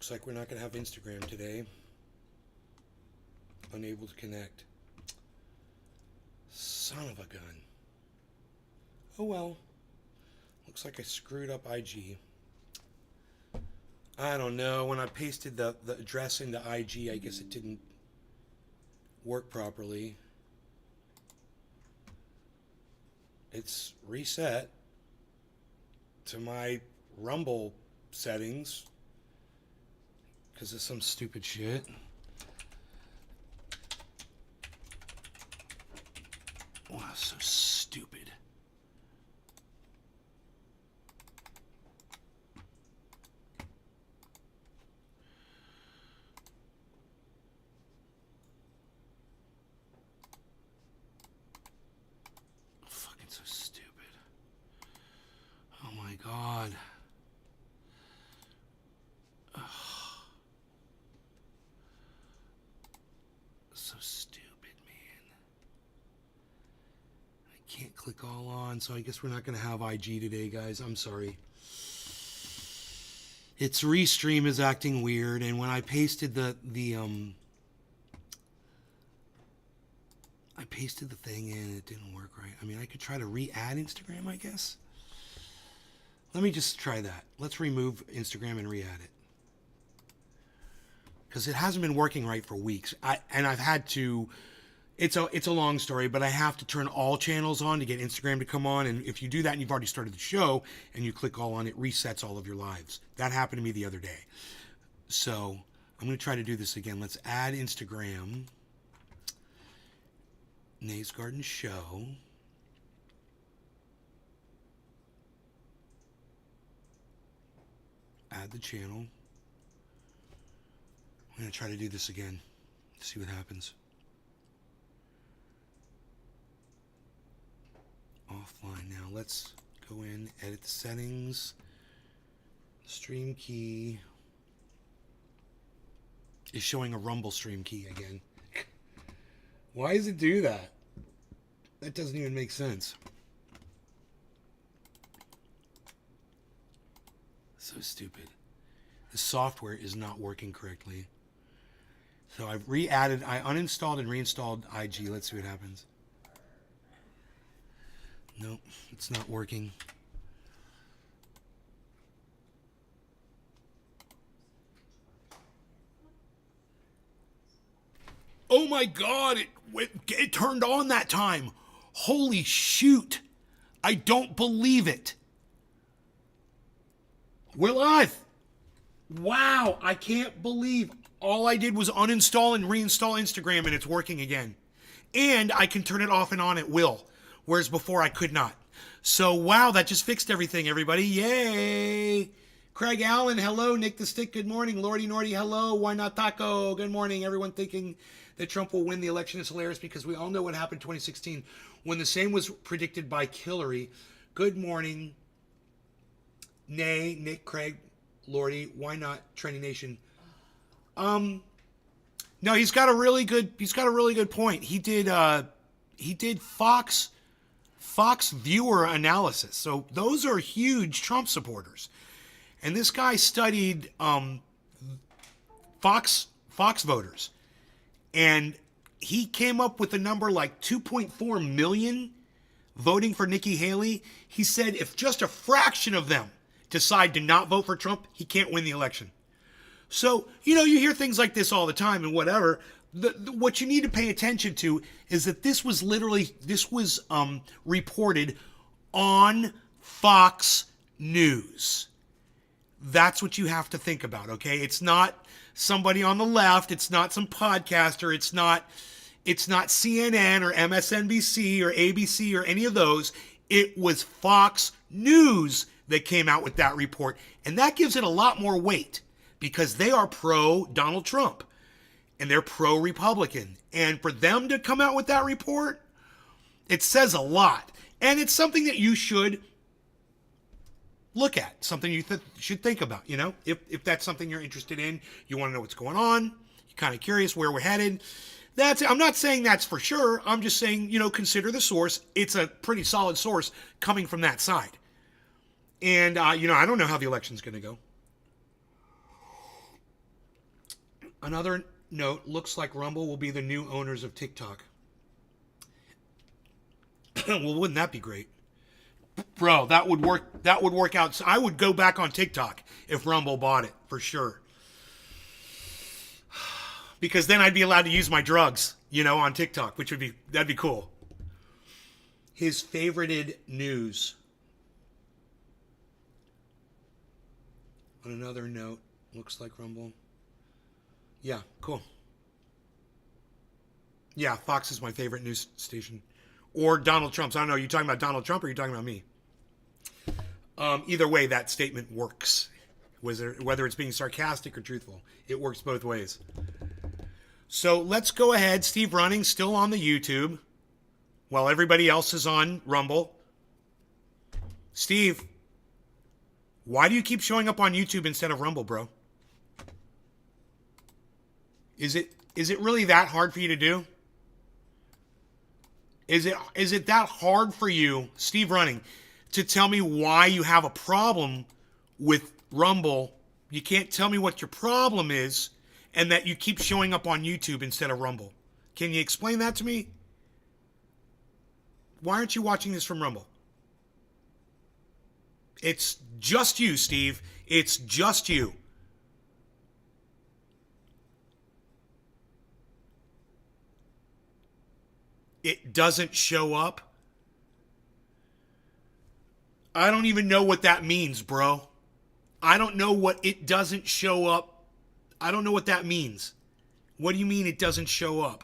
Looks like we're not going to have Instagram today. Unable to connect. Son of a gun. Oh well. Looks like I screwed up IG. I don't know. When I pasted the address into IG, I guess it didn't work properly. It's reset to my Rumble settings because of some stupid shit. Wow, so stupid. Fucking so stupid. Oh my god. Ugh. So stupid, man. I can't click all on, so I guess we're not going to have IG today, guys. I'm sorry. Its restream is acting weird, and when I pasted the thing in, it didn't work right. I mean, I could try to re-add Instagram, I guess. Let me just try that. Let's remove Instagram and re-add it. Because it hasn't been working right for weeks. I've had to, it's a long story, but I have to turn all channels on to get Instagram to come on. And if you do that and you've already started the show and you click all on, it resets all of your lives. That happened to me the other day. So I'm going to try to do this again. Let's add Instagram. Nay's Garden Show. Add the channel. I'm going to try to do this again. See what happens. Offline now. Let's go in, edit the settings. Stream key is showing a Rumble stream key again. Why does it do that? That doesn't even make sense. So stupid. The software is not working correctly. So I've re-added, I uninstalled and reinstalled IG. Let's see what happens. Nope, it's not working. Oh my God, it turned on that time. Holy shoot. I don't believe it. We're live. Wow, I can't believe all I did was uninstall and reinstall Instagram and it's working again. And I can turn it off and on at will, whereas before I could not. So, wow, that just fixed everything, everybody. Yay. Craig Allen, hello. Nick the Stick, good morning. Lordy Nordy, hello. Why Not Taco, good morning. Everyone thinking that Trump will win the election is hilarious because we all know what happened in 2016 when the same was predicted by Hillary. Good morning. Nay, Nick, Craig, Lordy, why not Training Nation? No, he's got a really good point. He did Fox viewer analysis. So those are huge Trump supporters. And this guy studied Fox voters. And he came up with a number like 2.4 million voting for Nikki Haley. He said if just a fraction of them decide to not vote for Trump, he can't win the election. So, you hear things like this all the time and whatever. What you need to pay attention to is that this was reported on Fox News. That's what you have to think about, okay? It's not somebody on the left. It's not some podcaster. It's not CNN or MSNBC or ABC or any of those. It was Fox News that came out with that report. And that gives it a lot more weight because they are pro-Donald Trump and they're pro-Republican. And for them to come out with that report, it says a lot. And it's something that you should look at, something you should think about, if that's something you're interested in, you want to know what's going on, you're kind of curious where we're headed. I'm not saying that's for sure. I'm just saying, consider the source. It's a pretty solid source coming from that side. And, I don't know how the election's going to go. Another note, looks like Rumble will be the new owners of TikTok. Well, wouldn't that be great? Bro, that would work. That would work out. I would go back on TikTok if Rumble bought it, for sure. Because then I'd be allowed to use my drugs, on TikTok, that'd be cool. His favorited news. On another note, looks like Rumble. Yeah, cool. Yeah, Fox is my favorite news station. Or Donald Trump's. I don't know. Are you talking about Donald Trump or are you talking about me? Either way, that statement works. Whether it's being sarcastic or truthful, it works both ways. So let's go ahead. Steve Running still on the YouTube while everybody else is on Rumble. Steve, why do you keep showing up on YouTube instead of Rumble, bro? Is it really that hard for you to do? Is it that hard for you, Steve Running, to tell me why you have a problem with Rumble? You can't tell me what your problem is and that you keep showing up on YouTube instead of Rumble. Can you explain that to me? Why aren't you watching this from Rumble? It's just you, Steve. It's just you. It doesn't show up. I don't even know what that means, bro. I don't know what it doesn't show up. I don't know what that means. What do you mean it doesn't show up?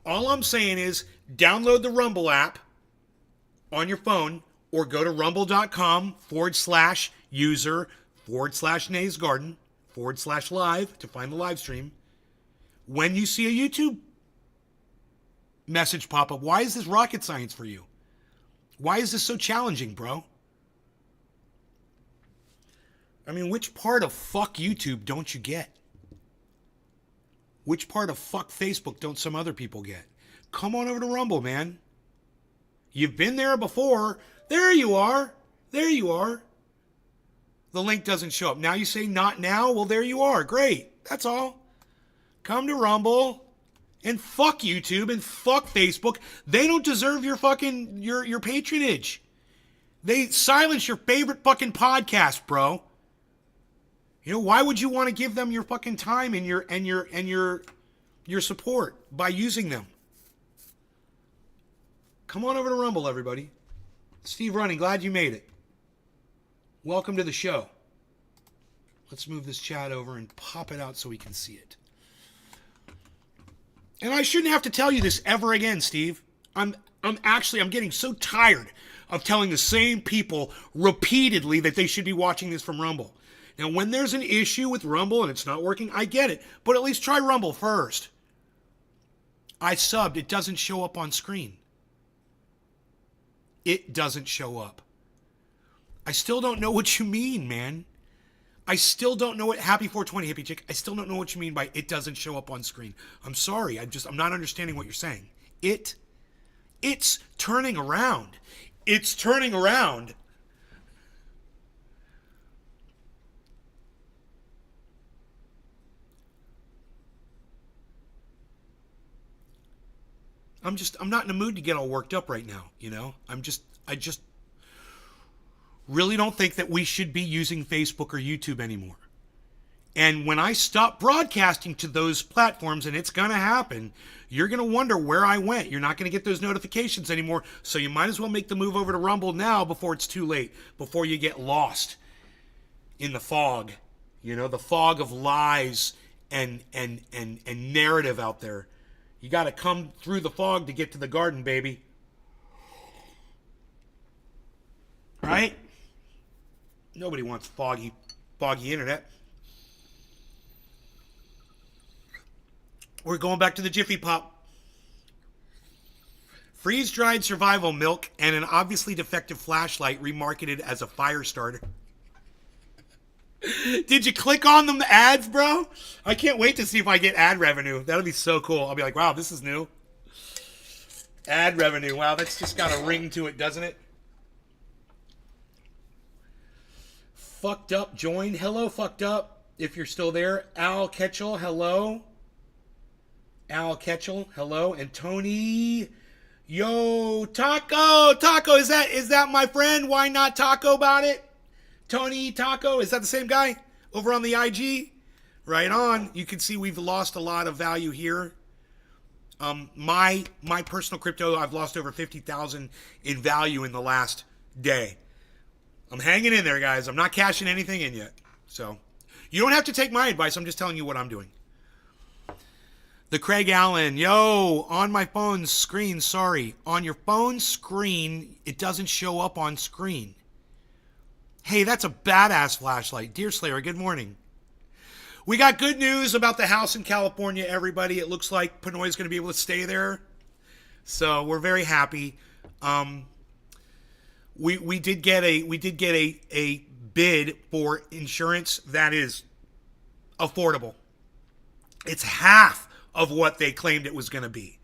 All I'm saying is download the Rumble app on your phone or go to rumble.com/user/Nays Garden/live to find the live stream. When you see a YouTube message pop up, why is this rocket science for you? Why is this so challenging, bro? I mean, which part of fuck YouTube don't you get? Which part of fuck Facebook don't some other people get? Come on over to Rumble, man. You've been there before. There you are. There you are. The link doesn't show up. Now you say not now? Well, there you are. Great. That's all. Come to Rumble. And fuck YouTube and fuck Facebook. They don't deserve your fucking your patronage. They silence your favorite fucking podcast, bro. Why would you want to give them your fucking time and your support by using them? Come on over to Rumble, everybody. Steve Running, glad you made it. Welcome to the show. Let's move this chat over and pop it out so we can see it. And I shouldn't have to tell you this ever again, Steve. I'm getting so tired of telling the same people repeatedly that they should be watching this from Rumble. Now, when there's an issue with Rumble and it's not working, I get it. But at least try Rumble first. I subbed. It doesn't show up on screen. It doesn't show up. I still don't know what you mean, man. I still don't know what Happy 420 Hippie Chick. I still don't know what you mean by it doesn't show up on screen. I'm sorry. I'm not understanding what you're saying. It's turning around. It's turning around. I'm not in the mood to get all worked up right now, I just really don't think that we should be using Facebook or YouTube anymore. And when I stop broadcasting to those platforms, and it's going to happen, you're going to wonder where I went. You're not going to get those notifications anymore. So you might as well make the move over to Rumble now before it's too late, before you get lost in the fog, the fog of lies and narrative out there. You got to come through the fog to get to the garden, baby. Right? Nobody wants foggy internet. We're going back to the Jiffy Pop. Freeze-dried survival milk and an obviously defective flashlight remarketed as a fire starter. Did you click on them ads, bro? I can't wait to see if I get ad revenue. That'll be so cool. I'll be like, wow, this is new. Ad revenue. Wow, that's just got a ring to it, doesn't it? Fucked up joined. Hello, fucked up. If you're still there. Al Ketchel, hello. Al Ketchel, hello, and Tony. Yo, Taco, is that my friend? Why not Taco about it? Tony Taco, is that the same guy over on the IG? Right on. You can see we've lost a lot of value here. My personal crypto, I've lost over 50,000 in value in the last day. I'm hanging in there, guys. I'm not cashing anything in yet. So you don't have to take my advice. I'm just telling you what I'm doing. The Craig Allen, yo, on my phone screen, sorry. On your phone screen, it doesn't show up on screen. Hey, that's a badass flashlight. Deer Slayer, good morning. We got good news about the house in California, everybody. It looks like Pinoy's going to be able to stay there. So we're very happy. We did get a bid for insurance that is affordable. It's half of what they claimed it was going to be.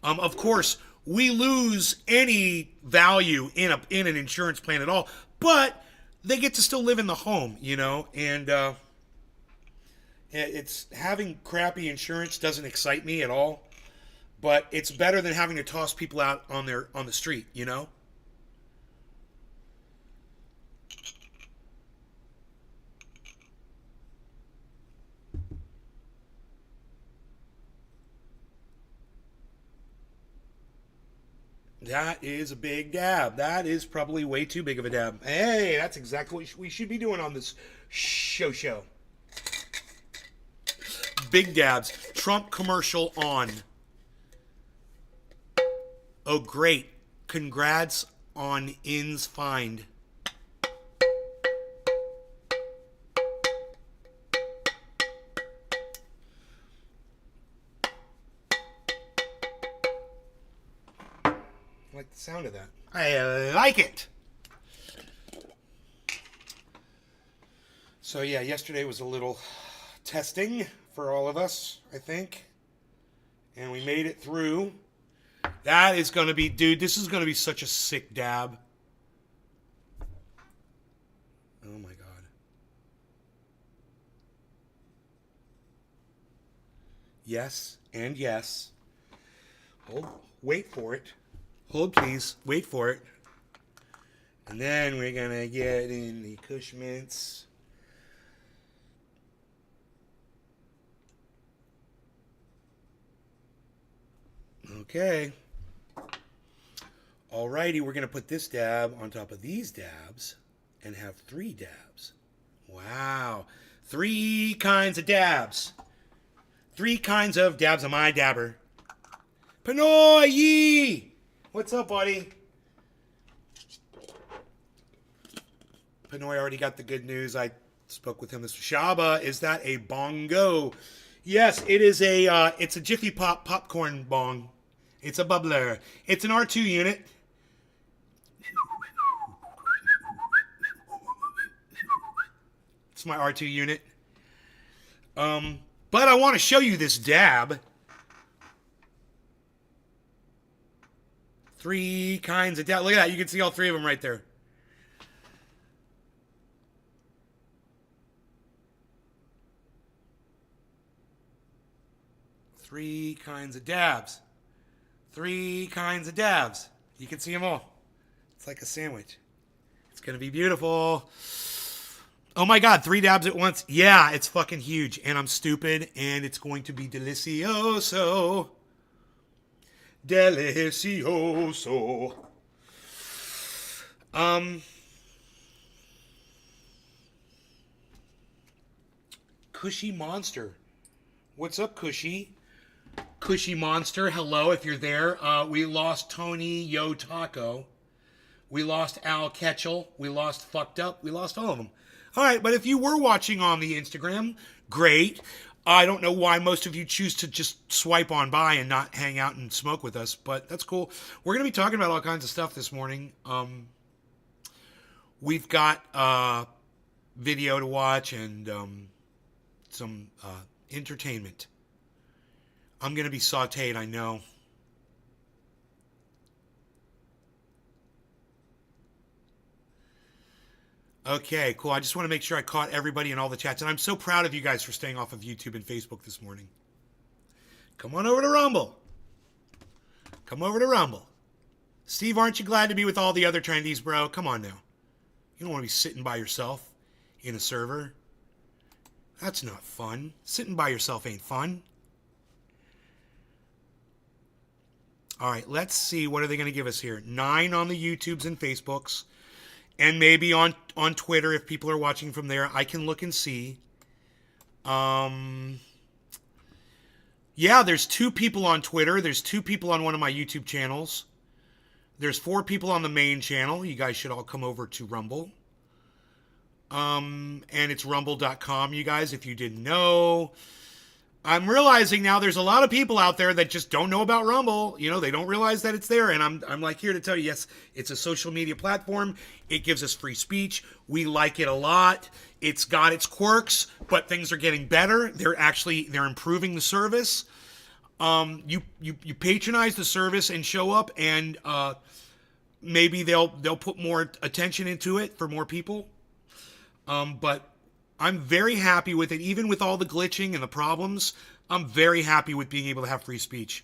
Of course, we lose any value in an insurance plan at all, but they get to still live in the home, and it's having crappy insurance doesn't excite me at all, but it's better than having to toss people out on the street. That is a big dab. That is probably way too big of a dab. Hey, that's exactly what we should be doing on this show. Big dabs. Trump commercial on. Oh, great. Congrats on In's find. I like the sound of that. I like it. So yeah, yesterday was a little testing for all of us, I think. And we made it through. That is going to be, dude, this is going to be such a sick dab. Oh my God. Yes, and yes. Hold, wait for it. Hold, please. Wait for it. And then we're going to get in the Kush mints. Okay. Alrighty, we're going to put this dab on top of these dabs and have 3 dabs. Wow. 3 kinds of dabs. 3 kinds of dabs on my dabber. Pinoy! What's up, buddy? Pinoy already got the good news. I spoke with him. Mr. Shaba, is that a bongo? Yes, it is it's a Jiffy Pop popcorn bong. It's a bubbler. It's an R2 unit. It's my R2 unit. But I want to show you this dab. 3 kinds of dab. Look at that. You can see all 3 of them right there. Three kinds of dabs. 3 kinds of dabs. You can see them all. It's like a sandwich. It's going to be beautiful. Oh my God, 3 dabs at once. Yeah, it's fucking huge. And I'm stupid. And it's going to be delicioso. Delicioso. Cushy Monster. What's up, Cushy? Cushy Monster, hello if you're there. We lost Tony Yo Taco. We lost Al Ketchel. We lost Fucked Up. We lost all of them. All right, but if you were watching on the Instagram, great. I don't know why most of you choose to just swipe on by and not hang out and smoke with us, but that's cool. We're going to be talking about all kinds of stuff this morning. We've got video to watch and some entertainment. I'm going to be sauteed, I know. Okay, cool. I just want to make sure I caught everybody in all the chats. And I'm so proud of you guys for staying off of YouTube and Facebook this morning. Come on over to Rumble. Come over to Rumble. Steve, aren't you glad to be with all the other trendies, bro? Come on now. You don't want to be sitting by yourself in a server. That's not fun. Sitting by yourself ain't fun. All right, let's see. What are they going to give us here? 9 on the YouTubes and Facebooks. And maybe on Twitter if people are watching from there. I can look and see. Yeah, there's 2 people on Twitter. There's 2 people on one of my YouTube channels. There's 4 people on the main channel. You guys should all come over to Rumble. And it's rumble.com, you guys, if you didn't know. I'm realizing now there's a lot of people out there that just don't know about Rumble. You know, they don't realize that it's there. And I'm like here to tell you, yes, it's a social media platform. It gives us free speech. We like it a lot. It's got its quirks, but things are getting better. They're improving the service. You patronize the service and show up, and maybe they'll put more attention into it for more people. But I'm very happy with it. Even with all the glitching and the problems, I'm very happy with being able to have free speech.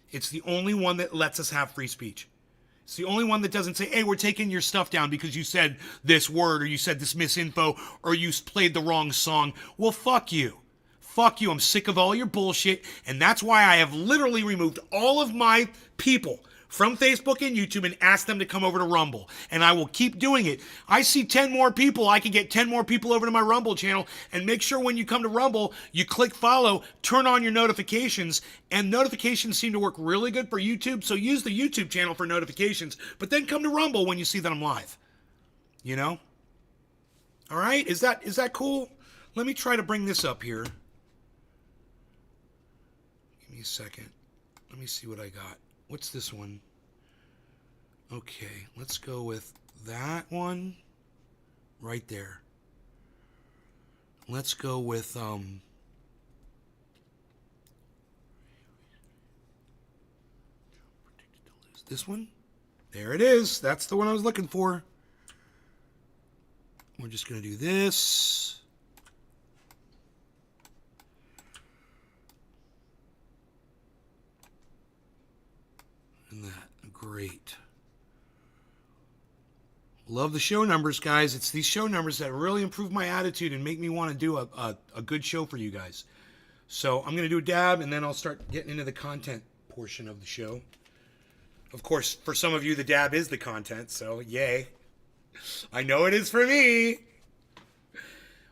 It's the only one that lets us have free speech. It's the only one that doesn't say, hey, we're taking your stuff down because you said this word or you said this misinfo or you played the wrong song. Well, fuck you. Fuck you. I'm sick of all your bullshit. And that's why I have literally removed all of my people from Facebook and YouTube and asked them to come over to Rumble. And I will keep doing it. I see 10 more people. I can get 10 more people over to my Rumble channel. And make sure when you come to Rumble, you click follow, turn on your notifications. And notifications seem to work really good for YouTube. So use the YouTube channel for notifications. But then come to Rumble when you see that I'm live. You know? All right? Is that cool? Let me try to bring this up here. Give me a second. Let me see what I got. What's this one? Okay, let's go with that one right there. Let's go with this one. There it is. That's the one I was looking for. We're just going to do this. And that. Great. Love the show numbers, guys. It's these show numbers that really improve my attitude and make me want to do a good show for you guys. So I'm going to do a dab, and then I'll start getting into the content portion of the show. Of course, for some of you, the dab is the content, so yay. I know it is for me.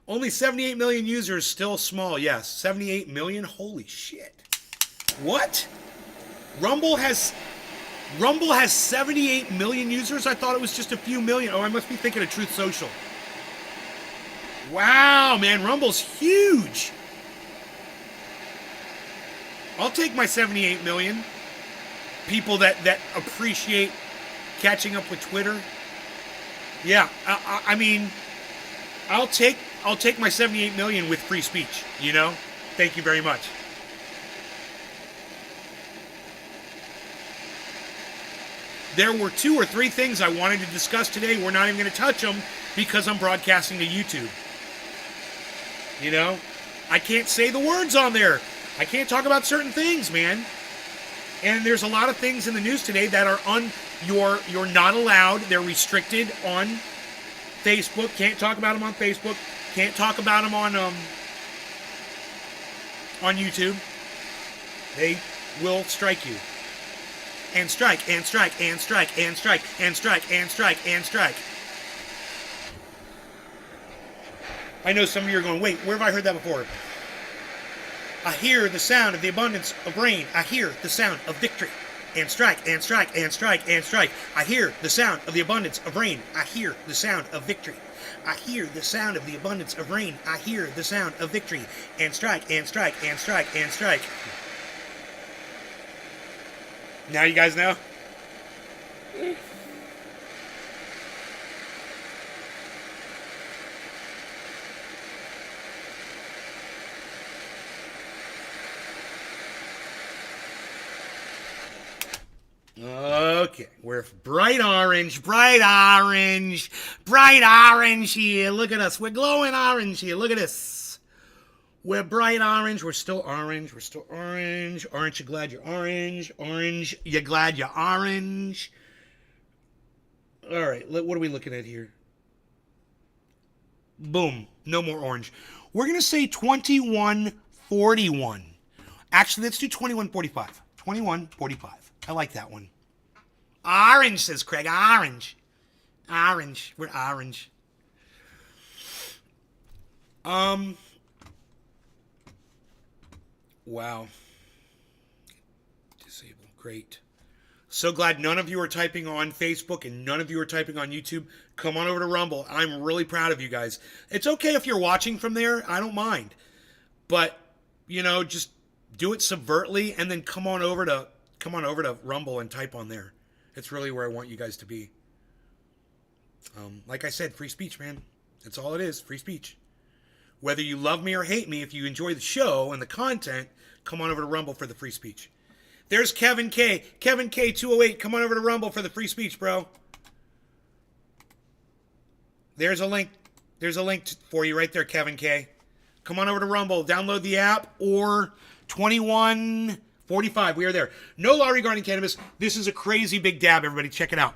Only 78 million users, still small. Yes, 78 million? Holy shit. What? Rumble has 78 million users? I thought it was just a few million. Oh, I must be thinking of Truth Social. Wow, man, Rumble's huge. I'll take my 78 million people that appreciate catching up with Twitter. Yeah, I mean, I'll take my 78 million with free speech, you know? Thank you very much. There were 2 or 3 things I wanted to discuss today. We're not even going to touch them because I'm broadcasting to YouTube. You know? I can't say the words on there. I can't talk about certain things, man. And there's a lot of things in the news today that are you're not allowed. They're restricted on Facebook. Can't talk about them on Facebook. Can't talk about them on YouTube. They will strike you. And strike, and strike, and strike, and strike, and strike, and strike, and strike. I know some of you are going, wait, where have I heard that before? I hear the sound of the abundance of rain. I hear the sound of victory. And strike, and strike, and strike, and strike. I hear the sound of the abundance of rain. I hear the sound of victory. I hear the sound of the abundance of rain. I hear the sound of victory. And strike, and strike, and strike, and strike. Now you guys know? Okay, we're bright orange here. Look at us. We're glowing orange here. Look at this. We're bright orange. We're still orange. We're still orange. Aren't you glad you're orange? Orange, you glad you're orange? All right, what are we looking at here? Boom. No more orange. We're going to say 2141. Actually, let's do 2145. 2145. I like that one. Orange, says Craig. Orange. Orange. We're orange. Wow. Disable. Great. So glad none of you are typing on Facebook and none of you are typing on YouTube. Come on over to Rumble. I'm really proud of you guys. It's okay if you're watching from there. I don't mind. But, just do it subvertly and then come on over to Rumble and type on there. It's really where I want you guys to be. Like I said, free speech, man. That's all it is, free speech. Whether you love me or hate me, if you enjoy the show and the content, come on over to Rumble for the free speech. There's Kevin K. Kevin K 208. Come on over to Rumble for the free speech, bro. There's a link. There's a link for you right there, Kevin K. Come on over to Rumble. Download the app or 2145. We are there. No law regarding cannabis. This is a crazy big dab, everybody. Check it out.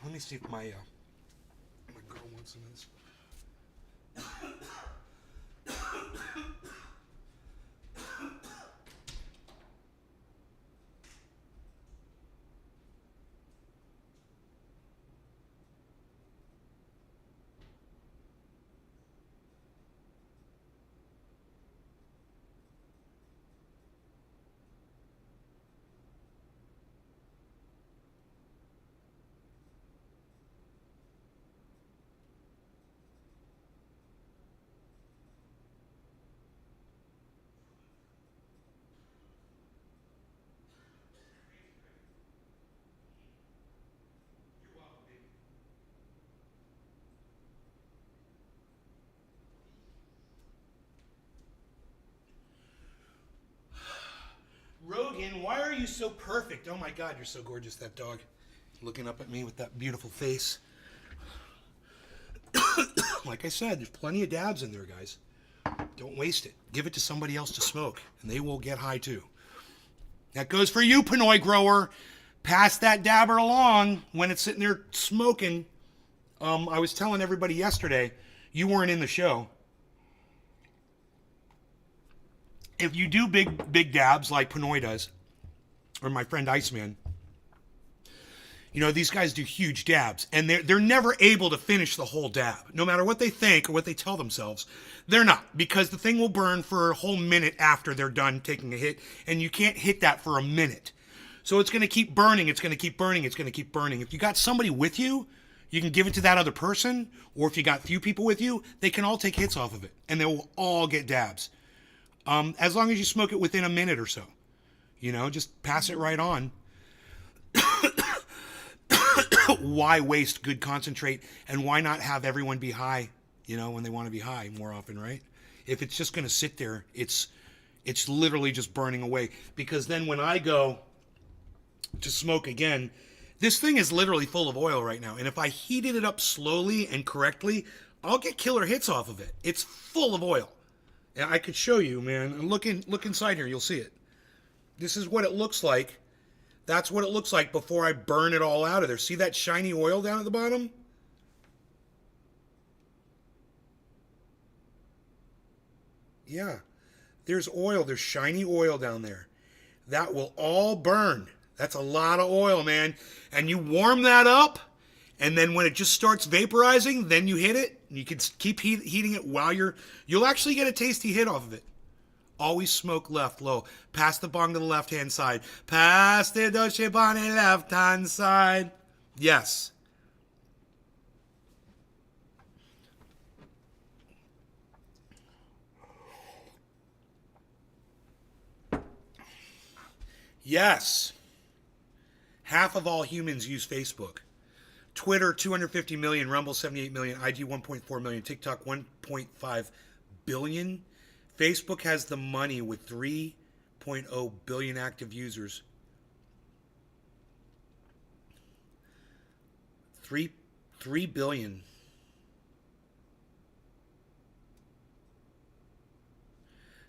Let me see if my girl wants some of this. Rogan, why are you so perfect? Oh my God, you're so gorgeous, that dog. Looking up at me with that beautiful face. Like I said, there's plenty of dabs in there, guys. Don't waste it. Give it to somebody else to smoke, and they will get high too. That goes for you, Pinoy grower. Pass that dabber along when it's sitting there smoking. I was telling everybody yesterday, you weren't in the show. If you do big dabs like Pinoy does, or my friend Iceman, these guys do huge dabs, and they're never able to finish the whole dab. No matter what they think or what they tell themselves, they're not, because the thing will burn for a whole minute after they're done taking a hit, and you can't hit that for a minute. So it's going to keep burning, it's going to keep burning, it's going to keep burning. If you got somebody with you, you can give it to that other person, or if you got few people with you, they can all take hits off of it, and they will all get dabs. As long as you smoke it within a minute or so. Just pass it right on. Why waste good concentrate, and why not have everyone be high, when they want to be high more often, right? If it's just going to sit there, it's literally just burning away. Because then when I go to smoke again, this thing is literally full of oil right now. And if I heated it up slowly and correctly, I'll get killer hits off of it. It's full of oil. And I could show you, man. Look inside here. You'll see it. This is what it looks like. That's what it looks like before I burn it all out of there. See that shiny oil down at the bottom? Yeah. There's oil. There's shiny oil down there. That will all burn. That's a lot of oil, man. And you warm that up, and then when it just starts vaporizing, then you hit it. And you can keep heating it while you'll actually get a tasty hit off of it. Always smoke left, low. Pass the bong to the left-hand side. Pass the doche on the left-hand side. Yes. Yes. Half of all humans use Facebook. Twitter, 250 million. Rumble, 78 million. IG, 1.4 million. TikTok, 1.5 billion. Facebook has the money with 3.0 billion active users. 3 billion.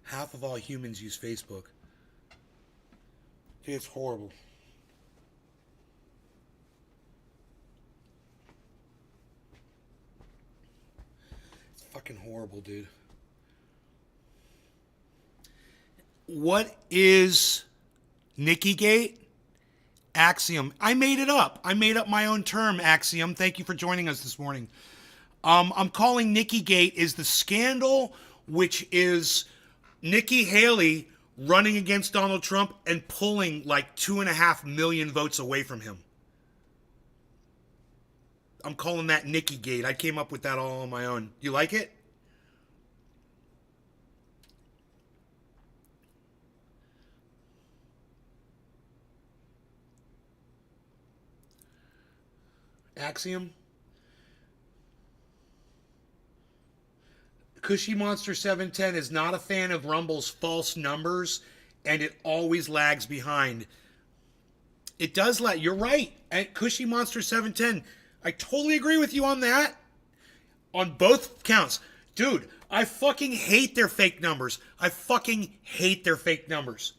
Half of all humans use Facebook. It's horrible. It's fucking horrible, dude. What is Nickygate? Axiom. I made it up. I made up my own term, Axiom. Thank you for joining us this morning. I'm calling Nickygate is the scandal, which is Nikki Haley running against Donald Trump and pulling like 2.5 million votes away from him. I'm calling that Nickygate. I came up with that all on my own. You like it? Axiom? Cushy Monster 710 is not a fan of Rumble's false numbers, and it always lags behind. It does lag. You're right. And Cushy Monster 710, I totally agree with you on that. On both counts. Dude, I fucking hate their fake numbers. I fucking hate their fake numbers.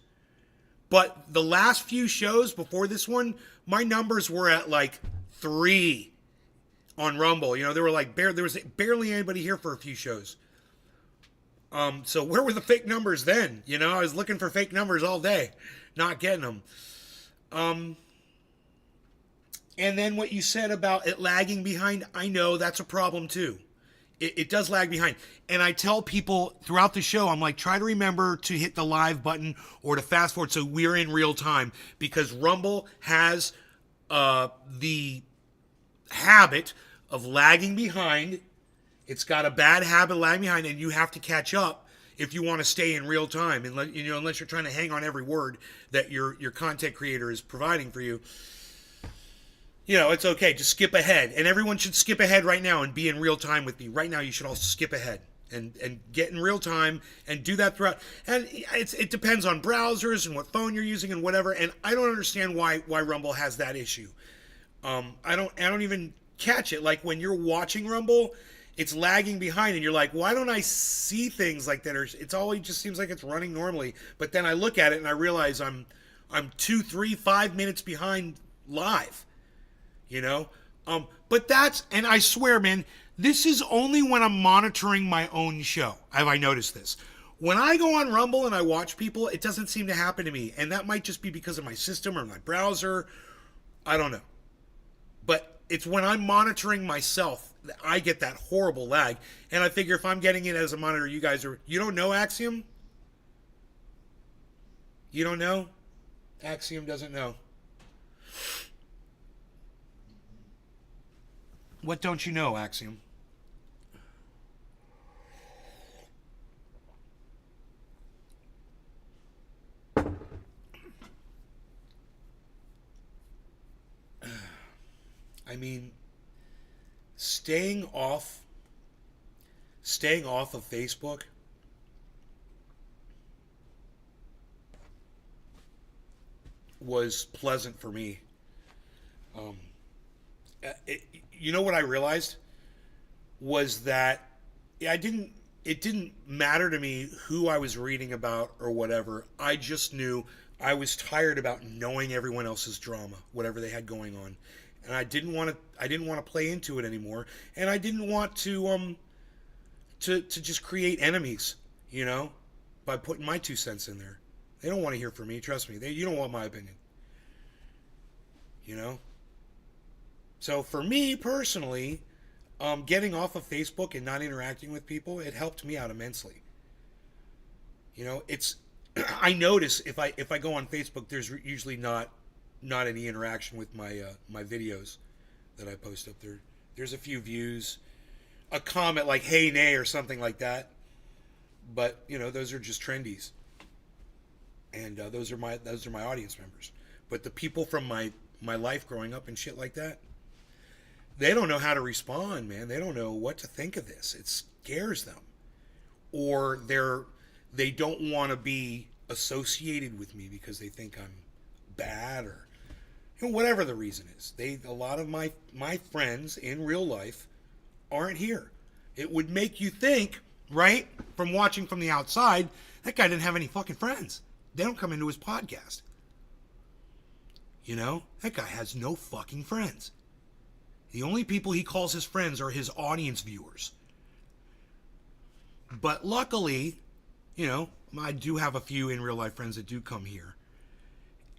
But the last few shows before this one, my numbers were at like 3 on Rumble. You know, there was barely anybody here for a few shows. So where were the fake numbers then? You know, I was looking for fake numbers all day, not getting them. And then what you said about it lagging behind, I know that's a problem too. It does lag behind. And I tell people throughout the show, I'm like, try to remember to hit the live button or to fast forward so we're in real time, because Rumble has the habit of lagging behind. It's got a bad habit of lagging behind, and you have to catch up if you want to stay in real time. And unless you're trying to hang on every word that your content creator is providing for you, you know, it's okay. Just skip ahead, and everyone should skip ahead right now and be in real time with me right now. You should all skip ahead and get in real time and do that throughout. And it depends on browsers and what phone you're using and whatever. And I don't understand why Rumble has that issue. I don't even catch it. Like when you're watching Rumble, it's lagging behind, and you're like, why don't I see things like that? Or it's always just seems like it's running normally. But then I look at it and I realize I'm 2, 3, 5 minutes behind live. You know? But and I swear, man, this is only when I'm monitoring my own show. Have I noticed this? When I go on Rumble and I watch people, it doesn't seem to happen to me. And that might just be because of my system or my browser. I don't know. But it's when I'm monitoring myself that I get that horrible lag. And I figure if I'm getting it as a monitor, you guys are... You don't know Axiom? You don't know? Axiom doesn't know. What don't you know, Axiom? I mean, staying off of Facebook was pleasant for me. You know what I realized was that it didn't matter to me who I was reading about or whatever. I just knew I was tired about knowing everyone else's drama, whatever they had going on. And I didn't want to play into it anymore, and I didn't want to just create enemies, you know, by putting my 2 cents in there. They don't want to hear from me, trust me. You don't want my opinion. You know? So for me personally, getting off of Facebook and not interacting with people, it helped me out immensely. You know, it's I notice if I go on Facebook, there's usually not any interaction with my videos that I post up there. There's a few views, a comment like "Hey Nay" or something like that, but you know those are just trendies, and those are my audience members. But the people from my life growing up and shit like that, they don't know how to respond, man. They don't know what to think of this. It scares them, or they don't want to be associated with me because they think I'm bad, or you know, whatever the reason is. A lot of my friends in real life aren't here. It would make you think, right, from watching from the outside, that guy didn't have any fucking friends. They don't come into his podcast. You know, that guy has no fucking friends. The only people he calls his friends are his audience viewers. But luckily, you know, I do have a few in real life friends that do come here,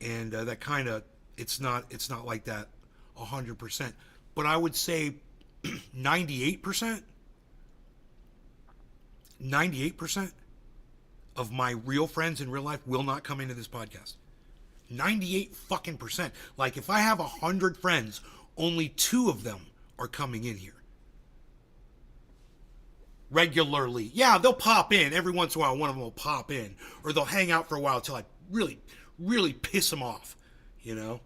and that kind of it's not like that 100%, but I would say 98%, 98% of my real friends in real life will not come into this podcast. 98 fucking percent. Like if I have 100 friends, only 2 of them are coming in here regularly. Yeah, they'll pop in every once in a while. One of them will pop in, or they'll hang out for a while till I really, really piss them off. You know.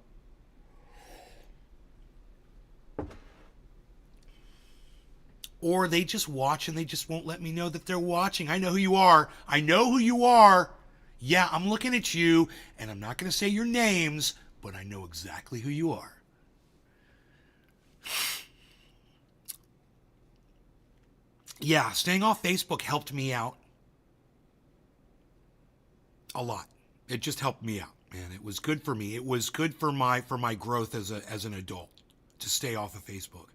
Or they just watch and they just won't let me know that they're watching. I know who you are. I know who you are. Yeah, I'm looking at you, and I'm not going to say your names, but I know exactly who you are. Yeah, staying off Facebook helped me out a lot. It just helped me out, man. It was good for me. It was good for my growth as an adult to stay off of Facebook.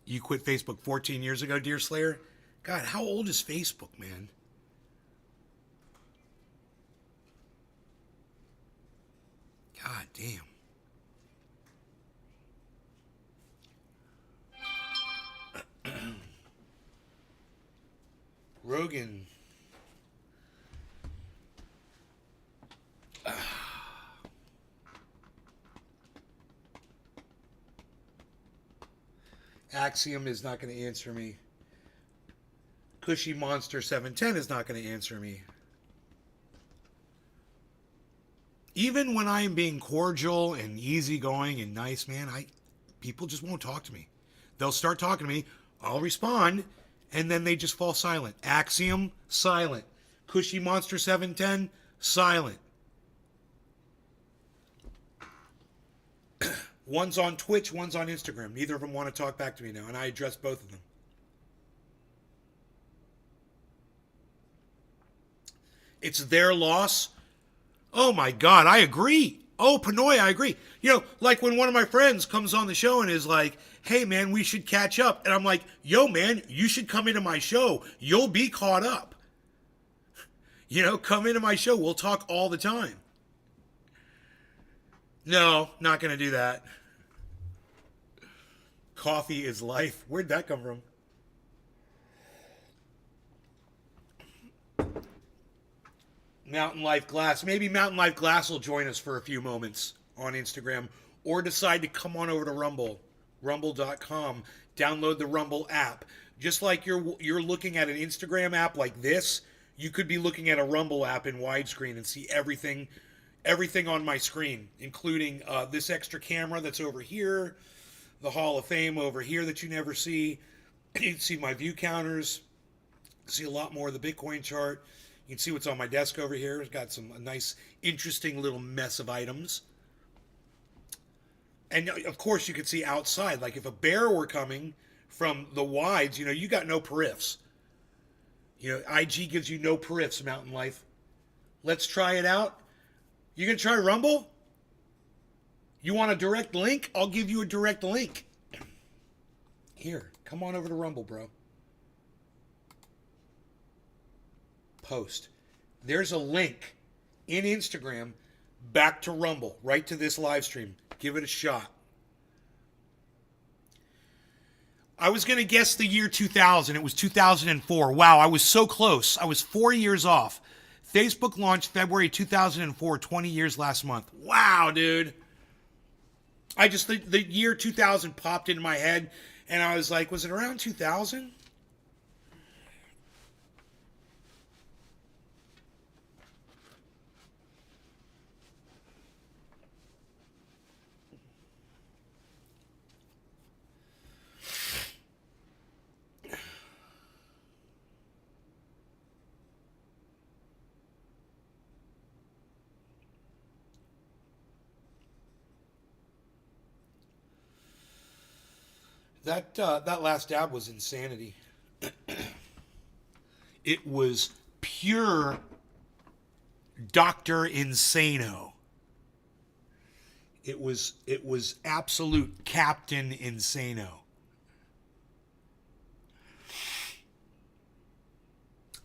You quit Facebook 14 years ago, Dear Slayer? God, how old is Facebook, man? God damn. Rogan. Axiom is not going to answer me. Cushy Monster 710 is not going to answer me. Even when I am being cordial and easygoing and nice, man, people just won't talk to me. They'll start talking to me, I'll respond, and then they just fall silent. Axiom, silent. Cushy Monster 710, silent. One's on Twitch, one's on Instagram. Neither of them want to talk back to me now, and I address both of them. It's their loss. Oh my God, I agree. Oh, Panoy, I agree. You know, like when one of my friends comes on the show and is like, hey man, we should catch up. And I'm like, yo man, you should come into my show. You'll be caught up. You know, come into my show. We'll talk all the time. No, not going to do that. Coffee is life. Where'd that come from? Mountain Life Glass. Maybe Mountain Life Glass will join us for a few moments on Instagram, or decide to come on over to Rumble, rumble.com. Download the Rumble app. Just like you're looking at an Instagram app like this, you could be looking at a Rumble app in widescreen and see everything on my screen, including this extra camera that's over here, the Hall of Fame over here that you never see. You can see my view counters, see a lot more of the Bitcoin chart. You can see what's on my desk over here. It's got a nice, interesting little mess of items. And of course, you can see outside. Like if a bear were coming from the wides, you know, you got no periffs. You know, IG gives you no periffs, Mountain Life. Let's try it out. You gonna try Rumble? You want a direct link? I'll give you a direct link. Here, come on over to Rumble, bro. Post. There's a link in Instagram back to Rumble, right to this live stream. Give it a shot. I was going to guess the year 2000. It was 2004. Wow, I was so close. I was 4 years off. Facebook launched February 2004, 20 years last month. Wow, dude. The year 2000 popped into my head, and I was like, was it around 2000? That last dab was insanity. It was pure Dr. Insano. It was absolute Captain Insano.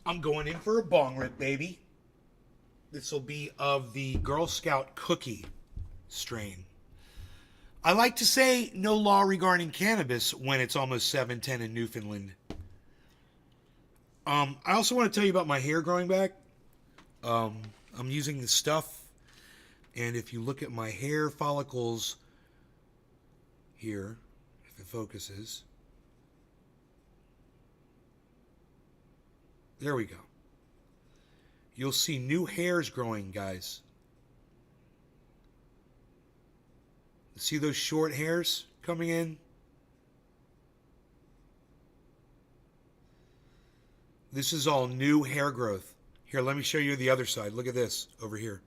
I'm going in for a bong rip, baby. This will be of the Girl Scout cookie strain. I like to say no law regarding cannabis when it's almost 7:10 in Newfoundland. I also want to tell you about my hair growing back. I'm using this stuff, and if you look at my hair follicles here, if it focuses, there we go. You'll see new hairs growing, guys. See those short hairs coming in? This is all new hair growth. Here, let me show you the other side. Look at this over here.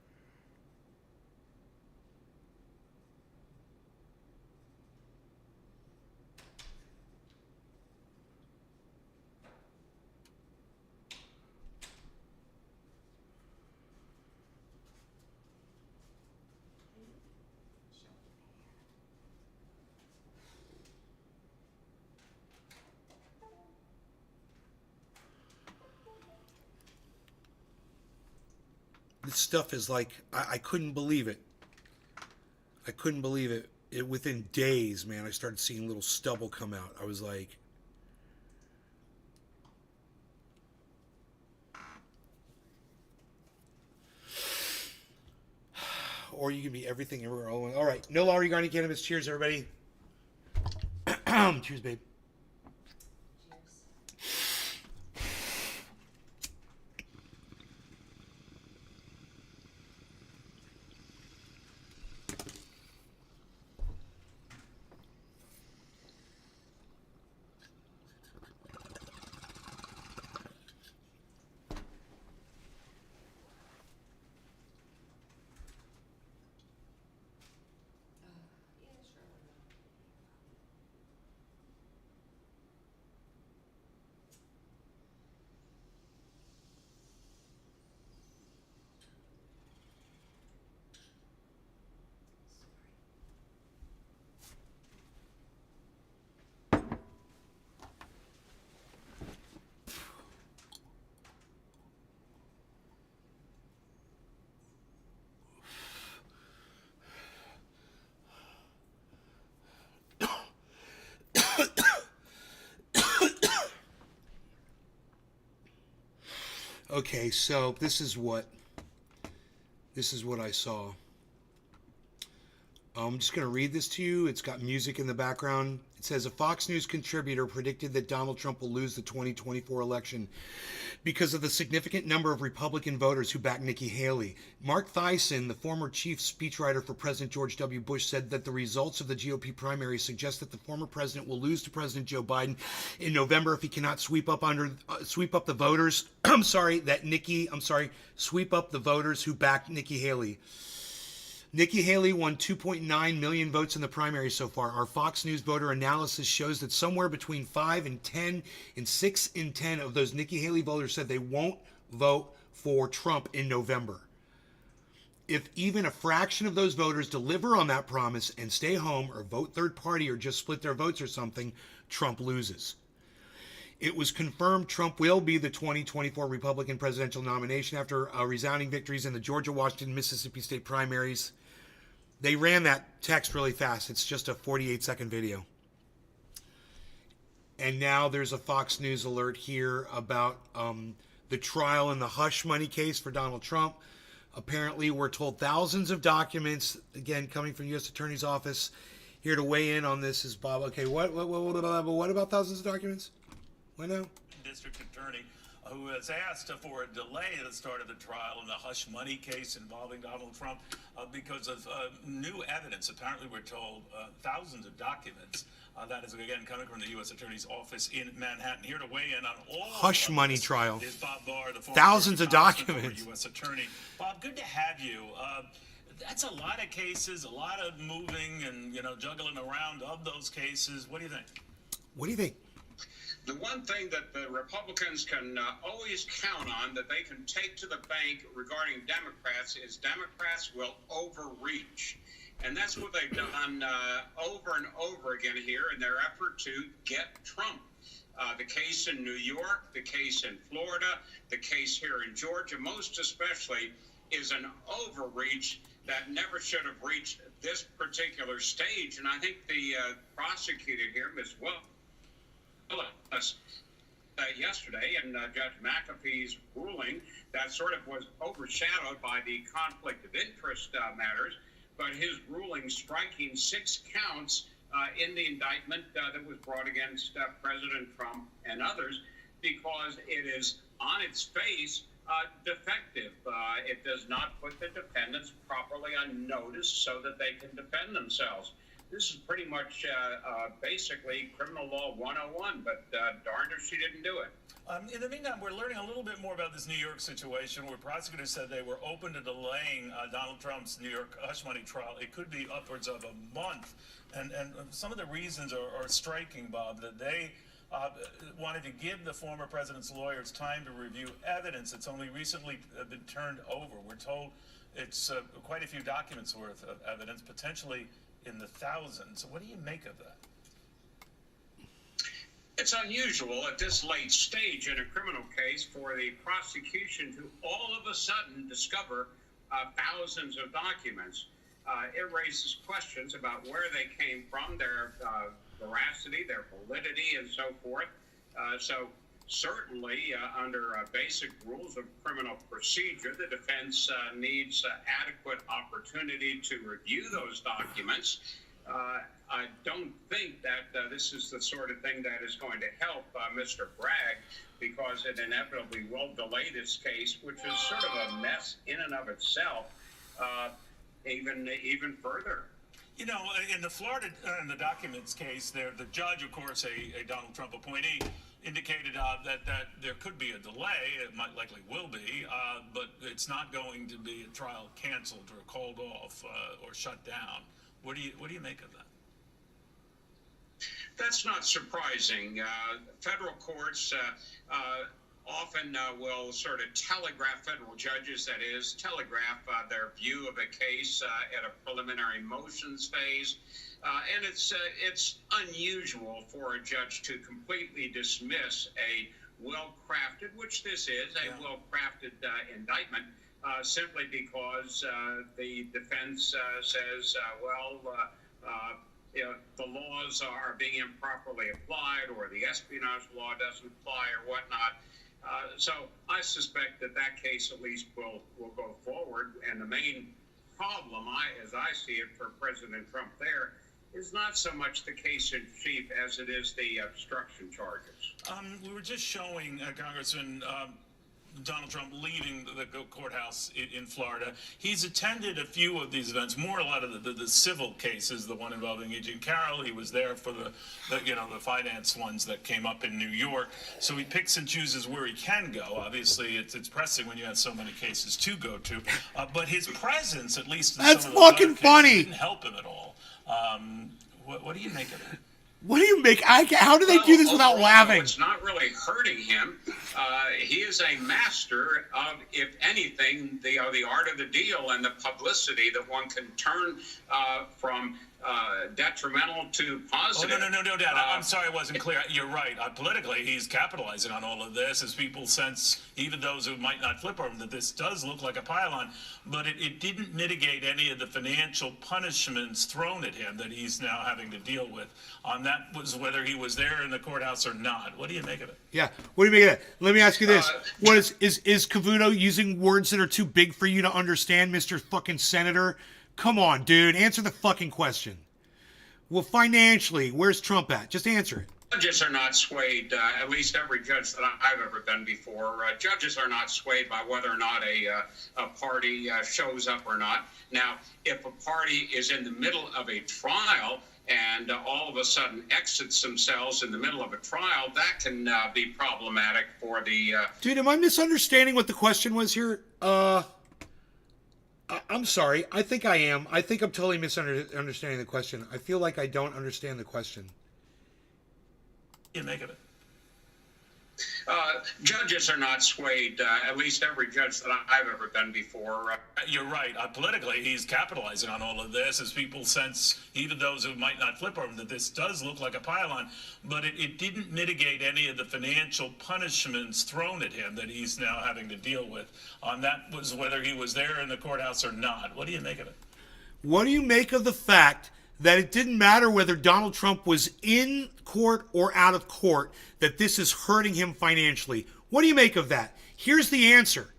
This stuff is like, I couldn't believe it. I couldn't believe it. Within days, man, I started seeing little stubble come out. I was like, or you can be everything everywhere. All right, no law regarding cannabis. Cheers, everybody. Cheers, babe. Okay, so this is what I saw. I'm just going to read this to you. It's got music in the background. It says a Fox News contributor predicted that Donald Trump will lose the 2024 election because of the significant number of Republican voters who back Nikki Haley. Mark Thiessen, the former chief speechwriter for President George W. Bush, said that the results of the GOP primary suggest that the former president will lose to President Joe Biden in November if he cannot sweep up the voters. Sweep up the voters who backed Nikki Haley. Nikki Haley won 2.9 million votes in the primary so far. Our Fox News voter analysis shows that somewhere between 5 and 10 and 6 in 10 of those Nikki Haley voters said they won't vote for Trump in November. If even a fraction of those voters deliver on that promise and stay home or vote third party or just split their votes or something, Trump loses. It was confirmed Trump will be the 2024 Republican presidential nomination after resounding victories in the Georgia, Washington, Mississippi state primaries. They ran that text really fast. It's just a 48-second video. And now there's a Fox News alert here about the trial in the hush money case for Donald Trump. Apparently, we're told thousands of documents, again, coming from U.S. Attorney's Office. Here to weigh in on this is Bob. Okay, what about thousands of documents? What now? District Attorney who has asked for a delay at the start of the trial in the hush money case involving Donald Trump because of new evidence. Apparently, we're told thousands of documents. That is, again, coming from the U.S. Attorney's Office in Manhattan. Here to weigh in on all hush money trial. Is Bob Barr, the thousands of documents. U.S. Attorney. Bob, good to have you. That's a lot of cases, a lot of moving and, juggling around of those cases. What do you think? What do you think? The one thing that the Republicans can always count on that they can take to the bank regarding Democrats is Democrats will overreach. And that's what they've done over and over again here in their effort to get Trump. The case in New York, the case in Florida, the case here in Georgia, most especially, is an overreach that never should have reached this particular stage. And I think the prosecutor here, Ms. Willis, yesterday, and Judge McAfee's ruling that sort of was overshadowed by the conflict of interest matters, but his ruling striking 6 counts in the indictment that was brought against President Trump and others because it is on its face defective. It does not put the defendants properly on notice so that they can defend themselves. This is pretty much basically criminal law 101, but darned if she didn't do it. In the meantime, we're learning a little bit more about this New York situation where prosecutors said they were open to delaying Donald Trump's New York hush money trial. It could be upwards of a month. And some of the reasons are striking, Bob, that they wanted to give the former president's lawyers time to review evidence that's only recently been turned over. We're told it's quite a few documents worth of evidence, potentially in the thousands. So what do you make of that? It's unusual at this late stage in a criminal case for the prosecution to all of a sudden discover thousands of documents. It raises questions about where they came from, their veracity, their validity, and so forth. So certainly under basic rules of criminal procedure, the defense needs adequate opportunity to review those documents. I don't think that this is the sort of thing that is going to help Mr. Bragg because it inevitably will delay this case, which is sort of a mess in and of itself, even further. In the Florida in the documents case, there the judge, of course, a Donald Trump appointee, indicated that there could be a delay. It likely will be, but it's not going to be a trial canceled or called off or shut down. What do you make of that? That's not surprising. Federal courts often will sort of telegraph federal judges, that is, telegraph their view of a case at a preliminary motions phase. And it's unusual for a judge to completely dismiss a well-crafted, which this is, a well-crafted indictment, simply because the defense says, the laws are being improperly applied, or the espionage law doesn't apply, or whatnot. So I suspect that case at least will go forward. And the main problem, as I see it, for President Trump there is not so much the case in chief as it is the obstruction charges. We were just showing Congressman Donald Trump leaving the courthouse in Florida. He's attended a few of these events, more a lot of the civil cases, the one involving E. Jean Carroll. He was there for the finance ones that came up in New York. So he picks and chooses where he can go. Obviously, it's pressing when you have so many cases to go to. But his presence, at least in That's some of those fucking other cases, funny. didn't help him at all. What do you make of that? What do you make? How do they do this without laughing? It's not really hurting him. He is a master of, if anything, the art of the deal and the publicity that one can turn from detrimental to Oh, positive. no, Dad. I'm sorry I wasn't clear. You're right. Politically, he's capitalizing on all of this as people sense, even those who might not flip over, that this does look like a pylon. But it didn't mitigate any of the financial punishments thrown at him that he's now having to deal with. That was whether he was there in the courthouse or not. What do you make of it? Yeah. What do you make of that? Let me ask you this. What is Cavuto using words that are too big for you to understand, Mr. fucking Senator? Come on, dude. Answer the fucking question. Well, financially, where's Trump at? Just answer it. Judges are not swayed, at least every judge that I've ever been before. Judges are not swayed by whether or not a party shows up or not. Now, if a party is in the middle of a trial and all of a sudden exits themselves in the middle of a trial, that can be problematic for the... Dude, am I misunderstanding what the question was here? I'm sorry. I think I am. I think I'm totally misunderstanding the question. I feel like I don't understand the question. You make of it. Judges are not swayed, at least every judge that I've ever been before. You're right. Politically, he's capitalizing on all of this as people sense, even those who might not flip over, that this does look like a pylon. But it didn't mitigate any of the financial punishments thrown at him that he's now having to deal with. That was whether he was there in the courthouse or not. What do you make of it? What do you make of the fact that it didn't matter whether Donald Trump was in court or out of court, that this is hurting him financially? What do you make of that? Here's the answer.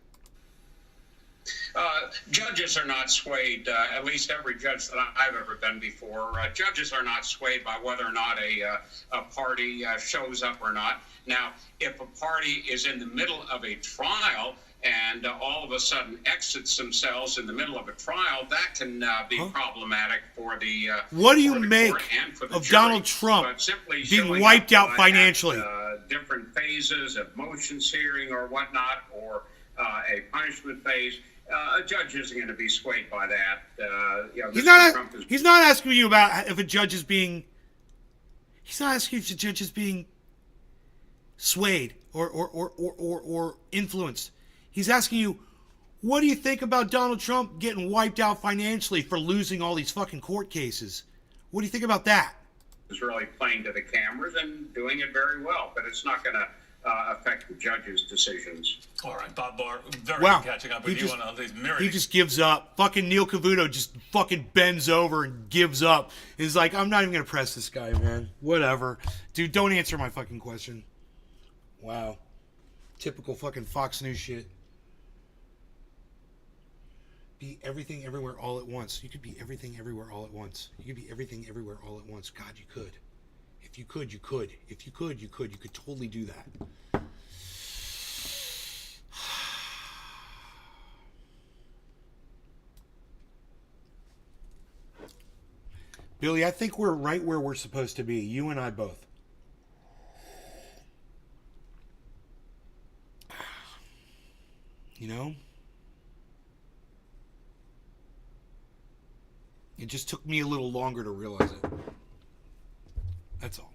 Judges are not swayed, at least every judge that I've ever been before. Judges are not swayed by whether or not a party shows up or not. Now, if a party is in the middle of a trial and all of a sudden exits themselves in the middle of a trial, that can be problematic for the what do you make of jury. Donald Trump being wiped out financially? Different phases of motions hearing or whatnot, or a punishment phase. A judge isn't going to be swayed by that. He's not asking you about if a judge is being. He's not asking if the judge is being swayed or influenced. He's asking you, what do you think about Donald Trump getting wiped out financially for losing all these fucking court cases? What do you think about that? Is really playing to the cameras and doing it very well, but it's not going to affect the judge's decisions. All right, Bob Barr, very good catching up with you on all these myriad. He just gives up. Fucking Neil Cavuto just fucking bends over and gives up. He's like, I'm not even going to press this guy, man. Whatever. Dude, don't answer my fucking question. Wow. Typical fucking Fox News shit. Be everything everywhere all at once. You could be everything everywhere all at once. You could be everything everywhere all at once. God, you could. If you could, you could. If you could, you could. You could totally do that. Billy, I think we're right where we're supposed to be. You and I both. You know? It just took me a little longer to realize it. That's all.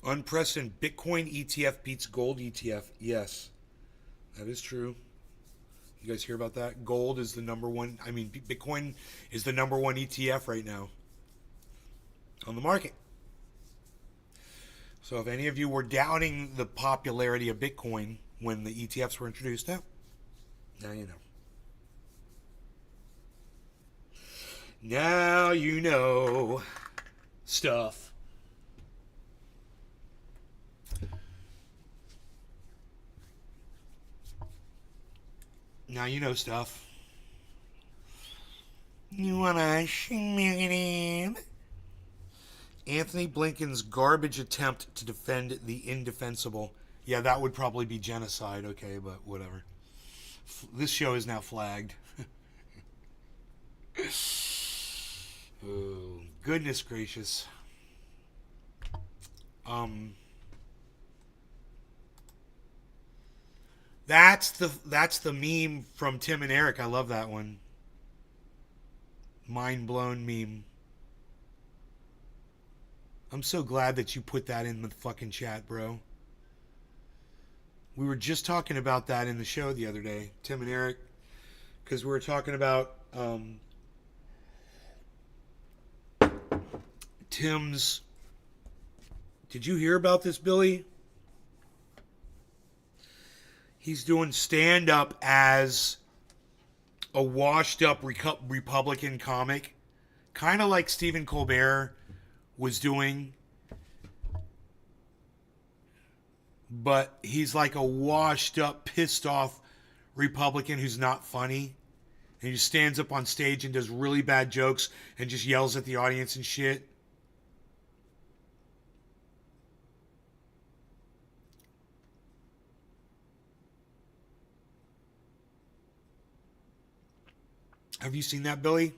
Unprecedented Bitcoin ETF beats gold ETF. Yes, that is true. You guys hear about that? Gold is the number one. I mean, Bitcoin is the number one ETF right now on the market. So if any of you were doubting the popularity of Bitcoin when the ETFs were introduced, now you know. Now you know stuff. Now you know stuff. You wanna Anthony Blinken's garbage attempt to defend the indefensible. Yeah, that would probably be genocide, okay, but whatever. This show is now flagged. Oh, goodness gracious. That's the meme from Tim and Eric. I love that one. Mind blown meme. I'm so glad that you put that in the fucking chat, bro. We were just talking about that in the show the other day, Tim and Eric, because we were talking about Tim's. Did you hear about this, Billy? He's doing stand-up as a washed-up Republican comic, kind of like Stephen Colbert was doing, but he's like a washed-up, pissed-off Republican who's not funny, and he just stands up on stage and does really bad jokes and just yells at the audience and shit. Have you seen that, Billy?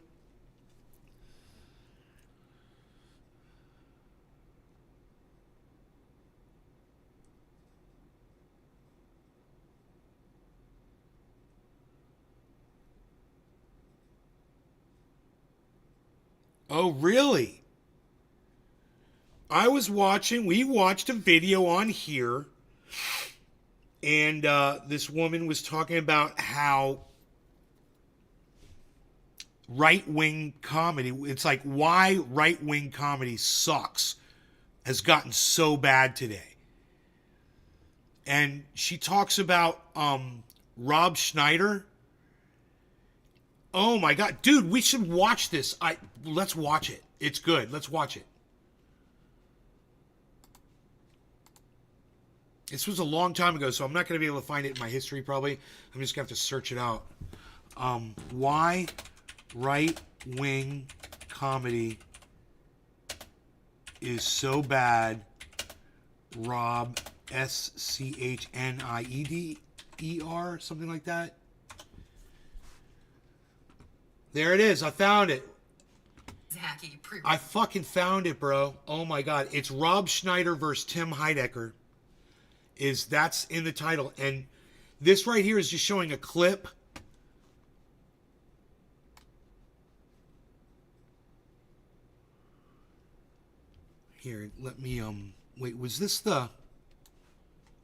Oh, really? We watched a video on here, and this woman was talking about how right-wing comedy, it's like why right-wing comedy sucks, has gotten so bad today. And she talks about Rob Schneider. Oh my God, dude, we should watch this. Let's watch it. It's good. Let's watch it. This was a long time ago, so I'm not going to be able to find it in my history probably. I'm just going to have to search it out. Why right-wing comedy is so bad. Rob, Schneider, something like that. There it is. I found it. I fucking found it, bro. Oh my God. It's Rob Schneider versus Tim Heidecker. That's in the title. And this right here is just showing a clip. Here, let me, wait, was this the,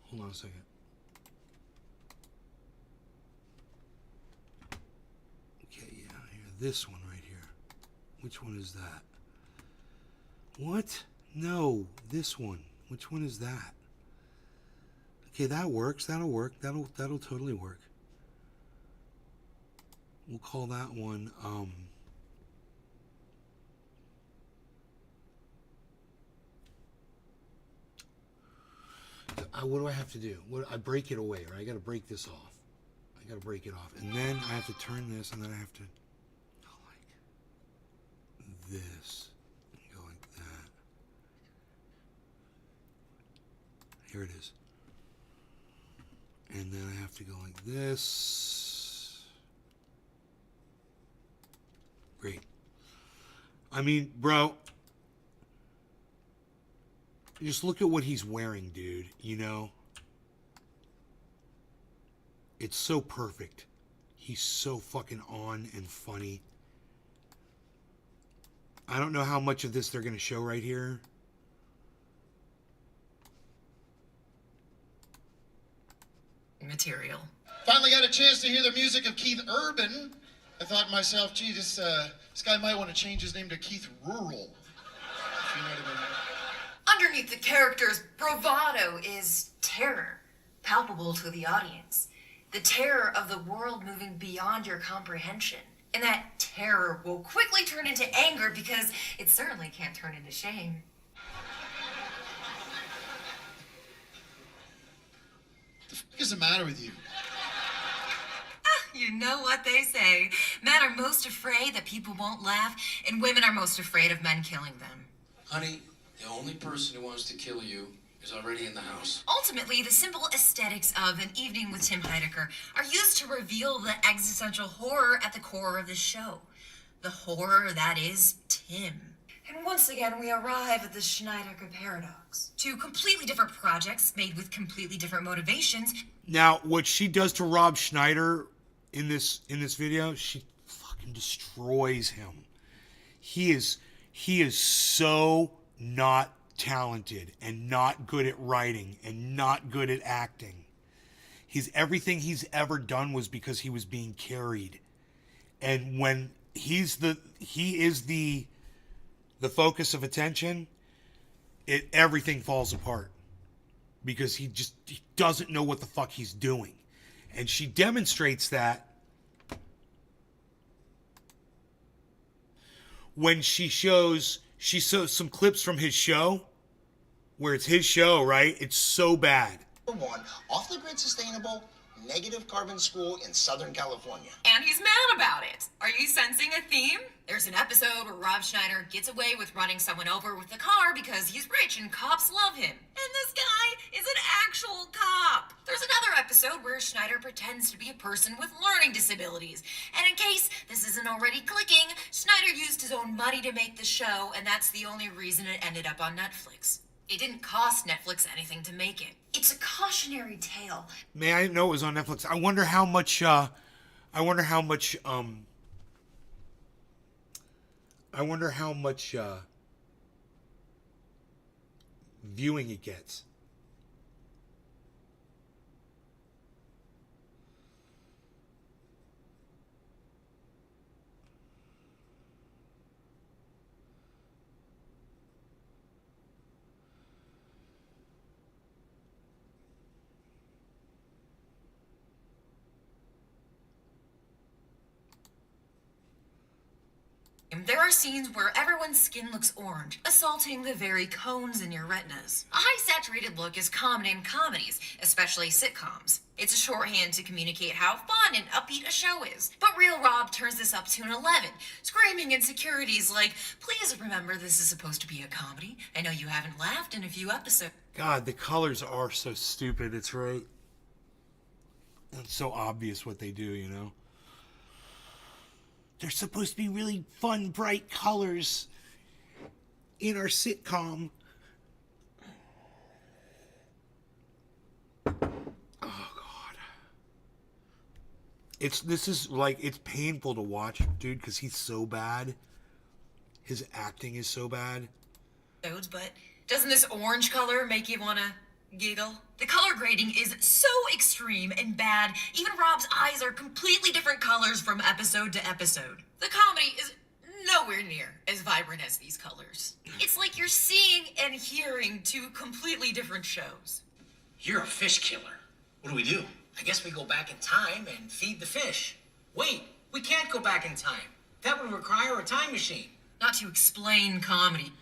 hold on a second. Okay, yeah, here, this one right here. Which one is that? What? No, this one. Which one is that? Okay, that works. That'll work. That'll totally work. We'll call that one, what do I have to do? I break it away, right? I got to break this off. I got to break it off. And then I have to turn this, and then I have to go like this. And go like that. Here it is. And then I have to go like this. Great. I mean, bro, just look at what he's wearing, dude, you know? It's so perfect. He's so fucking on and funny. I don't know how much of this they're going to show right here. Material. Finally got a chance to hear the music of Keith Urban. I thought to myself, gee, this guy might want to change his name to Keith Rural. If you know what I mean. Underneath the character's bravado is terror, palpable to the audience. The terror of the world moving beyond your comprehension. And that terror will quickly turn into anger because it certainly can't turn into shame. What the fuck is the matter with you? You know what they say. Men are most afraid that people won't laugh, and women are most afraid of men killing them. Honey, the only person who wants to kill you is already in the house. Ultimately, the simple aesthetics of An Evening with Tim Heidecker are used to reveal the existential horror at the core of the show. The horror that is Tim. And once again, we arrive at the Schneider paradox. Two completely different projects made with completely different motivations. Now, what she does to Rob Schneider in this video, she fucking destroys him. He is so not talented and not good at writing and not good at acting. Everything he's ever done was because he was being carried. And when he is the focus of attention, everything falls apart because he doesn't know what the fuck he's doing. And she demonstrates that when she shows some clips from his show, where it's his show, right? It's so bad. One off-the-grid sustainable negative carbon school in Southern California. And he's mad about it. Are you sensing a theme? There's an episode where Rob Schneider gets away with running someone over with the car because he's rich and cops love him. And this guy is an actual cop. There's another episode where Schneider pretends to be a person with learning disabilities. And in case this isn't already clicking, Schneider used his own money to make the show, and that's the only reason it ended up on Netflix. It didn't cost Netflix anything to make it. It's a cautionary tale. Man, I didn't know it was on Netflix. I wonder how much viewing it gets. There are scenes where everyone's skin looks orange, assaulting the very cones in your retinas. A high saturated look is common in comedies, especially sitcoms. It's a shorthand to communicate how fun and upbeat a show is. But Real Rob turns this up to an 11, screaming insecurities like, please remember this is supposed to be a comedy. I know you haven't laughed in a few episodes. God, the colors are so stupid. It's right. It's so obvious what they do, you know? They're supposed to be really fun, bright colors in our sitcom. Oh, God. This is it's painful to watch, dude, because he's so bad. His acting is so bad. But doesn't this orange color make you want to giggle? The color grading is so extreme and bad, even Rob's eyes are completely different colors from episode to episode. The comedy is nowhere near as vibrant as these colors. It's like you're seeing and hearing two completely different shows. You're a fish killer. What do? I guess we go back in time and feed the fish. Wait, we can't go back in time. That would require a time machine. Not to explain comedy.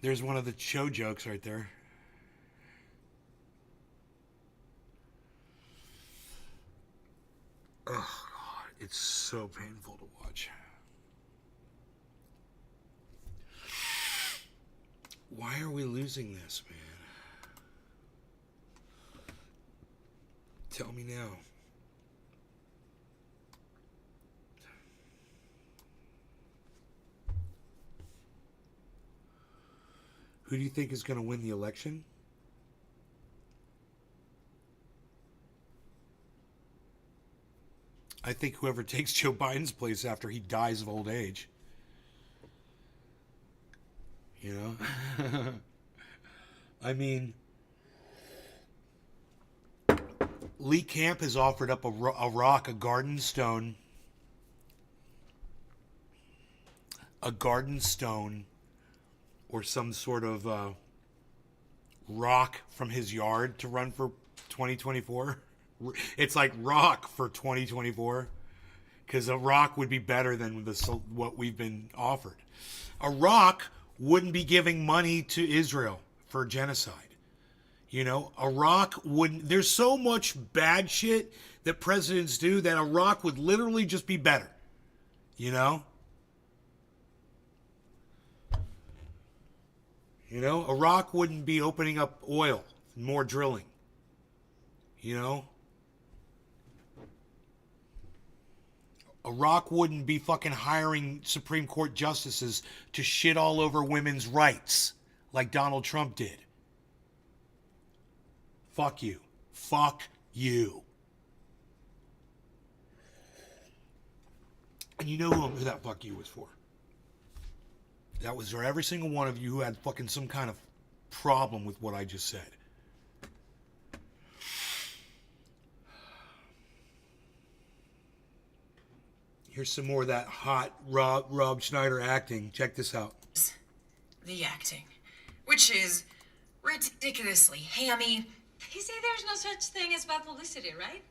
There's one of the show jokes right there. Oh, God. It's so painful to watch. Why are we losing this, man? Tell me now. Who do you think is going to win the election? I think whoever takes Joe Biden's place after he dies of old age. You know? I mean, Lee Camp has offered up a rock, a garden stone, or some sort of rock from his yard to run for 2024. It's like rock for 2024, because a rock would be better than what we've been offered. A rock wouldn't be giving money to Israel for genocide. You know, a rock wouldn't. There's so much bad shit that presidents do that a rock would literally just be better. You know? You know, a rock wouldn't be opening up oil, more drilling. You know? A rock wouldn't be fucking hiring Supreme Court justices to shit all over women's rights like Donald Trump did. Fuck you. Fuck you. And you know who that fuck you was for. That was for every single one of you who had fucking some kind of problem with what I just said. Here's some more of that hot Rob Schneider acting. Check this out. The acting, which is ridiculously hammy. You say there's no such thing as bad publicity, right?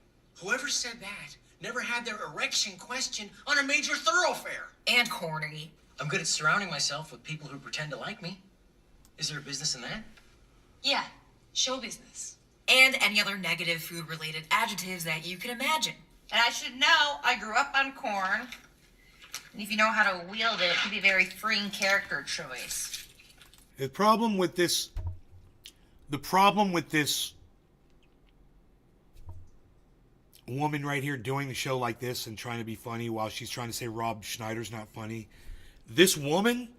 Whoever said that never had their erection questioned on a major thoroughfare. And corny. I'm good at surrounding myself with people who pretend to like me. Is there a business in that? Yeah, show business. And any other negative food-related adjectives that you can imagine. And I should know, I grew up on corn. And if you know how to wield it, it can be a very freeing character choice. The problem with this woman right here doing the show like this and trying to be funny while she's trying to say Rob Schneider's not funny. This woman,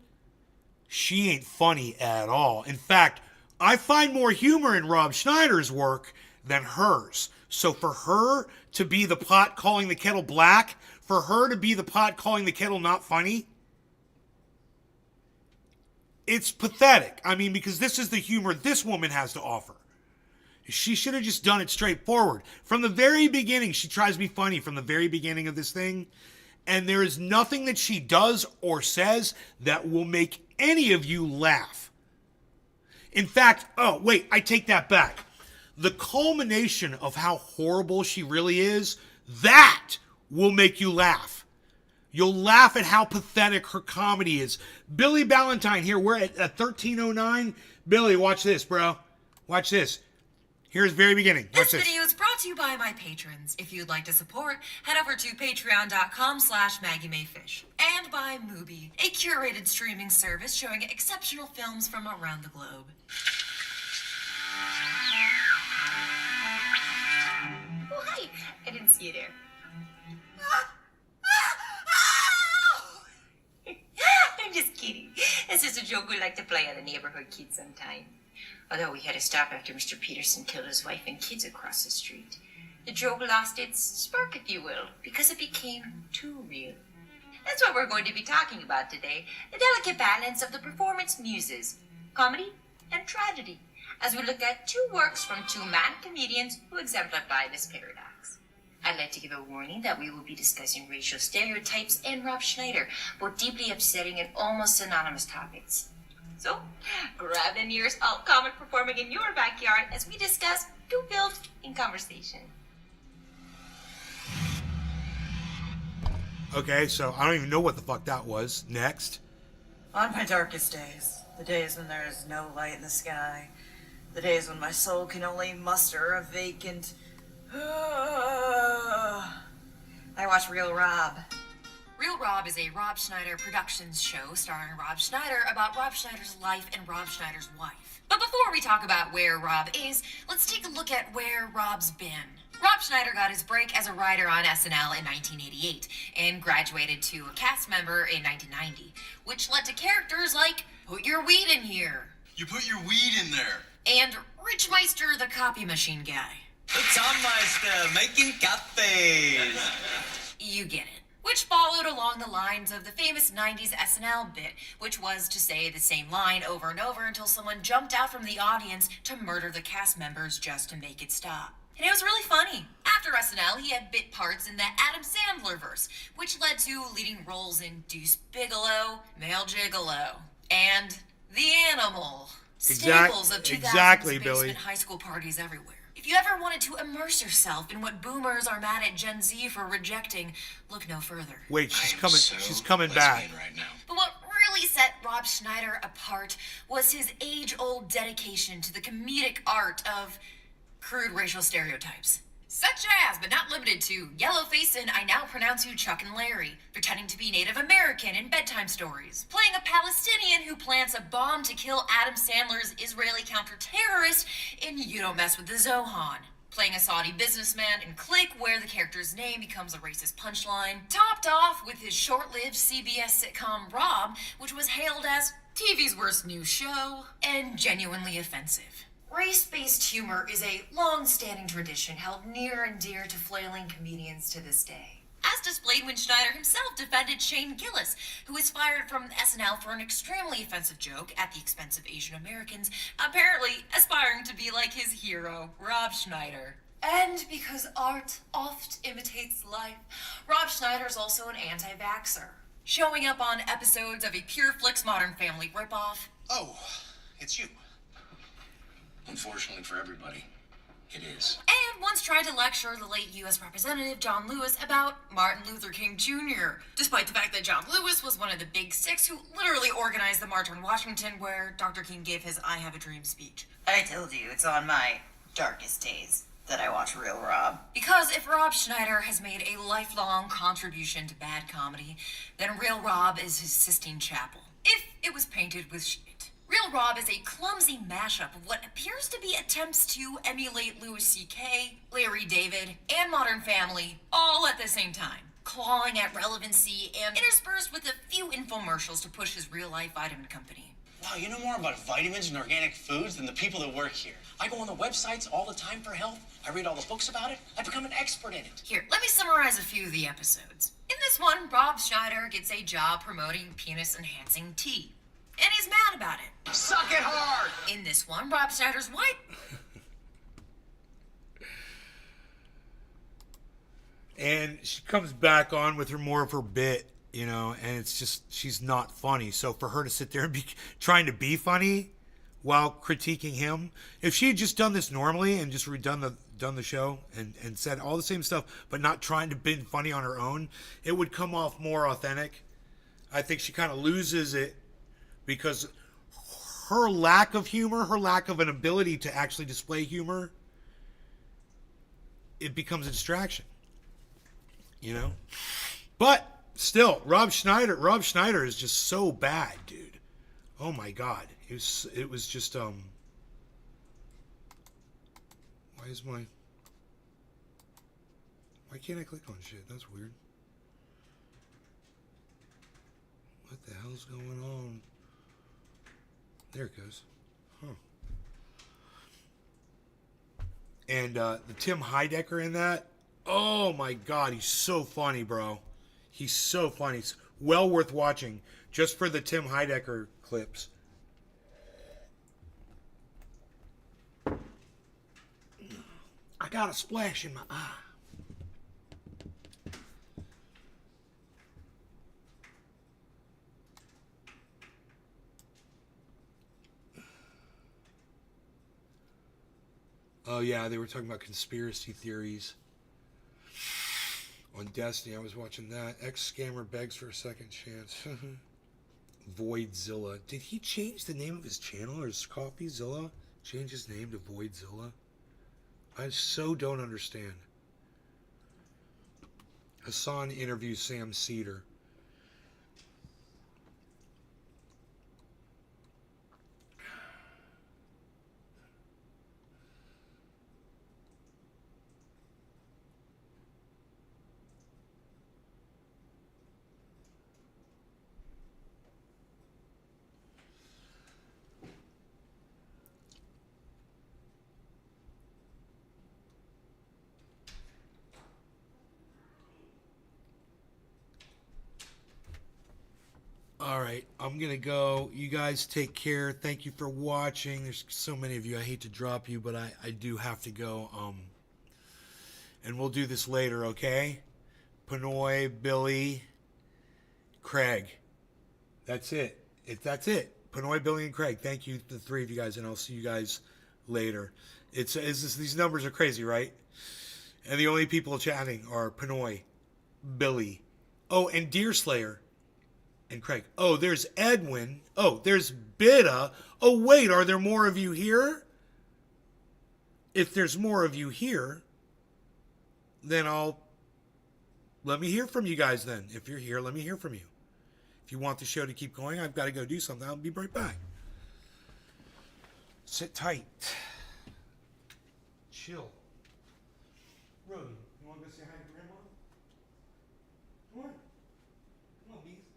she ain't funny at all. In fact, I find more humor in Rob Schneider's work than hers. So for her to be the pot calling the kettle black, for her to be the pot calling the kettle not funny, it's pathetic. I mean, because this is the humor this woman has to offer. She should have just done it straightforward. From the very beginning, she tries to be funny from the very beginning of this thing. And there is nothing that she does or says that will make any of you laugh. In fact, oh, wait, I take that back. The culmination of how horrible she really is, that will make you laugh. You'll laugh at how pathetic her comedy is. Billy Ballantyne here, we're at 1309. Billy, watch this, bro. Watch this. Here's the very beginning. Watch This video is brought to you by my patrons. If you'd like to support, head over to patreon.com/MaggieMayFish. And by Mubi, a curated streaming service showing exceptional films from around the globe. Oh, hi. I didn't see you there. I'm just kidding. It's just a joke we like to play on the neighborhood kids sometime. Although we had to stop after Mr. Peterson killed his wife and kids across the street. The joke lost its spark, if you will, because it became too real. That's what we're going to be talking about today. The delicate balance of the performance muses, comedy and tragedy, as we look at two works from two man comedians who exemplify this paradox. I'd like to give a warning that we will be discussing racial stereotypes and Rob Schneider, both deeply upsetting and almost synonymous topics. So, grab an ears alt comic performing in your backyard as we discuss two films in conversation. Okay, so I don't even know what the fuck that was. Next. On my darkest days, the days when there is no light in the sky, the days when my soul can only muster a vacant... I watch Real Rob. Real Rob is a Rob Schneider Productions show starring Rob Schneider about Rob Schneider's life and Rob Schneider's wife. But before we talk about where Rob is, let's take a look at where Rob's been. Rob Schneider got his break as a writer on SNL in 1988 and graduated to a cast member in 1990, which led to characters like Put Your Weed in Here. You put your weed in there. And Rich Meister, the copy machine guy. It's on Meister, making copies. You get it. Which followed along the lines of the famous 90s SNL bit, which was to say the same line over and over until someone jumped out from the audience to murder the cast members just to make it stop. And it was really funny. After SNL, he had bit parts in the Adam Sandler verse, which led to leading roles in Deuce Bigelow, Male Gigolo, and The Animal. Staples of 2000s basement Billy. high school parties everywhere. If you ever wanted to immerse yourself in what boomers are mad at Gen Z for rejecting, look no further. Wait, she's coming back. Right now. But what really set Rob Schneider apart was his age-old dedication to the comedic art of crude racial stereotypes. Such as, but not limited to, yellow-face in I Now Pronounce You Chuck and Larry, pretending to be Native American in bedtime stories, playing a Palestinian who plants a bomb to kill Adam Sandler's Israeli counter-terrorist in You Don't Mess with the Zohan, playing a Saudi businessman in Click, where the character's name becomes a racist punchline, topped off with his short-lived CBS sitcom Rob, which was hailed as TV's worst new show and genuinely offensive. Race-based humor is a long-standing tradition held near and dear to flailing comedians to this day. As displayed when Schneider himself defended Shane Gillis, who was fired from SNL for an extremely offensive joke at the expense of Asian Americans, apparently aspiring to be like his hero, Rob Schneider. And because art oft imitates life, Rob Schneider is also an anti-vaxxer, showing up on episodes of a Pure Flix Modern Family ripoff. Oh, it's you. Unfortunately for everybody, it is. And once tried to lecture the late U.S. Representative John Lewis about Martin Luther King Jr., despite the fact that John Lewis was one of the Big Six who literally organized the March on Washington, where Dr. King gave his I Have a Dream speech. I told you, it's on my darkest days that I watch Real Rob. Because if Rob Schneider has made a lifelong contribution to bad comedy, then Real Rob is his Sistine Chapel, if it was painted with shit. Real Rob is a clumsy mashup of what appears to be attempts to emulate Louis C.K., Larry David, and Modern Family all at the same time, clawing at relevancy and interspersed with a few infomercials to push his real-life vitamin company. Wow, you know more about vitamins and organic foods than the people that work here. I go on the websites all the time for health. I read all the books about it. I become an expert in it. Here, let me summarize a few of the episodes. In this one, Rob Schneider gets a job promoting penis-enhancing tea. And he's mad about it. Suck it hard! In this one, Rob Schneider's wife. And she comes back on with her more of her bit, you know, and it's just, she's not funny. So for her to sit there and be trying to be funny while critiquing him, if she had just done this normally and just done the show and said all the same stuff, but not trying to be funny on her own, it would come off more authentic. I think she kind of loses it because her lack of humor, her lack of an ability to actually display humor, it becomes a distraction, you know? But still, Rob Schneider is just so bad, dude. Oh my God. It was just, why can't I click on shit? That's weird. What the hell's going on? There it goes. Huh. And the Tim Heidecker in that, oh my God, he's so funny, bro. He's so funny. It's well worth watching just for the Tim Heidecker clips. I got a splash in my eye. Oh yeah, they were talking about conspiracy theories on Destiny. I was watching that. Ex-scammer begs for a second chance. Voidzilla. Did he change the name of his channel, or is CoffeeZilla change his name to Voidzilla? I so don't understand. Hassan interviews Sam Cedar. All right, I'm going to go. You guys take care. Thank you for watching. There's so many of you. I hate to drop you, but I do have to go. And we'll do this later, okay? Pinoy, Billy, Craig. That's it. That's it. Pinoy, Billy, and Craig. Thank you, the three of you guys, and I'll see you guys later. These numbers are crazy, right? And the only people chatting are Pinoy, Billy, oh, and Deerslayer. And Craig. Oh, there's Edwin. Oh, there's Bida. Oh, wait, are there more of you here? If there's more of you here, then let me hear from you guys then. If you're here, let me hear from you. If you want the show to keep going, I've got to go do something. I'll be right back. Sit tight. Chill. Rody, you want to go say hi to Grandma? Come on. Come on, Bees.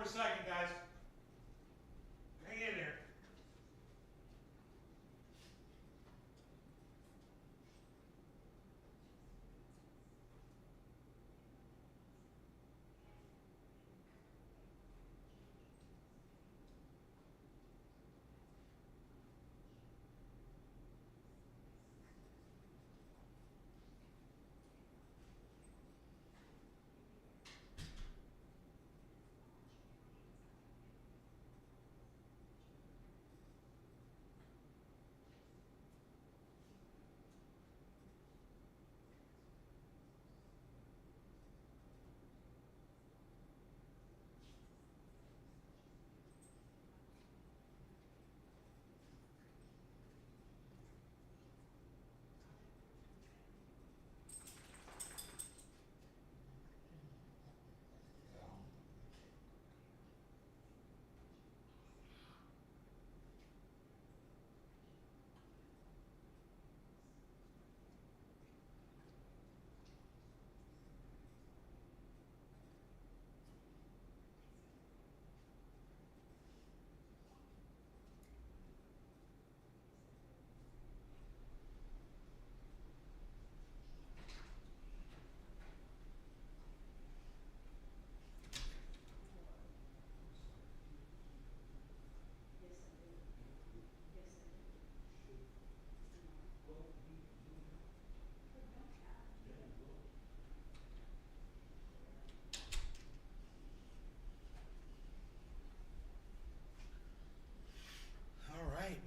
more second, guys. Hang in there.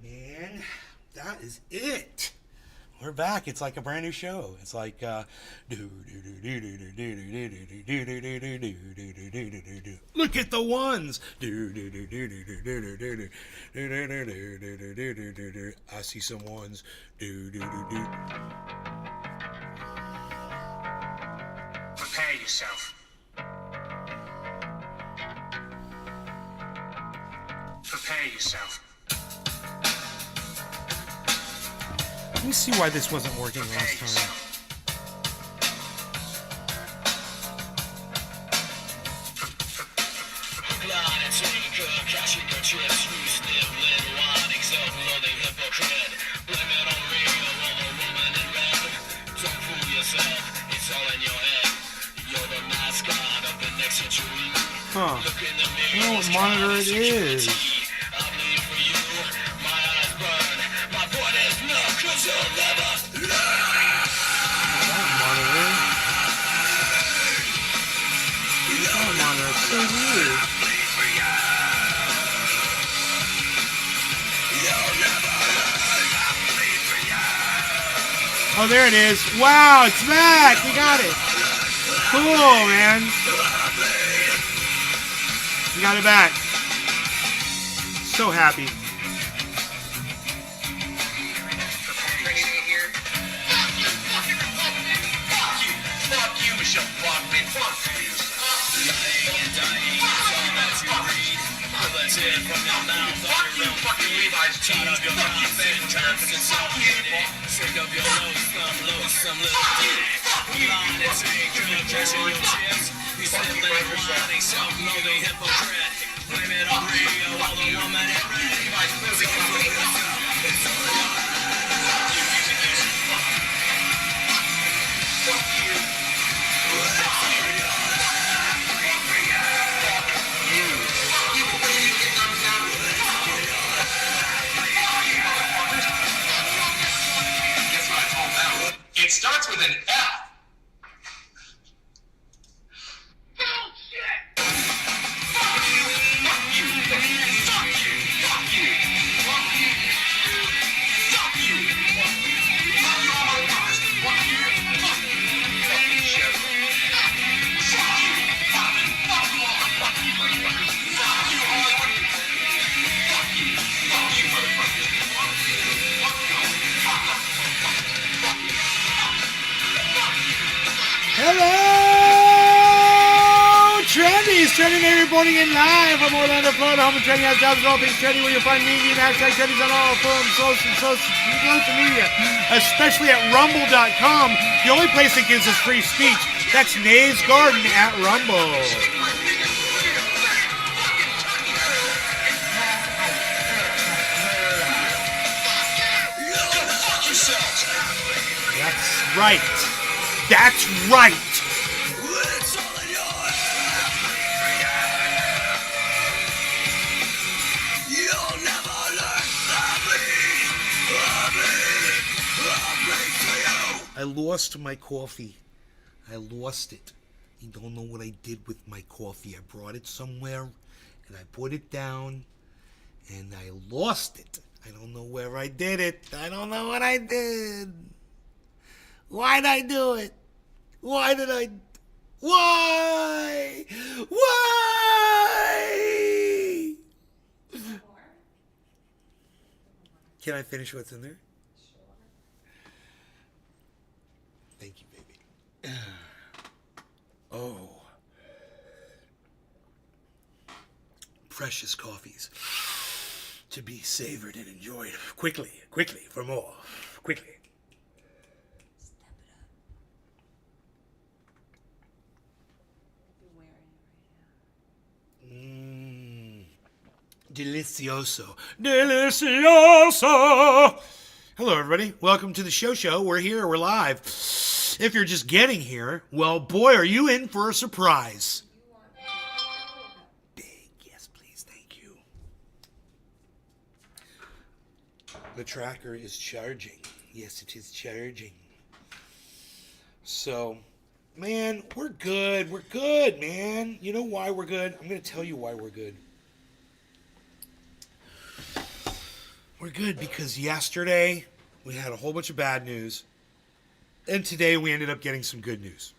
Man, that is it. We're back. It's like a brand new show. It's like look at the ones. I see some ones. Prepare yourself. Prepare yourself. Let me see why this wasn't working last time. Huh. I don't know what monitor it is. So weird. Oh, there it is. Wow, it's back. We got it. Cool, man. We got it back. So happy. It starts with an F. Trending day reporting in live from Orlando, Florida, home of Trending has jobs and all things trending, where you'll find me and hashtag Trendings on all forms, social media, especially at rumble.com, the only place that gives us free speech. That's Nay's Garden at Rumble. right. That's right. I lost my coffee. I lost it. You don't know what I did with my coffee. I brought it somewhere and I put it down and I lost it. I don't know where I did it. I don't know what I did. Why'd I do it? Why did I? Why? Why? Can I finish what's in there? Thank you, baby. Oh. Precious coffees to be savored and enjoyed quickly, for more, quickly. Delicioso. Delicioso. Hello, everybody. Welcome to the show. We're here. We're live. If you're just getting here, well, boy, are you in for a surprise. Big. Yes, please. Thank you. The tracker is charging. Yes, it is charging. So, man, we're good. We're good, man. You know why we're good? I'm going to tell you why we're good. We're good because yesterday we had a whole bunch of bad news, and today we ended up getting some good news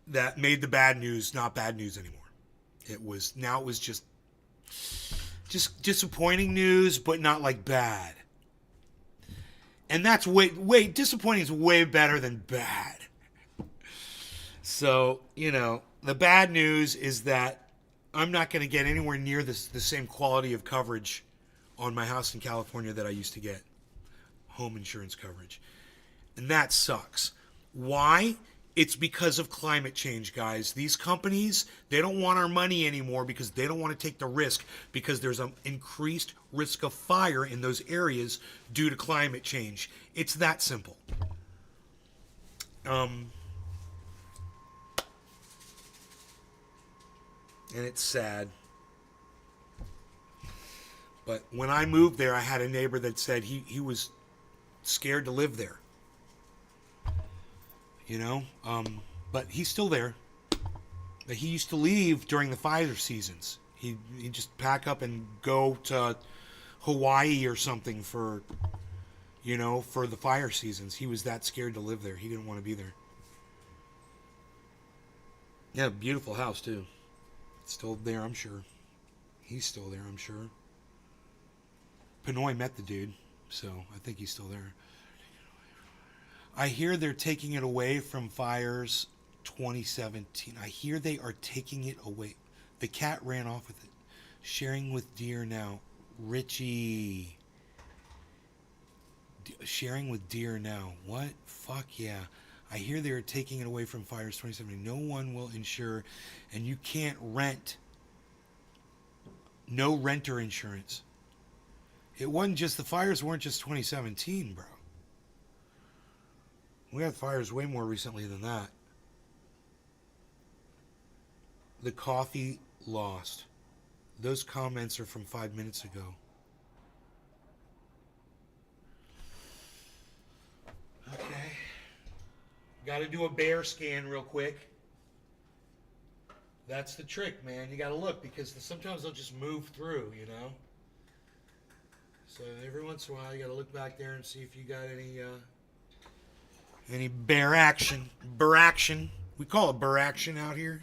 that made the bad news not bad news anymore. It was just disappointing news, but not like bad. And that's way disappointing is way better than bad. So, the bad news is that I'm not going to get anywhere near the same quality of coverage on my house in California that I used to get. Home insurance coverage. And that sucks. Why? It's because of climate change, guys. These companies, they don't want our money anymore because they don't want to take the risk because there's an increased risk of fire in those areas due to climate change. It's that simple. And it's sad. But when I moved there, I had a neighbor that said he was scared to live there. But he's still there. But he used to leave during the fire seasons. He'd just pack up and go to Hawaii or something for the fire seasons. He was that scared to live there. He didn't want to be there. Yeah, beautiful house too. Still there, I'm sure. He's still there, I'm sure. Pinoy met the dude, so I think he's still there. I hear they're taking it away from fires 2017. I hear they are taking it away. The cat ran off with it. Sharing with deer now. Richie. Sharing with deer now. What? Fuck yeah. I hear they're taking it away from fires 2017. No one will insure, and you can't rent. No renter insurance. It wasn't just, the fires weren't just 2017, bro. We had fires way more recently than that. The coffee lost. Those comments are from 5 minutes ago. Okay. Got to do a bear scan real quick. That's the trick, man. You got to look because sometimes they'll just move through, So every once in a while, you got to look back there and see if you got any bear action. Burr action. We call it burr action out here.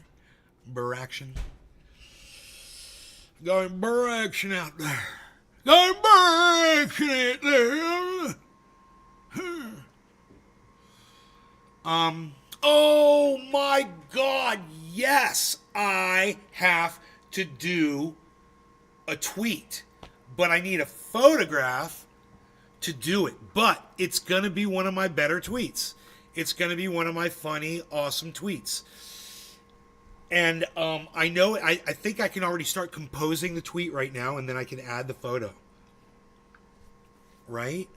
Burr action. Got burr action out there. Got burr action out there. Oh my God, yes, I have to do a tweet, but I need a photograph to do it, but it's going to be one of my better tweets. It's going to be one of my funny, awesome tweets. And I know, I think I can already start composing the tweet right now, and then I can add the photo. Right?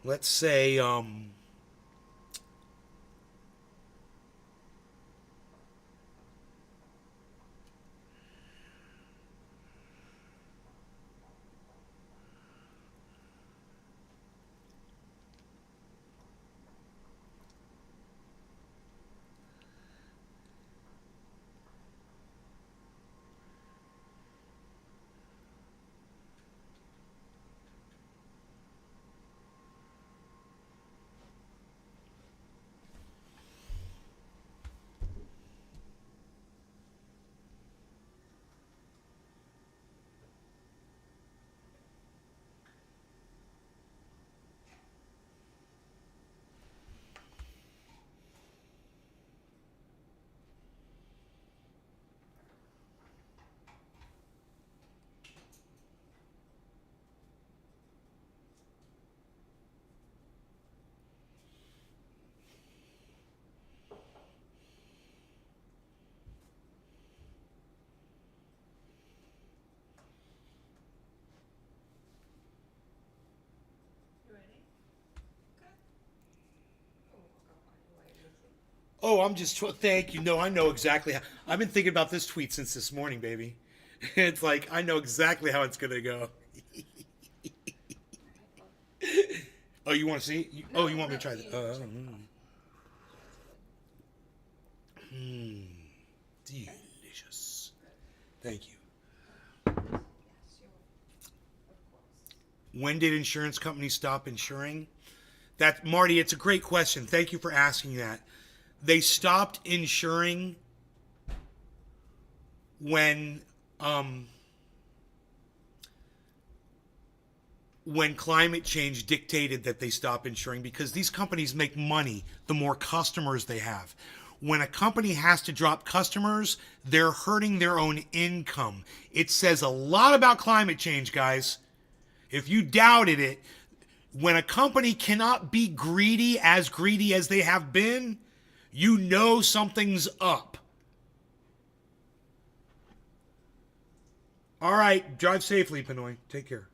let's say, oh, I'm just, thank you. No, I know exactly how, I've been thinking about this tweet since this morning, baby. It's like, I know exactly how it's going to go. Oh, you want to see? Oh, you want me to try that? Delicious. Thank you. When did insurance companies stop insuring? That, Marty, it's a great question. Thank you for asking that. They stopped insuring when climate change dictated that they stop insuring, because these companies make money the more customers they have. When a company has to drop customers, they're hurting their own income. It says a lot about climate change, guys. If you doubted it, when a company cannot be greedy as they have been, you know something's up. All right, drive safely, Pinoy. Take care.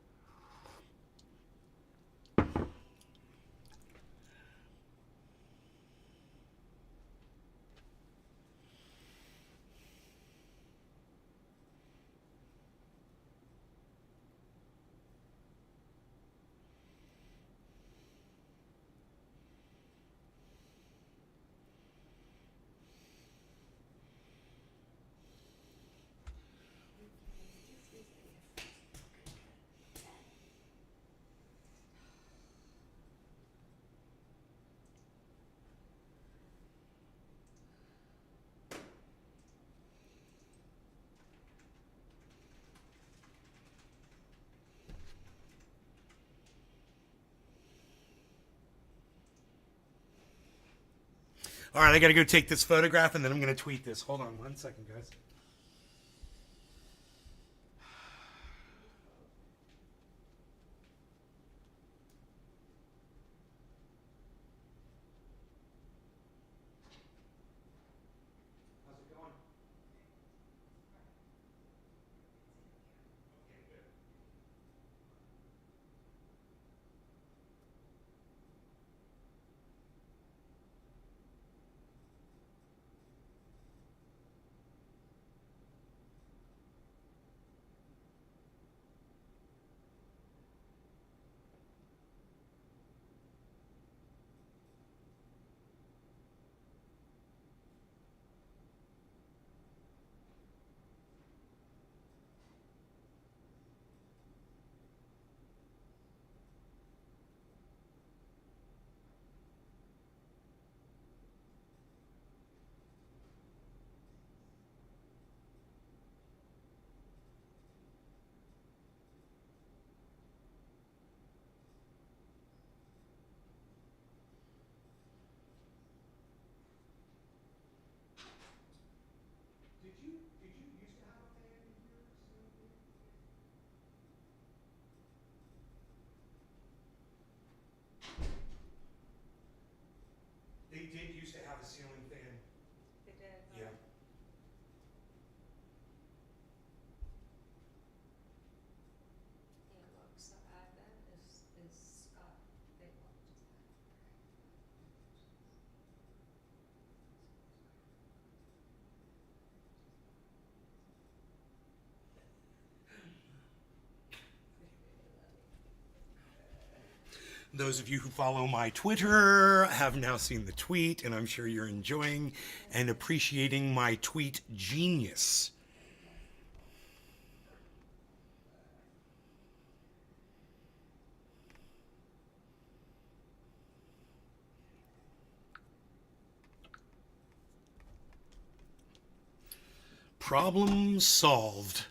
All right, I got to go take this photograph, and then I'm going to tweet this. Hold on 1 second, guys. How's it going? Okay, good. Did you used to have a fan in here? They did used to have a ceiling fan. They did. Yeah. Yeah, look, so Advent is Scott. They looked. Those of you who follow my Twitter have now seen the tweet, and I'm sure you're enjoying and appreciating my tweet genius. Problem solved.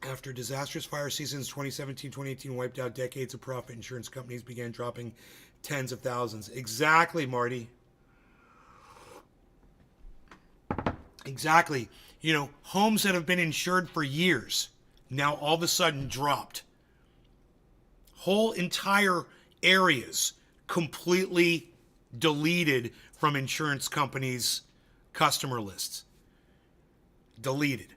After disastrous fire seasons 2017-2018 wiped out decades of profit, insurance companies began dropping tens of thousands. Exactly, Marty. Exactly. You know, homes that have been insured for years now all of a sudden dropped. Whole entire areas completely deleted from insurance companies' customer lists. Deleted.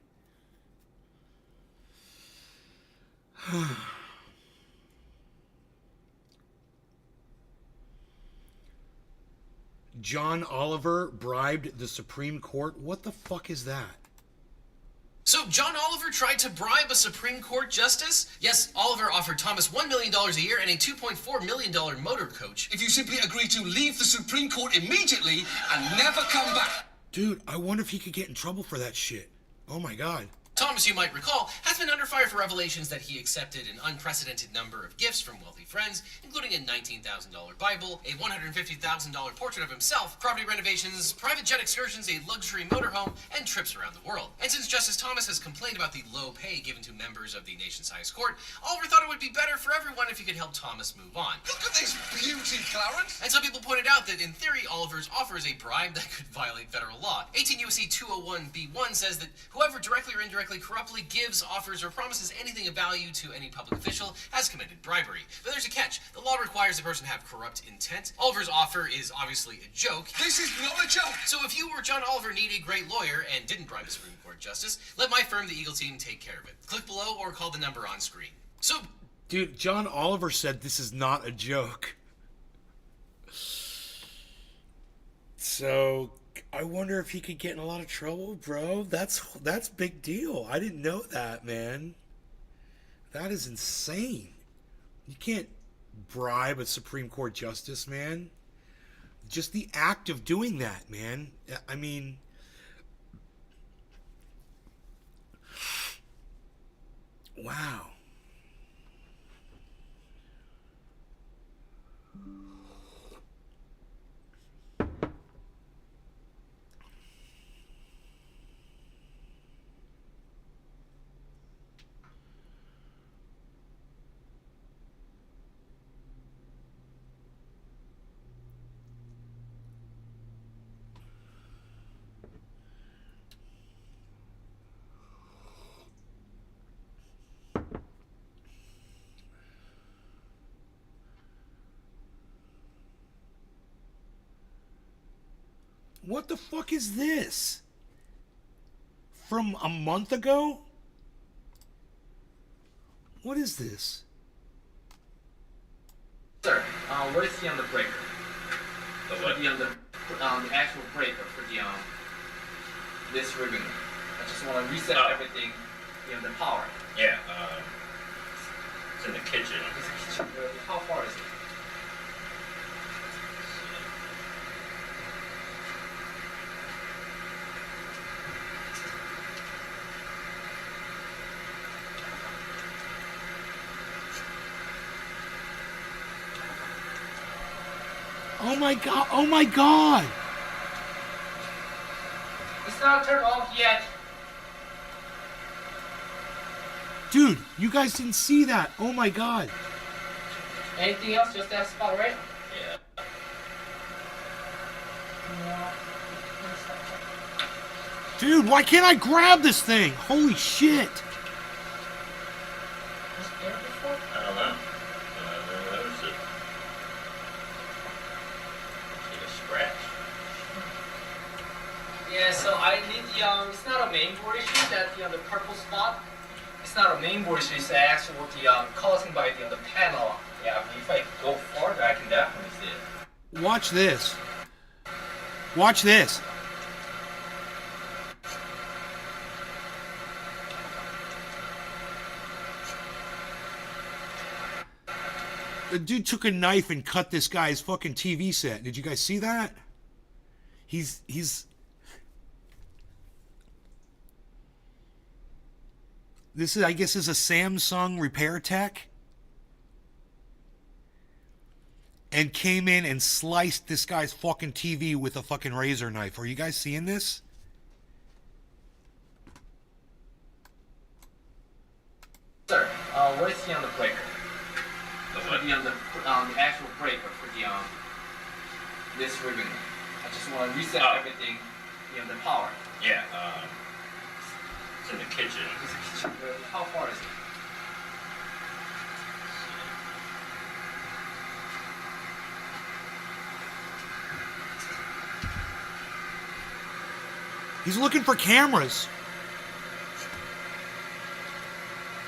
John Oliver bribed the Supreme Court. What the fuck is that? So John Oliver tried to bribe a Supreme Court justice? Yes, Oliver offered Thomas $1 million a year and a $2.4 million motor coach. If you simply agree to leave the Supreme Court immediately and never come back. Dude, I wonder if he could get in trouble for that shit. Oh my god. Thomas, you might recall, has been under fire for revelations that he accepted an unprecedented number of gifts from wealthy friends, including a $19,000 Bible, a $150,000 portrait of himself, property renovations, private jet excursions, a luxury motorhome, and trips around the world. And since Justice Thomas has complained about the low pay given to members of the nation's highest court, Oliver thought it would be better for everyone if he could help Thomas move on. Look at this beauty, Clarence. And some people pointed out that in theory, Oliver's offer is a bribe that could violate federal law. 18 U.S.C. 201b1 says that whoever directly or indirectly corruptly gives, offers, or promises anything of value to any public official has committed bribery. But there's a catch. The law requires the person have corrupt intent. Oliver's offer is obviously a joke. This is not a joke. So if you or John Oliver need a great lawyer and didn't bribe a Supreme Court justice, let my firm, the Eagle Team, take care of it. Click below or call the number on screen. So, dude, John Oliver said this is not a joke. So I wonder if he could get in a lot of trouble, bro. That's big deal. I didn't know that, man. That is insane. You can't bribe a Supreme Court justice, man. Just the act of doing that, man. I mean, wow. What the fuck is this? From a month ago? What is this? Sir, what is the breaker? The what? The actual breaker for the this ribbon. I just want to reset everything, the power. Yeah, it's in the kitchen. How far is it? Oh my god, oh my god! It's not turned off yet. Dude, you guys didn't see that. Oh my god. Anything else? Just that spot, right? Yeah. Dude, why can't I grab this thing? Holy shit. I don't know. I never noticed it. See a scratch. Yeah, so I need the, it's not a main board issue, that, the purple spot. It's not a main board issue, it's actually what the, causing by the panel. Yeah, if I go farther, I can definitely see it. Watch this. Watch this. The dude took a knife and cut this guy's fucking TV set. Did you guys see that? He's this is, I guess, is a Samsung repair tech, and came in and sliced this guy's fucking TV with a fucking razor knife. Are you guys seeing this? Sir, what is the breaker? The actual breaker for this ribbon. I just want to reset everything, the power. Yeah, it's in the kitchen. How far is it? He's looking for cameras.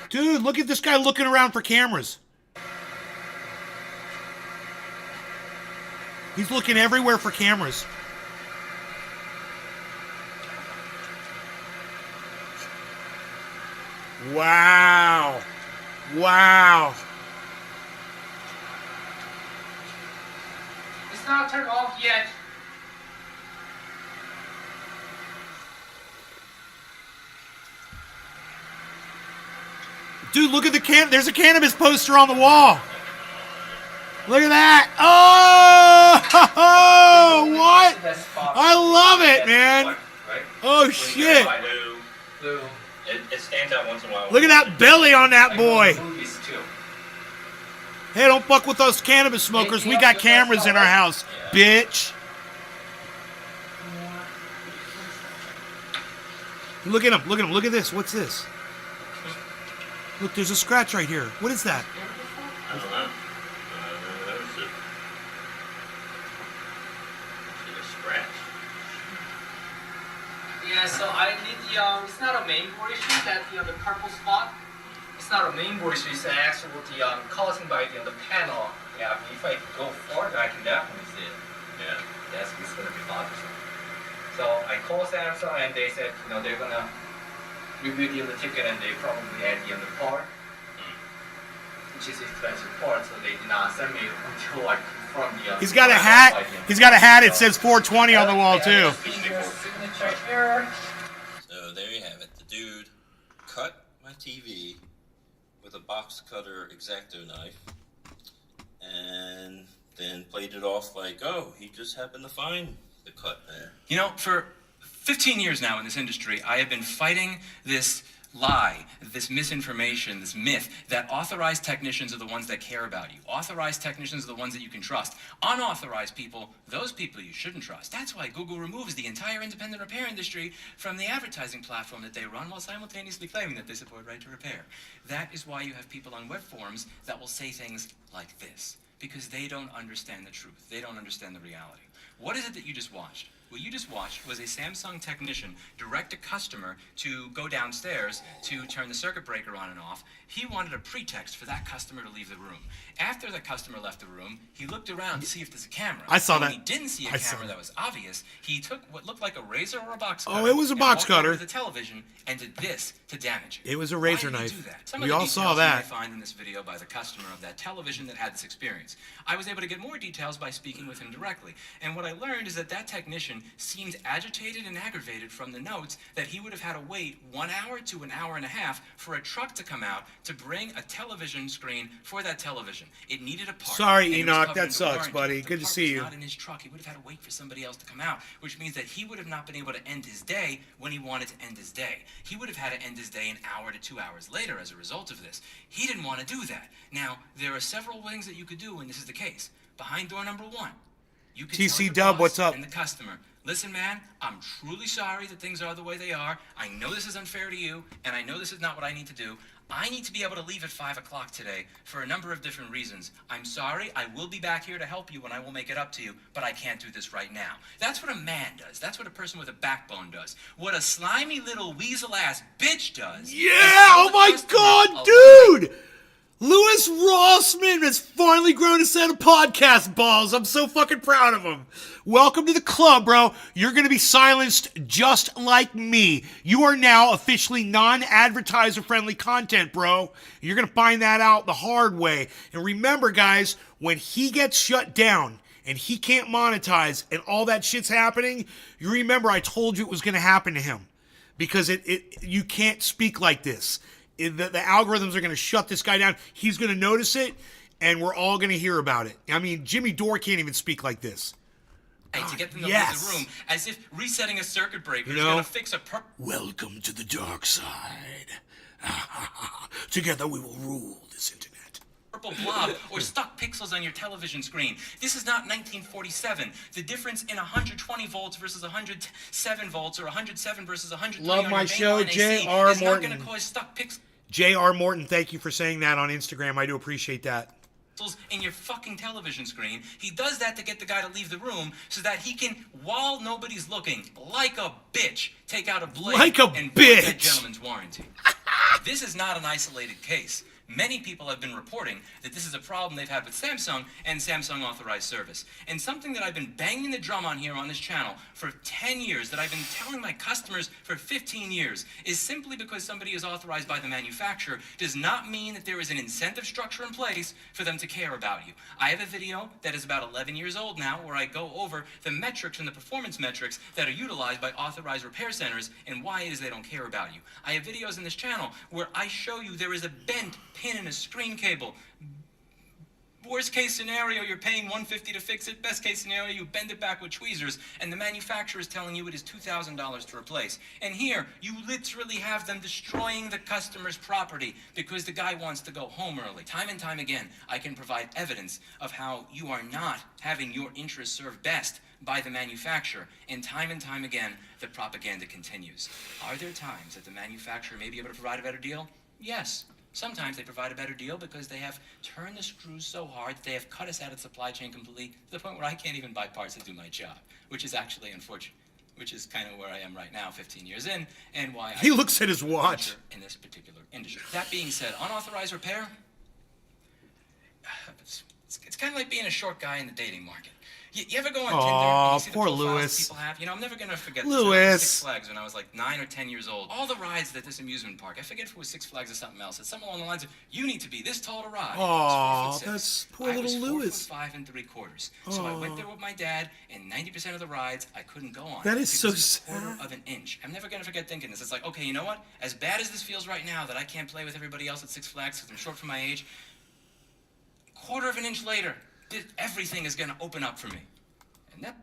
Dude, look at this guy looking around for cameras. He's looking everywhere for cameras. Wow. Wow. It's not turned off yet. Dude, look at the there's a cannabis poster on the wall. Look at that. Oh, what? I love it, man. Oh, shit. It stands out once in a while. Look at that belly on that boy. Hey, don't fuck with those cannabis smokers. We got cameras in our house, bitch. Look at him. Look at him. Look at this. What's this? Look, there's a scratch right here. What is that? I don't know. Yeah, so I need it's not a main board issue, that the purple spot. It's not a main board issue, it's actually causing by the panel. Yeah, if I go further, I can definitely see it. Yeah. Yes, it's going to be bothersome. So I called Samsung and they said, they're going to review the ticket and they probably add the part, which is expensive part, so they did not send me until I confirmed the He's got a hat. He's got a hat. It says 420 on the wall, too. So there you have it. The dude cut my TV with a box cutter X-Acto knife and then played it off like, oh, he just happened to find the cut there. You know, for 15 years now in this industry, I have been fighting this lie, this misinformation, this myth that authorized technicians are the ones that care about you. Authorized technicians are the ones that you can trust. Unauthorized people, those people you shouldn't trust. That's why Google removes the entire independent repair industry from the advertising platform that they run while simultaneously claiming that they support right to repair. That is why you have people on web forums that will say things like this, because they don't understand the truth. They don't understand the reality. What is it that you just watched? What you just watched was a Samsung technician direct a customer to go downstairs to turn the circuit breaker on and off. He wanted a pretext for that customer to leave the room. After the customer left the room, he looked around to see if there's a camera. I saw that. When he didn't see a camera that was obvious, he took what looked like a razor or a box cutter. Oh, it was a box cutter. And walked over to the television and did this to damage it. It was a razor Why did he knife. do that? Some We of the all saw details that. You may find in this video by the customer of that television that had this experience. I was able to get more details by speaking with him directly. And what I learned is that that technician seemed agitated and aggravated from the notes that he would have had to wait 1 hour to an hour and a half for a truck to come out to bring a television screen for that television. It needed a part. Sorry, and it was Enoch, covered that in sucks, warranty. buddy. The Good to part see was you. not in his truck. He would have had to wait for somebody else to come out, which means that he would have not been able to end his day when he wanted to end his day. He would have had to end his day an hour to 2 hours later as a result of this. He didn't want to do that. Now, there are several things that you could do when this is the case. Behind door number 1, you can tell TC your Dub, boss what's up? and the customer, listen, man, I'm truly sorry that things are the way they are. I know this is unfair to you, and I know this is not what I need to do. I need to be able to leave at 5 o'clock today for a number of different reasons. I'm sorry. I will be back here to help you, and I will make it up to you, but I can't do this right now. That's what a man does. That's what a person with a backbone does. What a slimy little weasel-ass bitch does. Yeah! Oh my God, dude! Louis Rossman has finally grown a set of podcast balls. I'm so fucking proud of him. Welcome to the club, bro. You're going to be silenced just like me. You are now officially non-advertiser friendly content, bro. You're going to find that out the hard way. And remember, guys, when he gets shut down and he can't monetize and all that shit's happening, you remember I told you it was going to happen to him. Because you can't speak like this. The algorithms are going to shut this guy down. He's going to notice it, and we're all going to hear about it. I mean, Jimmy Dore can't even speak like this. To get them to leave the room, as if resetting a circuit breaker is going to fix a Welcome to the dark side. Together we will rule this internet. purple blob or stuck pixels on your television screen. This is not 1947. The difference in 120 volts versus 107 volts or 107 versus 103 Love on my your show, mainline AC J.R. is not Morton. going to cause stuck pixels J.R. Morton, thank you for saying that on Instagram. I do appreciate that. in your fucking television screen. He does that to get the guy to leave the room so that he can, while nobody's looking, like a bitch, take out a blade Like a and break that bitch. gentleman's warranty. This is not an isolated case. Many people have been reporting that this is a problem they've had with Samsung and Samsung authorized service. And something that I've been banging the drum on here on this channel for 10 years, that I've been telling my customers for 15 years, is simply because somebody is authorized by the manufacturer does not mean that there is an incentive structure in place for them to care about you. I have a video that is about 11 years old now where I go over the metrics and the performance metrics that are utilized by authorized repair centers and why it is they don't care about you. I have videos in this channel where I show you there is a bent pin in a screen cable. Worst case scenario, you're paying $150 to fix it. Best case scenario, you bend it back with tweezers, and the manufacturer is telling you it is $2,000 to replace. And here, you literally have them destroying the customer's property because the guy wants to go home early. Time and time again, I can provide evidence of how you are not having your interests served best by the manufacturer. And time again, the propaganda continues. Are there times that the manufacturer may be able to provide a better deal? Yes. Sometimes they provide a better deal because they have turned the screws so hard that they have cut us out of the supply chain completely to the point where I can't even buy parts to do my job, which is actually unfortunate, which is kind of where I am right now, 15 years in, and why He looks at his watch. In this particular industry. That being said, unauthorized repair, it's kind of like being a short guy in the dating market. You ever go on Tinder and you see the poor profiles Louis. people have? You know, I'm never going to forget Louis. this. Six Flags when I was like 9 or 10 years old. All the rides at this amusement park, I forget if it was Six Flags or something else, it's something along the lines of, you need to be this tall to ride. Aw, that's poor I was little Louis. 4'5" and 3/4. So I went there with my dad, and 90% of the rides I couldn't go on. That is so because it's a sad. quarter of an inch. I'm never going to forget thinking this. It's like, okay, you know what? As bad as this feels right now that I can't play with everybody else at Six Flags because I'm short for my age, quarter of an inch later, everything is going to open up for me.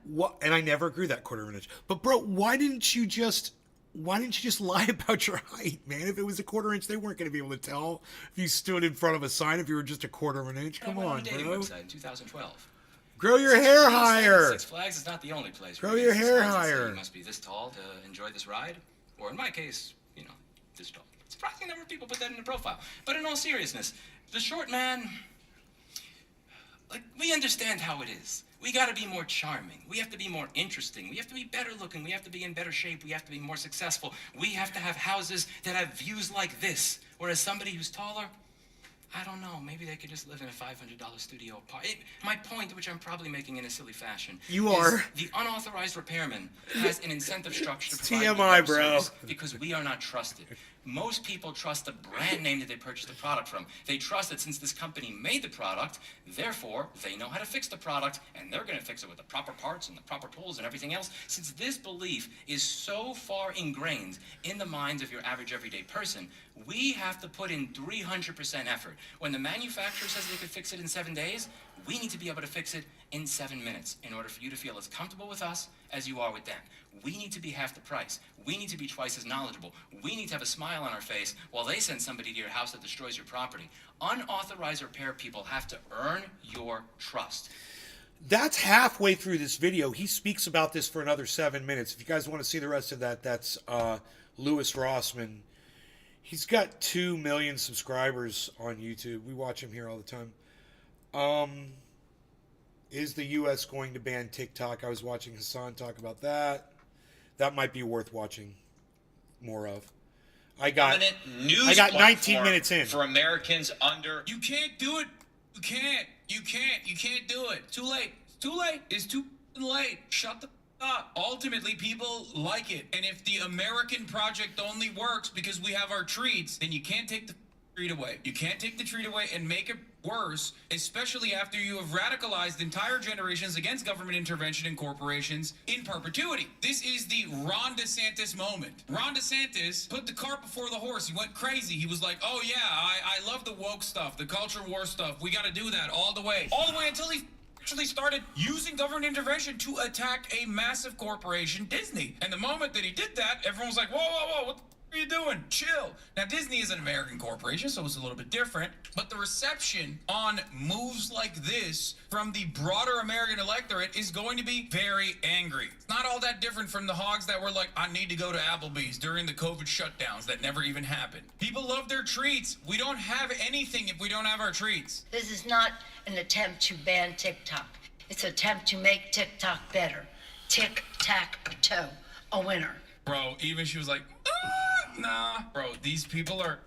What? And I never grew that quarter of an inch. But bro, why didn't you just lie about your height, man? If it was a quarter inch, they weren't going to be able to tell if you stood in front of a sign if you were just a quarter of an inch. Come I went on, a dating bro. website in 2012. Grow your hair higher. Six Flags is not the only place. Grow where your Six hair Flags would say higher. You must be this tall to enjoy this ride, or in my case, you know, this tall. Surprising number of people put that in their profile. But in all seriousness, the short man, like, we understand how it is. We got to be more charming. We have to be more interesting. We have to be better looking. We have to be in better shape. We have to be more successful. We have to have houses that have views like this. Whereas somebody who's taller, I don't know, maybe they could just live in a $500 studio apartment. My point, which I'm probably making in a silly fashion, You is are. the unauthorized repairman has an incentive structure to It's provide TMI, better bro. service because we are not trusted. Most people trust the brand name that they purchased the product from. They trust that since this company made the product, therefore, they know how to fix the product, and they're going to fix it with the proper parts and the proper tools and everything else. Since this belief is so far ingrained in the minds of your average everyday person, we have to put in 300% effort. When the manufacturer says they could fix it in 7 days, we need to be able to fix it in 7 minutes in order for you to feel as comfortable with us as you are with them. We need to be half the price. We need to be twice as knowledgeable. We need to have a smile on our face while they send somebody to your house that destroys your property. Unauthorized repair people have to earn your trust. That's halfway through this video. He speaks about this for another 7 minutes. If you guys want to see the rest of that, that's Louis Rossman. He's got 2 million subscribers on YouTube. We watch him here all the time. Is the U.S. going to ban TikTok? I was watching Hassan talk about that. That might be worth watching more of. I got Dominant news 19 platform minutes in. for Americans under. You can't do it. You can't do it. Too late. Too late. It's too late. Shut the up. Ultimately, people like it. And if the American project only works because we have our treats, then you can't take the treat away. You can't take the treat away and make it worse, especially after you have radicalized entire generations against government intervention and corporations in perpetuity. This is the Ron DeSantis moment. Ron DeSantis put the cart before the horse. He went crazy. He was like, oh yeah, I love the woke stuff, the culture war stuff. We got to do that all the way until he actually started using government intervention to attack a massive corporation, Disney. And the moment that he did that, everyone was like, whoa, what are you doing? Chill. Now, Disney is an American corporation, so it's a little bit different. But the reception on moves like this from the broader American electorate is going to be very angry. It's not all that different from the hogs that were like, I need to go to Applebee's during the COVID shutdowns that never even happened. People love their treats. We don't have anything if we don't have our treats. This is not an attempt to ban TikTok. It's an attempt to make TikTok better. Tic-tac-toe, a winner. Bro, even she was like, nah. Bro, these people are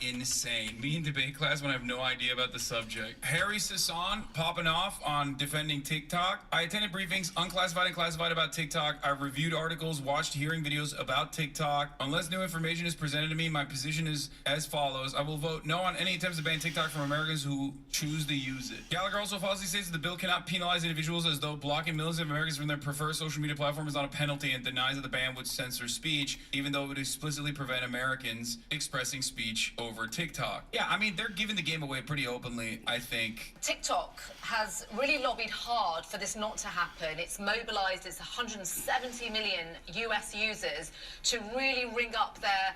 insane. Me in debate class when I have no idea about the subject. Harry Sasson popping off on defending TikTok. I attended briefings, unclassified and classified, about TikTok. I've reviewed articles, watched hearing videos about TikTok. Unless new information is presented to me, my position is as follows. I will vote no on any attempts to ban TikTok from Americans who choose to use it. Gallagher also falsely states that the bill cannot penalize individuals, as though blocking millions of Americans from their preferred social media platform is not a penalty, and denies that the ban would censor speech, even though it would explicitly prevent Americans expressing speech over TikTok. Yeah, I mean, they're giving the game away pretty openly, I think. TikTok has really lobbied hard for this not to happen. It's mobilized its 170 million US users to really ring up their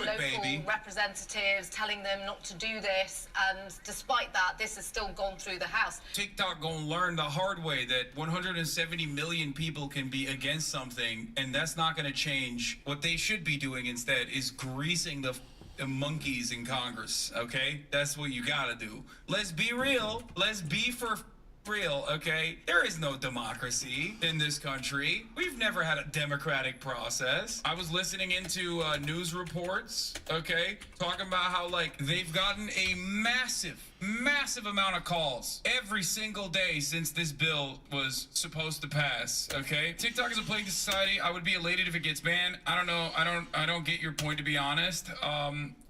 local representatives, telling them not to do this. And despite that, this has still gone through the House. TikTok gonna learn the hard way that 170 million people can be against something, and that's not gonna change. What they should be doing instead is greasing the monkeys in Congress, okay? That's what you gotta do. Let's be real. Let's be for real, okay? There is no democracy in this country. We've never had a democratic process. I was listening into news reports, okay, talking about how, like, they've gotten a massive amount of calls every single day since this bill was supposed to pass, okay? TikTok is a plague to society. I would be elated if it gets banned. I don't know. I don't get your point, to be honest.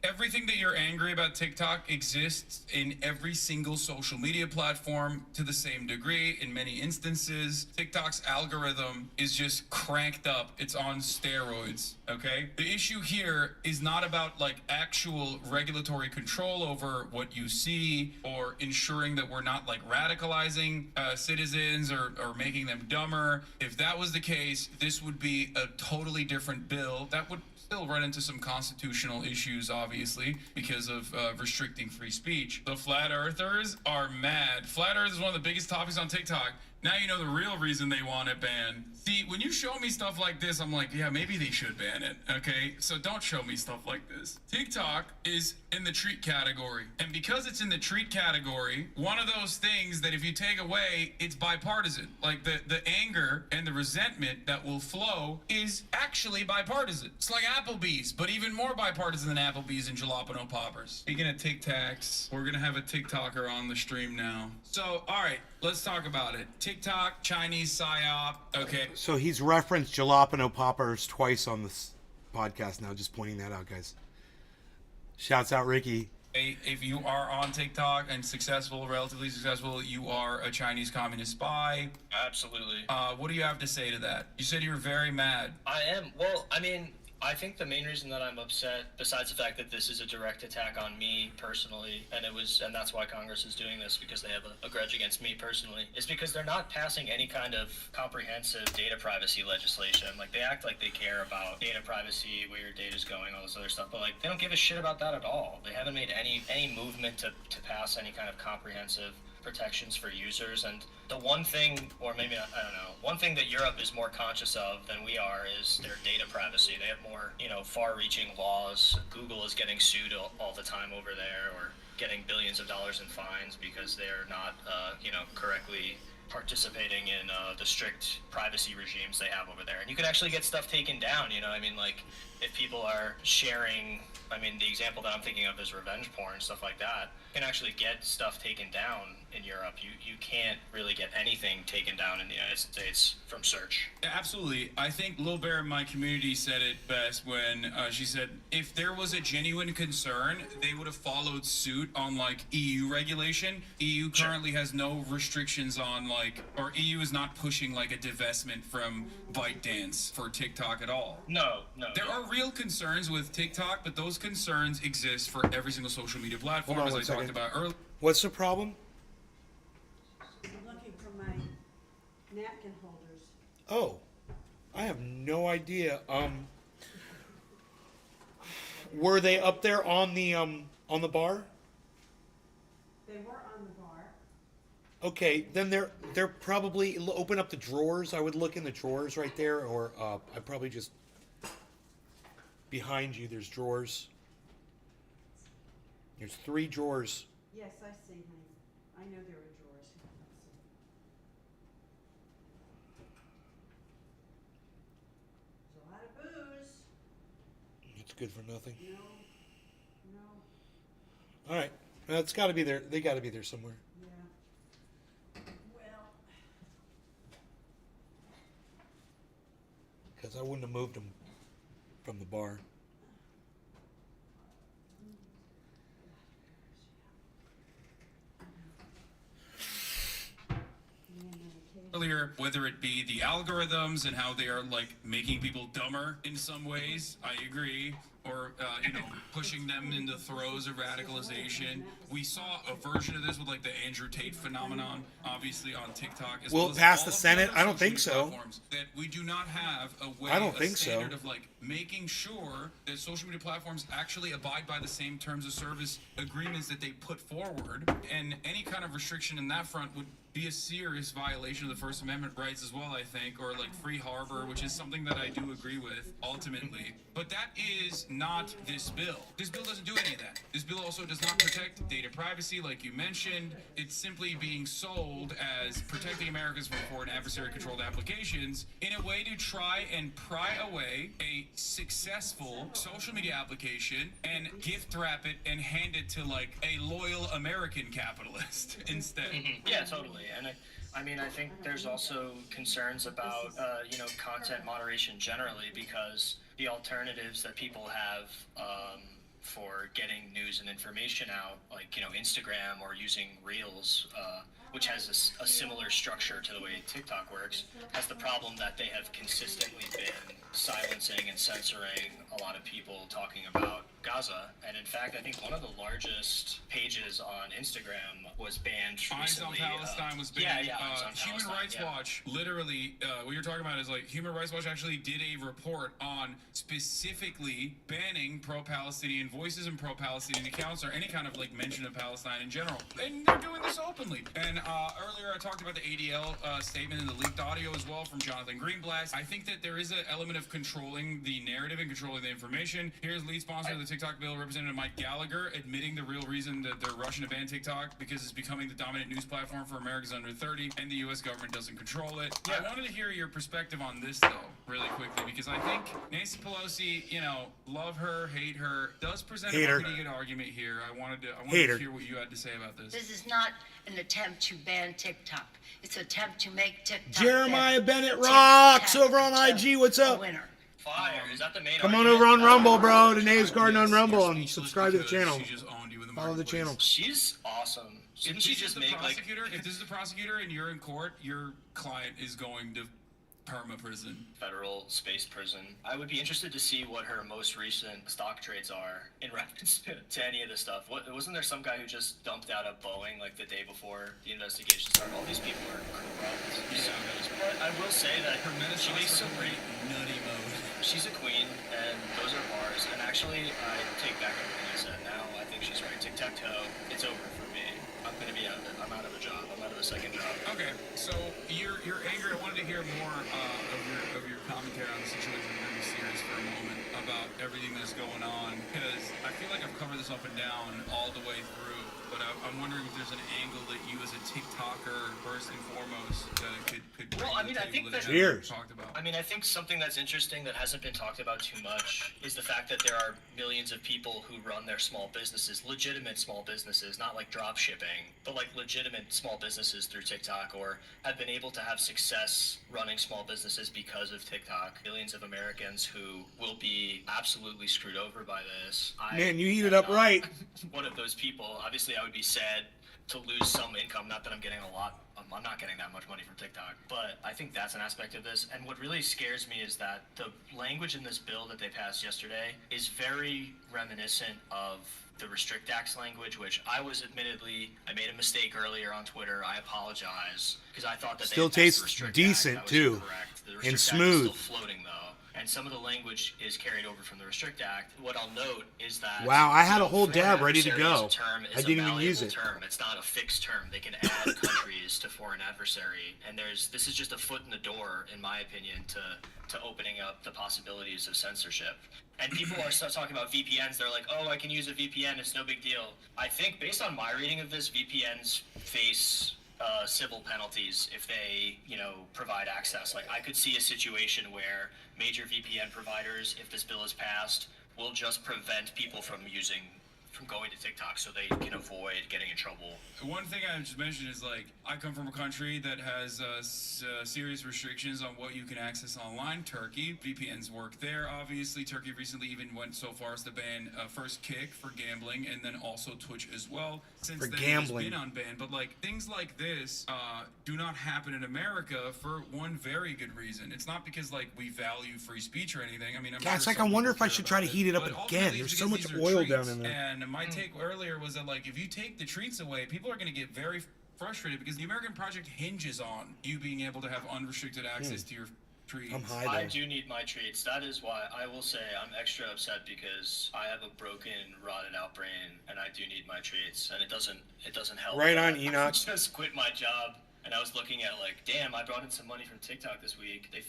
Everything that you're angry about TikTok exists in every single social media platform to the same degree. In many instances, TikTok's algorithm is just cranked up. It's on steroids, okay? The issue here is not about, like, actual regulatory control over what you see, or ensuring that we're not, like, radicalizing citizens or making them dumber. If that was the case, this would be a totally different bill. That would still run into some constitutional issues, obviously, because of restricting free speech. The flat earthers are mad. Flat earth is one of the biggest topics on TikTok. Now you know the real reason they want it banned. See, when you show me stuff like this, I'm like, yeah, maybe they should ban it, okay? So don't show me stuff like this. TikTok is in the treat category. And because it's in the treat category, one of those things that if you take away, it's bipartisan. Like, the anger and the resentment that will flow is actually bipartisan. It's like Applebee's, but even more bipartisan than Applebee's and jalapeno poppers. Speaking of Tic Tacs, we're gonna have a TikToker on the stream now. So, all right, let's talk about it. TikTok, Chinese PSYOP, okay. So he's referenced jalapeno poppers twice on this podcast now, just pointing that out, guys. Shouts out, Ricky. If you are on TikTok and successful, relatively successful, you are a Chinese communist spy. Absolutely. What do you have to say to that? You said you were very mad. I am. Well, I mean, I think the main reason that I'm upset, besides the fact that this is a direct attack on me personally, and that's why Congress is doing this, because they have a grudge against me personally, is because they're not passing any kind of comprehensive data privacy legislation. Like, they act like they care about data privacy, where your data's going, all this other stuff, but, like, they don't give a shit about that at all. They haven't made any movement to pass any kind of comprehensive protections for users. And the one thing, or maybe I don't know, one thing that Europe is more conscious of than we are is their data privacy. They have more, far-reaching laws. Google is getting sued all the time over there, or getting billions of dollars in fines because they're not, correctly participating in the strict privacy regimes they have over there. And you can actually get stuff taken down, you know, I mean, like, if people are sharing, I mean, the example that I'm thinking of is revenge porn, stuff like that. You can actually get stuff taken down in Europe. You can't really get anything taken down in the United States from search. Yeah, absolutely. I think Lil Bear in my community said it best when she said, if there was a genuine concern, they would have followed suit on, like, EU regulation. EU currently has no restrictions on, like, or EU is not pushing, like, a divestment from ByteDance for TikTok at all. No. There are real concerns with TikTok, but those concerns exist for every single social media platform, Hold on as I one talked about earlier. What's the problem? I'm looking for my napkin holders. Oh, I have no idea. Were they up there on the bar? They were on the bar. Okay, then they're probably open up the drawers. I would look in the drawers right there, or I probably just behind you. There's drawers. There's 3 drawers. Yes, I see, honey. I know there are drawers. There's a lot of booze. It's good for nothing. No. All right, well, it's got to be there. They got to be there somewhere. Yeah. Well, Because I wouldn't have moved them from the bar. Earlier, whether it be the algorithms and how they are, like, making people dumber in some ways, I agree, or pushing them into the throes of radicalization. We saw a version of this with, like, the Andrew Tate phenomenon, obviously on TikTok. As Will well it as pass all the of Senate? other I don't social think media so. platforms, that we do not have a way, I don't a think so. standard of, like, making sure that social media platforms actually abide by the same terms of service agreements that they put forward, and any kind of restriction in that front would be a serious violation of the First Amendment rights as well, I think, or like free harbor, which is something that I do agree with ultimately. But that is not this bill. This bill doesn't do any of that. This bill also does not protect data privacy, like you mentioned. It's simply being sold as protecting Americans from foreign adversary-controlled applications in a way to try and pry away a successful social media application and gift wrap it and hand it to, like, a loyal American capitalist instead. Yeah, totally. And I mean, I think there's also concerns about, content moderation generally, because the alternatives that people have for getting news and information out, like, Instagram or using Reels, which has a similar structure to the way TikTok works, has the problem that they have consistently been silencing and censoring a lot of people talking about Gaza. And in fact, I think one of the largest pages on Instagram was banned recently. Eyes on Palestine was banned. Yeah, Eyes on Human Palestine, Rights Watch, literally, what you're talking about is, like, Human Rights Watch actually did a report on specifically banning pro-Palestinian voices and pro-Palestinian accounts, or any kind of, like, mention of Palestine in general. And they're doing this openly. And earlier I talked about the ADL statement and the leaked audio as well from Jonathan Greenblatt. I think that there is an element of controlling the narrative and controlling the information. Here's lead sponsor of the TikTok bill, Representative Mike Gallagher, admitting the real reason that they're rushing to ban TikTok because it's becoming the dominant news platform for Americans under 30, and the U.S. government doesn't control it. I wanted to hear your perspective on this, though, really quickly, because I think Nancy Pelosi, love her, hate her, does present a pretty good argument here. I wanted to hear what you had to say about this. This is not an attempt to ban TikTok. It's an attempt to make TikTok Jeremiah better. Bennett rocks over on IG. What's up? Fire. Is that the main Come on argument? over on Rumble, bro. Danae's Garden on Rumble, and subscribe to the channel. Follow the channel. She's awesome. Didn't she just make, like... If this is the prosecutor and you're in court, your client is going to perma prison. Federal space prison. I would be interested to see what her most recent stock trades are in reference to any of this stuff. Wasn't there some guy who just dumped out a Boeing like the day before the investigation started? All these people are corrupt. But I will say that she makes some great nutty mode. She's a queen, and those are bars. And actually, I take back everything I said now. I think she's right. Tic-tac-toe. It's over for me. I'm going to be out of it. I'm out of a job. I'm out of a second job. Okay, so you're angry. I wanted to hear more of your commentary on the situation. We're going to be serious for a moment about everything that's going on, because I feel like I've covered this up and down all the way through, but I'm wondering if there's an angle that you as a TikToker first and foremost could Well, I mean, I think that talked about. I mean, I think something that's interesting that hasn't been talked about too much is the fact that there are millions of people who run their small businesses, legitimate small businesses, not like drop shipping, but like legitimate small businesses through TikTok, or have been able to have success running small businesses because of TikTok. Millions of Americans who will be absolutely screwed over by this. Man, you heat it up right. One of those people. Obviously, I would be sad to lose some income. Not that I'm getting a lot. I'm not getting that much money from TikTok, but I think that's an aspect of this. And what really scares me is that the language in this bill that they passed yesterday is very reminiscent of the Restrict Act's language, which I made a mistake earlier on Twitter. I apologize, because I thought that still tastes decent too, and smooth. Still floating though. And some of the language is carried over from the Restrict Act. What I'll note is that wow, I had a whole dab ready to go. I didn't even use it. Term. It's not a fixed term. They can add countries to foreign adversary, and this is just a foot in the door, in my opinion, to opening up the possibilities of censorship. And people are talking about VPNs. They're like, oh, I can use a VPN. It's no big deal. I think, based on my reading of this, VPNs face civil penalties if they, provide access. Like, I could see a situation where major VPN providers, if this bill is passed, will just prevent people from going to TikTok so they can avoid getting in trouble. One thing I just mentioned is, like, I come from a country that has serious restrictions on what you can access online. Turkey. VPNs work there, obviously. Turkey recently even went so far as to ban First Kick for gambling, and then also Twitch as well. Since for then, gambling. It's been unbanned. But, like, things like this do not happen in America for one very good reason. It's not because, like, we value free speech or anything. I mean, yeah, it's like, I wonder if I should try to heat it up again. There's so much oil down in there. And my take earlier was that, like, if you take the treats away, people are going to get very frustrated, because the American project hinges on you being able to have unrestricted access to your treats. I do need my treats. That is why I will say I'm extra upset, because I have a broken, rotted out brain, and I do need my treats, and it doesn't help. Right on, Enoch. I just quit my job, and I was looking at, like, damn, I brought in some money from TikTok this week. They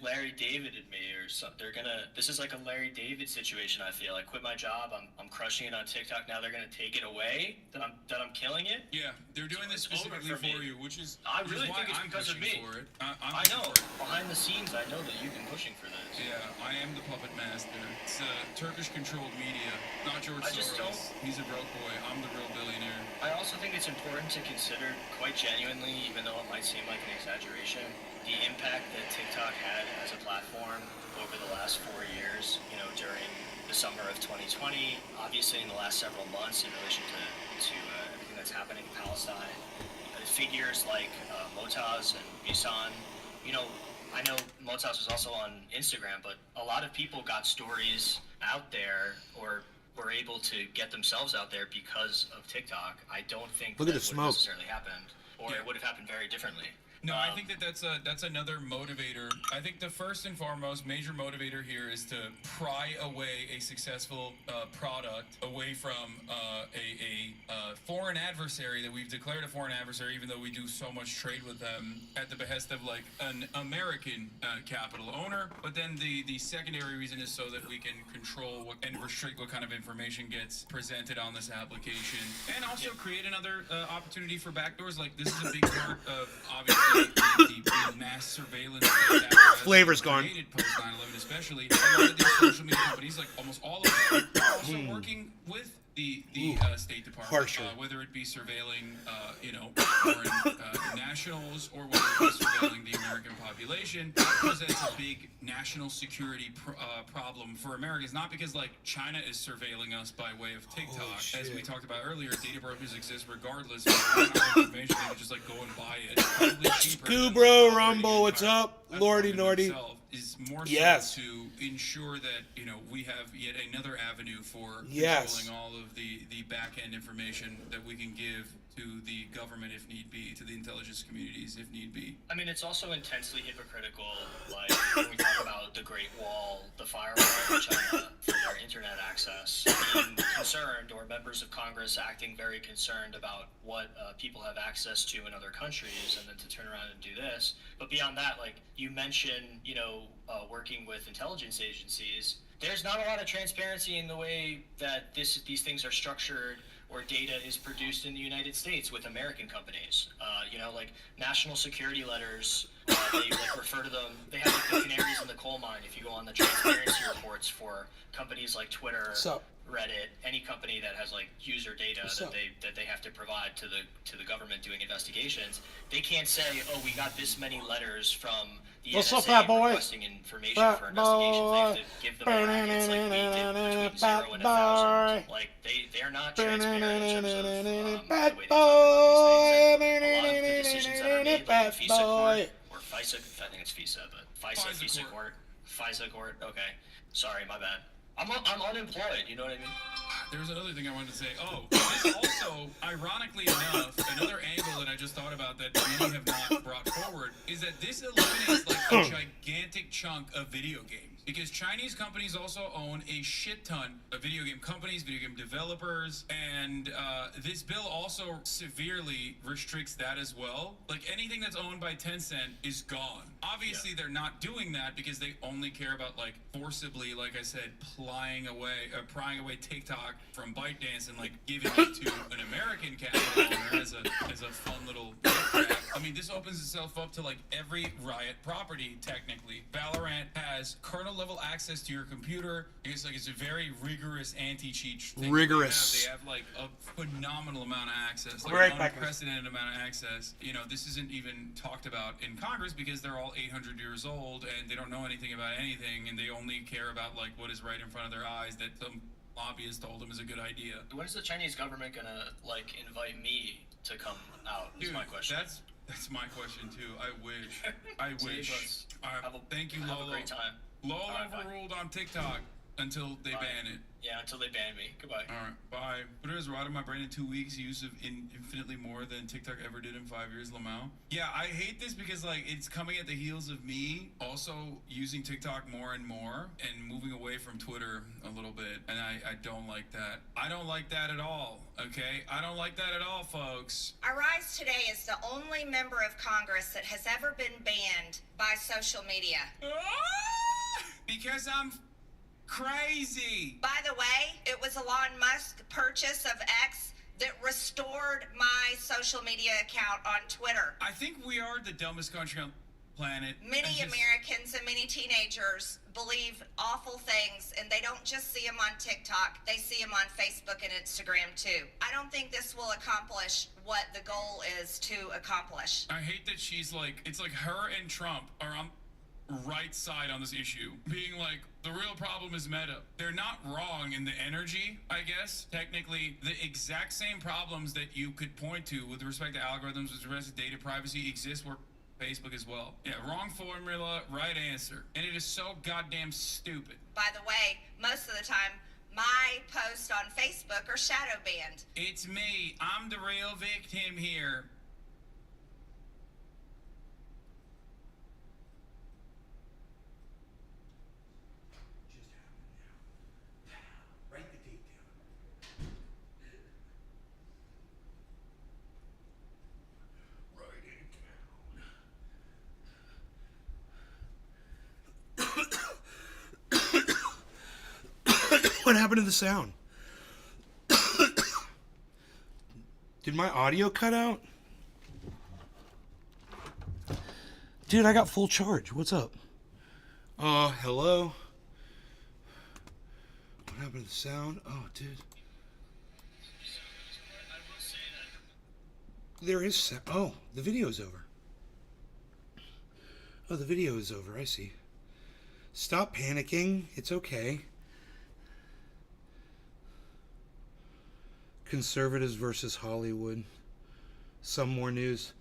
Larry Davided me or something. This is like a Larry David situation. I feel like, quit my job. I'm crushing it on TikTok. Now they're gonna take it away. That I'm killing it. Yeah, they're doing this specifically for you, which is I really think it's I'm because of me. For it. I know. Behind the scenes, I know that you've been pushing for this. Yeah, I am the puppet master. It's Turkish-controlled media, not George Soros. He's a broke boy. I'm the real billionaire. I also think it's important to consider, quite genuinely, even though it might seem like an exaggeration, the impact that TikTok had as a platform over the last 4 years, during the summer of 2020, obviously in the last several months in relation to everything that's happening in Palestine. Figures like Motaz and Bisan, I know Motaz was also on Instagram, but a lot of people got stories out there or were able to get themselves out there because of TikTok. I don't think that would have necessarily happened, or it would have happened very differently. No, I think that's another motivator. I think the first and foremost major motivator here is to pry away a successful product away from a foreign adversary that we've declared a foreign adversary, even though we do so much trade with them, at the behest of, like, an American capital owner. But then the secondary reason is so that we can control and restrict what kind of information gets presented on this application, and also create another opportunity for backdoors. Like, this is a big part of, obviously, the mass surveillance flavor's gone. Post 9/11, especially. A lot of these social media companies, like almost all of them, are also working with the State Department, whether it be surveilling, foreign nationals, or whether it be surveilling the American population. That presents a big national security problem for Americans, not because, like, China is surveilling us by way of TikTok. As we talked about earlier, data brokers exist regardless of our information. They can just, like, go and buy it. Probably cheaper. Scubro Rumble, what's up? Lordy Nordy. Is more so to ensure that, we have yet another avenue for controlling all of the back-end information that we can give to the government if need be, to the intelligence communities if need be. I mean, it's also intensely hypocritical, like, when we talk about the Great Wall, the firewall in China for their internet access, being concerned, or members of Congress acting very concerned about what people have access to in other countries, and then to turn around and do this. But beyond that, like, you mentioned, working with intelligence agencies, there's not a lot of transparency in the way that these things are structured or data is produced in the United States with American companies. Like national security letters, they like refer to them. They have like the canaries in the coal mine. If you go on the transparency reports for companies like Twitter, Reddit, any company that has like user data that they have to provide to the government doing investigations, they can't say, oh, we got this many letters from the NSA requesting information for investigations. They have to give them brackets like we did between 0 and 1,000. Like they're not transparent in terms of the way they talk about these things. And a lot of the decisions that are made, like in FISA court or FISA, I think it's FISA, but FISA court. Okay, sorry, my bad. I'm unemployed, you know what I mean? There was another thing I wanted to say. Oh, this also, ironically enough, another angle that I just thought about that many have not brought forward is that this eliminates like a gigantic chunk of video games. Because Chinese companies also own a shit ton of video game companies, video game developers, and this bill also severely restricts that as well. Like anything that's owned by Tencent is gone. Obviously, they're not doing that because they only care about like forcibly, like I said, prying away TikTok from ByteDance and like giving it to an American capital owner as a fun little crack. I mean, this opens itself up to like every Riot property technically. Valorant has kernel level access to your computer. I guess like it's a very rigorous anti-cheat thing. Rigorous. They have like a phenomenal amount of access, like an unprecedented amount of access. You know, this isn't even talked about in Congress because they're all 800 years old and they don't know anything about anything, and they only care about like what is right in front of their eyes that some lobbyist told them is a good idea. When is the Chinese government gonna like invite me to come out? Is my question. That's my question too. I wish. Thank you, Lolo. Have a great time. Lolo overruled on TikTok until they ban it. Yeah, until they ban me. Goodbye. All right, bye. Twitter has rotted my brain in 2 weeks. Use of infinitely more than TikTok ever did in 5 years. Lamau. Yeah, I hate this because like it's coming at the heels of me also using TikTok more and more and moving away from Twitter a little bit, and I don't like that. I don't like that at all. Okay, I don't like that at all, folks. Arise Today is the only member of Congress that has ever been banned by social media. Because I'm crazy. By the way, it was Elon Musk's purchase of X that restored my social media account on Twitter. I think we are the dumbest country on the planet. Many Americans and many teenagers believe awful things, and they don't just see them on TikTok, they see them on Facebook and Instagram too. I don't think this will accomplish what the goal is to accomplish. I hate that she's like, it's like her and Trump are on right side on this issue, being like, the real problem is Meta. They're not wrong in the energy, I guess. Technically, the exact same problems that you could point to with respect to algorithms, with respect to data privacy, exist where Facebook as well. Yeah, wrong formula, right answer. And it is so goddamn stupid. By the way, most of the time, my posts on Facebook are shadow banned. It's me. I'm the real victim here. What happened to the sound? Did my audio cut out? Dude, I got full charge. What's up? Hello? What happened to the sound? Oh, dude. There is sound. Oh, the video's over. Oh, the video is over. I see. Stop panicking. It's okay. Conservatives versus Hollywood. Some more news.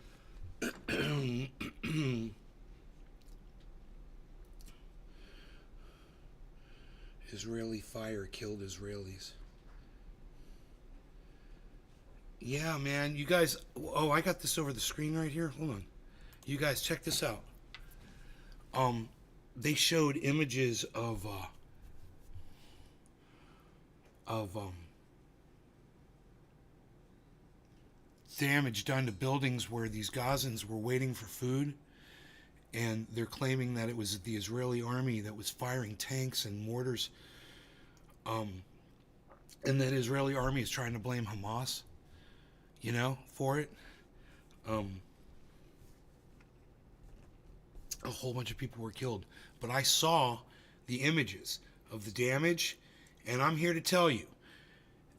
Israeli fire killed Israelis. Yeah, man. You guys... Oh, I got this over the screen right here. Hold on. You guys, check this out. They showed images of damage done to buildings where these Gazans were waiting for food, and they're claiming that it was the Israeli army that was firing tanks and mortars And that Israeli army is trying to blame Hamas, you know, for it. A whole bunch of people were killed. But I saw the images of the damage, and I'm here to tell you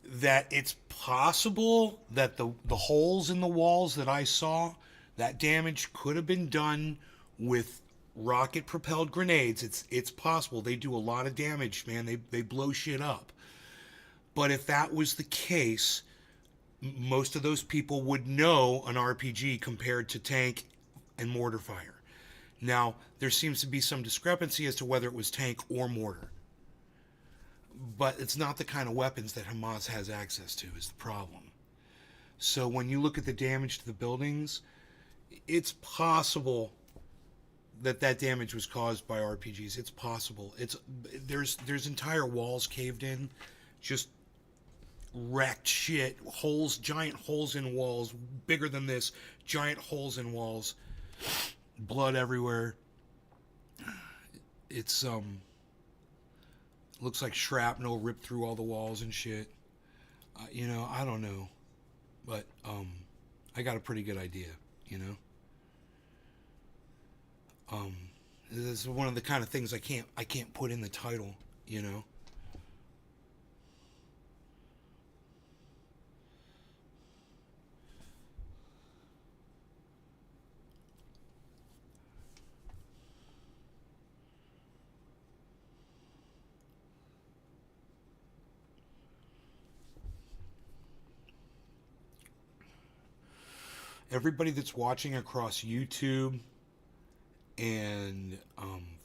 that it's possible that the holes in the walls that I saw, that damage could have been done with rocket-propelled grenades. It's possible. They do a lot of damage, man. They blow shit up. But if that was the case, most of those people would know an RPG compared to tank and mortar fire. Now, there seems to be some discrepancy as to whether it was tank or mortar. But it's not the kind of weapons that Hamas has access to is the problem. So when you look at the damage to the buildings, it's possible that damage was caused by RPGs. It's possible. There's entire walls caved in, just wrecked shit, holes, giant holes in walls, bigger than this, giant holes in walls, blood everywhere. It's looks like shrapnel ripped through all the walls and shit. You know, I don't know, but I got a pretty good idea. You know, this is one of the kind of things I can't put in the title. You know. Everybody that's watching across YouTube and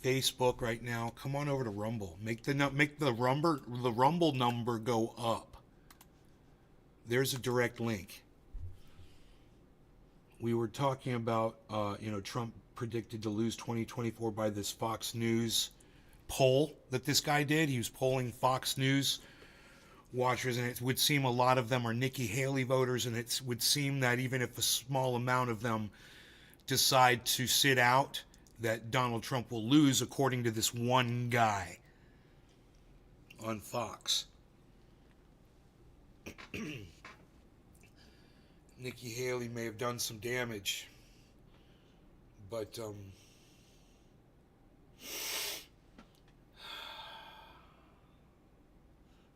Facebook right now, come on over to Rumble. Make the Rumble number go up. There's a direct link. We were talking about Trump predicted to lose 2024 by this Fox News poll that this guy did. He was polling Fox News watchers, and it would seem a lot of them are Nikki Haley voters, and it would seem that even if a small amount of them decide to sit out, that Donald Trump will lose, according to this one guy on Fox. Nikki Haley may have done some damage, but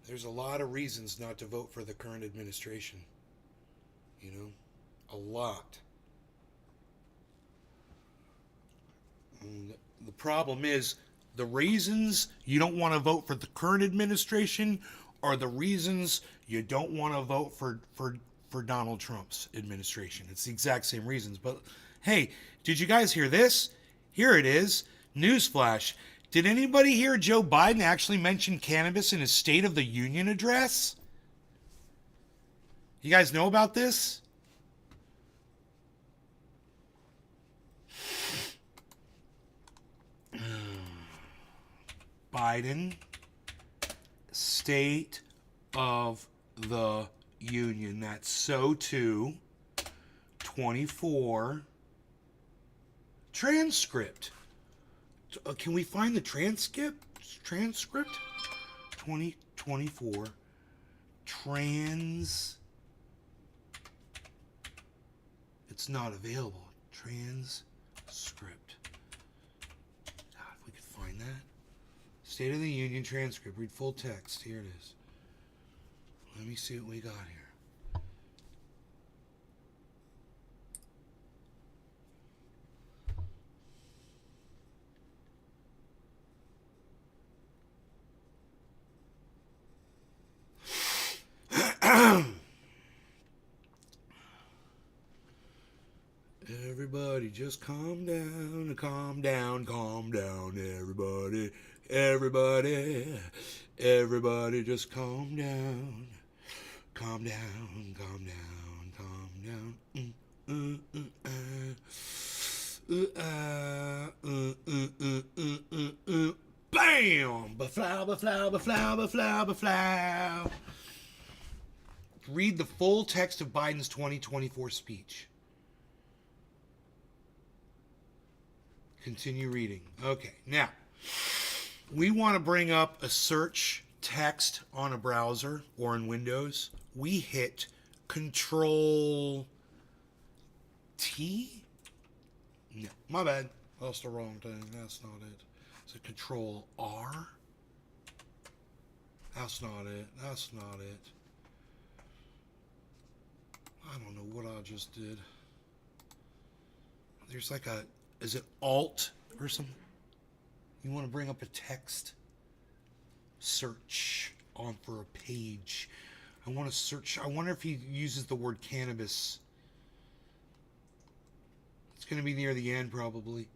there's a lot of reasons not to vote for the current administration. You know? A lot. And the problem is, the reasons you don't want to vote for the current administration are the reasons you don't want to vote for Donald Trump's administration. It's the exact same reasons. But, hey, did you guys hear this? Here it is. Newsflash. Did anybody hear Joe Biden actually mention cannabis in his State of the Union address? You guys know about this? Biden, State of the Union. That's so too. 24. Transcript. Can we find the transcript? 2024 it's not available. Transcript. God, if we could find that. State of the Union transcript. Read full text. Here it is. Let me see what we got here. Everybody just calm down, calm down, calm down, everybody, everybody just calm down, calm down, calm down, calm down. Bam! Ba-flow, ba-flow, ba-flow, ba-flow, ba-flow. Read the full text of Biden's 2024 speech. Continue reading. Okay, now, we want to bring up a search text on a browser or in Windows, we hit Control T? No, my bad. That's the wrong thing. That's not it. Is it Control R? That's not it. That's not it. I don't know what I just did. There's like a, is it Alt or something? You want to bring up a text? Search on for a page. I want to search. I wonder if he uses the word cannabis. It's going to be near the end probably.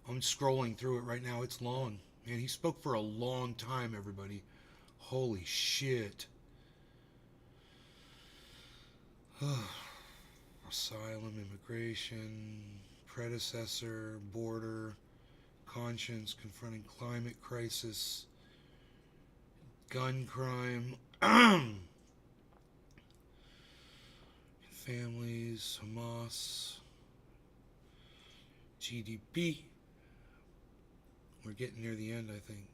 I'm scrolling through it right now. It's long. Man, he spoke for a long time, everybody. Holy shit. Asylum, immigration, predecessor, border, conscience, confronting climate crisis, gun crime, families, Hamas, GDP. We're getting near the end, I think.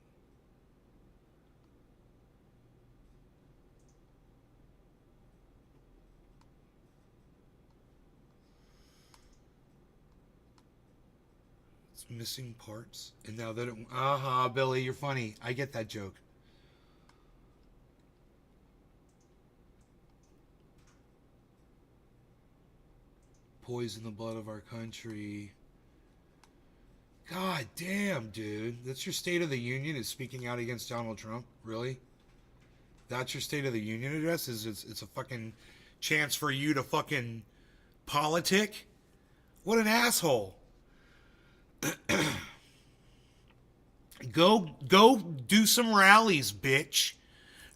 It's missing parts. And now that it... Billy, you're funny. I get that joke. Poison the blood of our country. God damn, dude. That's your State of the Union, is speaking out against Donald Trump? Really? That's your State of the Union address? It's a fucking chance for you to fucking politic? What an asshole. Go do some rallies, bitch.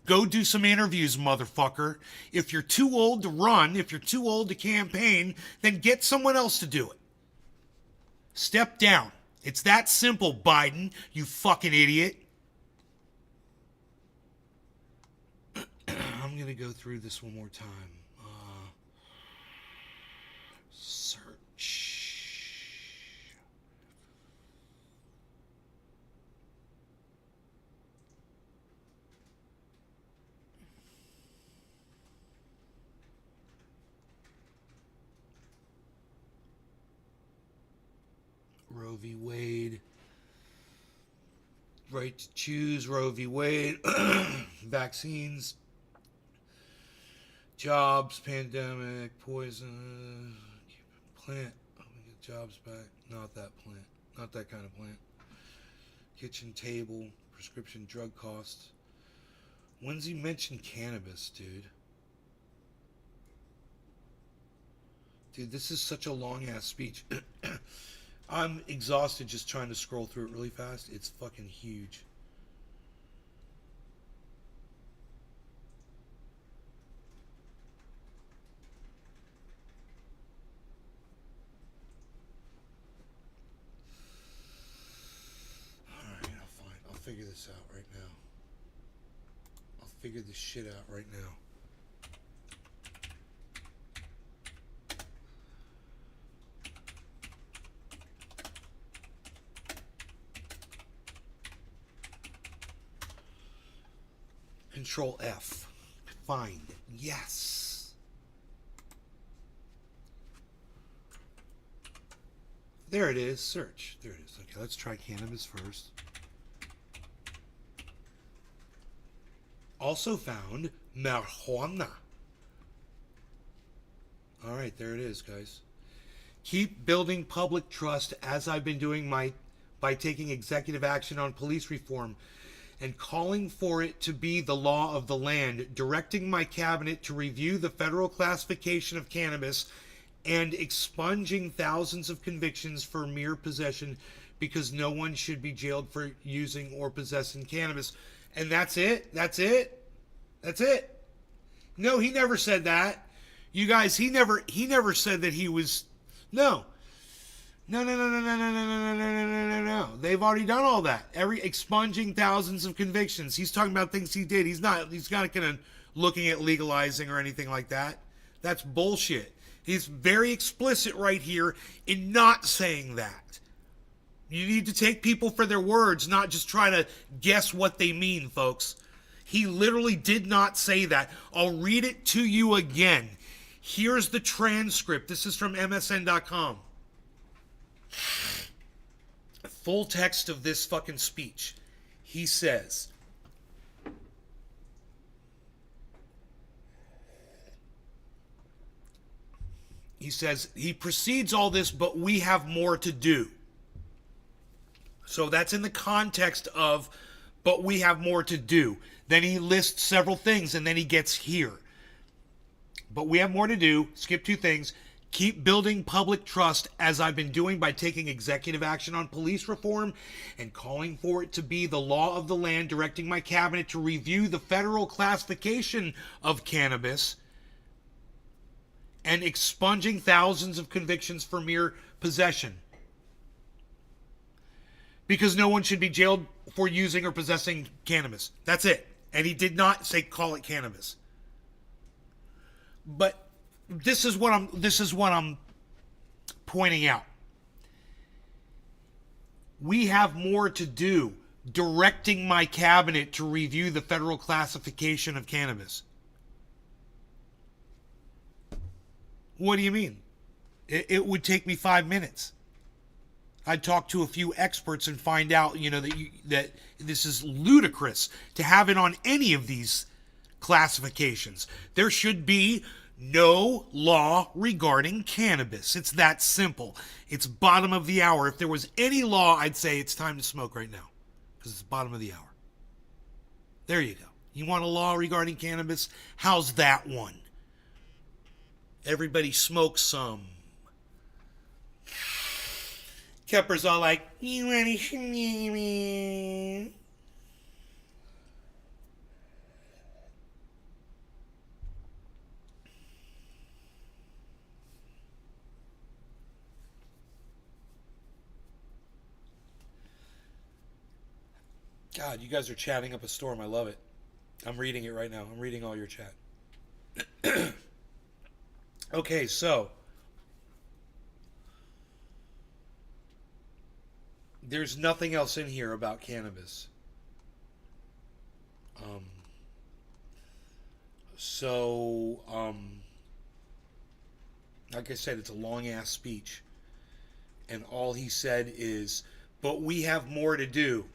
Go do some interviews, motherfucker. If you're too old to run, if you're too old to campaign, then get someone else to do it. Step down. It's that simple, Biden, you fucking idiot. I'm going to go through this one more time. Search. Roe v. Wade. Right to choose. Roe v. Wade. Vaccines. Jobs. Pandemic. Poison. Plant. Oh, we get jobs back. Not that plant. Not that kind of plant. Kitchen table. Prescription drug costs. When's he mentioned cannabis, dude? Dude, this is such a long-ass speech. I'm exhausted just trying to scroll through it really fast. It's fucking huge. Alright, I'll figure this out right now. I'll figure this shit out right now. Control F. Find. Yes. There it is. Search. There it is. Okay, let's try cannabis first. Also found marijuana. Alright, there it is, guys. Keep building public trust as I've been doing by taking executive action on police reform and calling for it to be the law of the land, directing my cabinet to review the federal classification of cannabis and expunging thousands of convictions for mere possession because no one should be jailed for using or possessing cannabis. And that's it? That's it? That's it? No, he never said that. You guys, he never said that he was... No. No. They've already done all that. Expunging thousands of convictions. He's talking about things he did. He's not gonna looking at legalizing or anything like that. That's bullshit. He's very explicit right here in not saying that. You need to take people for their words, not just try to guess what they mean, folks. He literally did not say that. I'll read it to you again. Here's the transcript. This is from MSN.com. Full text of this fucking speech. He says, he precedes all this, but we have more to do. So that's in the context of, but we have more to do. Then he lists several things, and then he gets here. But we have more to do. Skip 2 things. Keep building public trust, as I've been doing by taking executive action on police reform and calling for it to be the law of the land, directing my cabinet to review the federal classification of cannabis, and expunging thousands of convictions for mere possession. Because no one should be jailed for using or possessing cannabis. That's it. And he did not say call it cannabis. But this is what I'm pointing out. We have more to do directing my cabinet to review the federal classification of cannabis. What do you mean? It would take me 5 minutes. I'd talk to a few experts and find out, that this is ludicrous to have it on any of these classifications. There should be no law regarding cannabis. It's that simple. It's bottom of the hour. If there was any law, I'd say it's time to smoke right now, because it's bottom of the hour. There you go. You want a law regarding cannabis? How's that one? Everybody smokes some. Kepper's all like, you want to see me? God, you guys are chatting up a storm. I love it. I'm reading it right now. I'm reading all your chat. Okay, so there's nothing else in here about cannabis. Like I said, it's a long-ass speech. And all he said is, but we have more to do.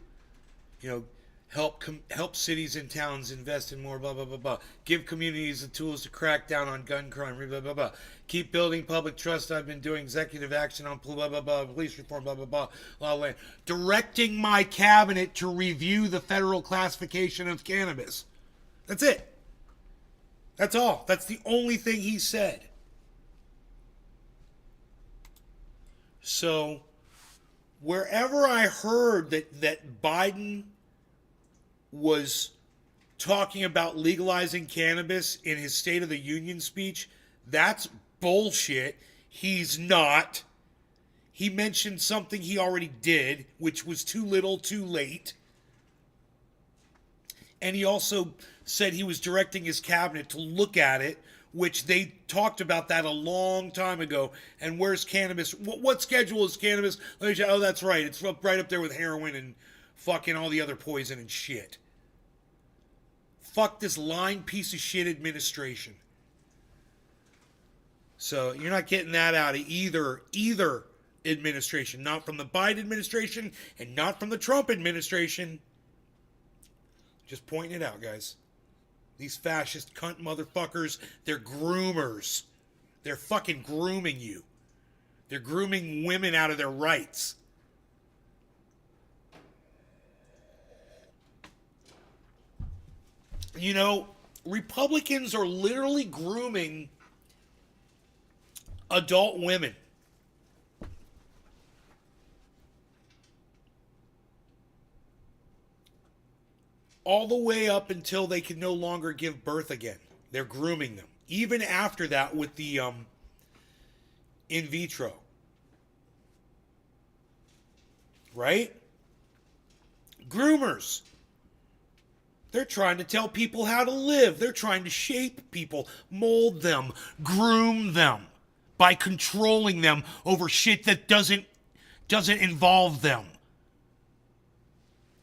Help cities and towns invest in more, blah, blah, blah, blah. Give communities the tools to crack down on gun crime, blah, blah, blah. Keep building public trust. I've been doing executive action on blah, blah, blah, police reform, blah, blah, blah, blah, blah. Directing my cabinet to review the federal classification of cannabis. That's it. That's all. That's the only thing he said. So, wherever I heard that Biden was talking about legalizing cannabis in his State of the Union speech, that's bullshit. He's not. He mentioned something he already did, which was too little, too late. And he also said he was directing his cabinet to look at it, which they talked about that a long time ago. And where's cannabis? What schedule is cannabis? Oh, that's right. It's right up there with heroin and fucking all the other poison and shit. Fuck this lying piece of shit administration. So you're not getting that out of either administration. Not from the Biden administration and not from the Trump administration. Just pointing it out, guys. These fascist cunt motherfuckers, they're groomers. They're fucking grooming you. They're grooming women out of their rights. Republicans are literally grooming adult women. All the way up until they can no longer give birth again. They're grooming them. Even after that with the in vitro. Right? Groomers. They're trying to tell people how to live. They're trying to shape people, mold them, groom them by controlling them over shit that doesn't doesn't involve them.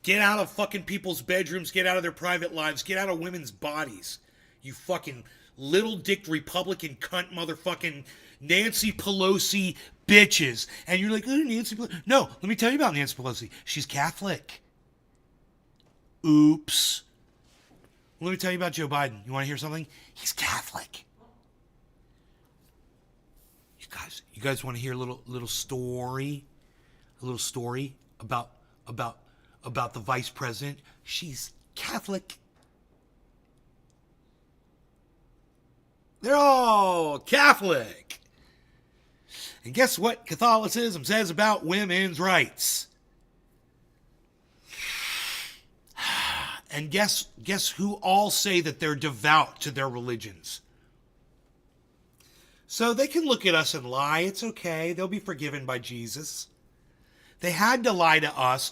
Get out of fucking people's bedrooms. Get out of their private lives. Get out of women's bodies. You fucking little-dicked Republican cunt motherfucking Nancy Pelosi bitches. And you're like, oh, Nancy Pelosi. No, let me tell you about Nancy Pelosi. She's Catholic. Oops. Let me tell you about Joe Biden. You want to hear something? He's Catholic. You guys want to hear a little story? A little story about the vice president? She's Catholic. They're all Catholic. And guess what Catholicism says about women's rights? And guess who all say that they're devout to their religions? So they can look at us and lie. It's okay. They'll be forgiven by Jesus. They had to lie to us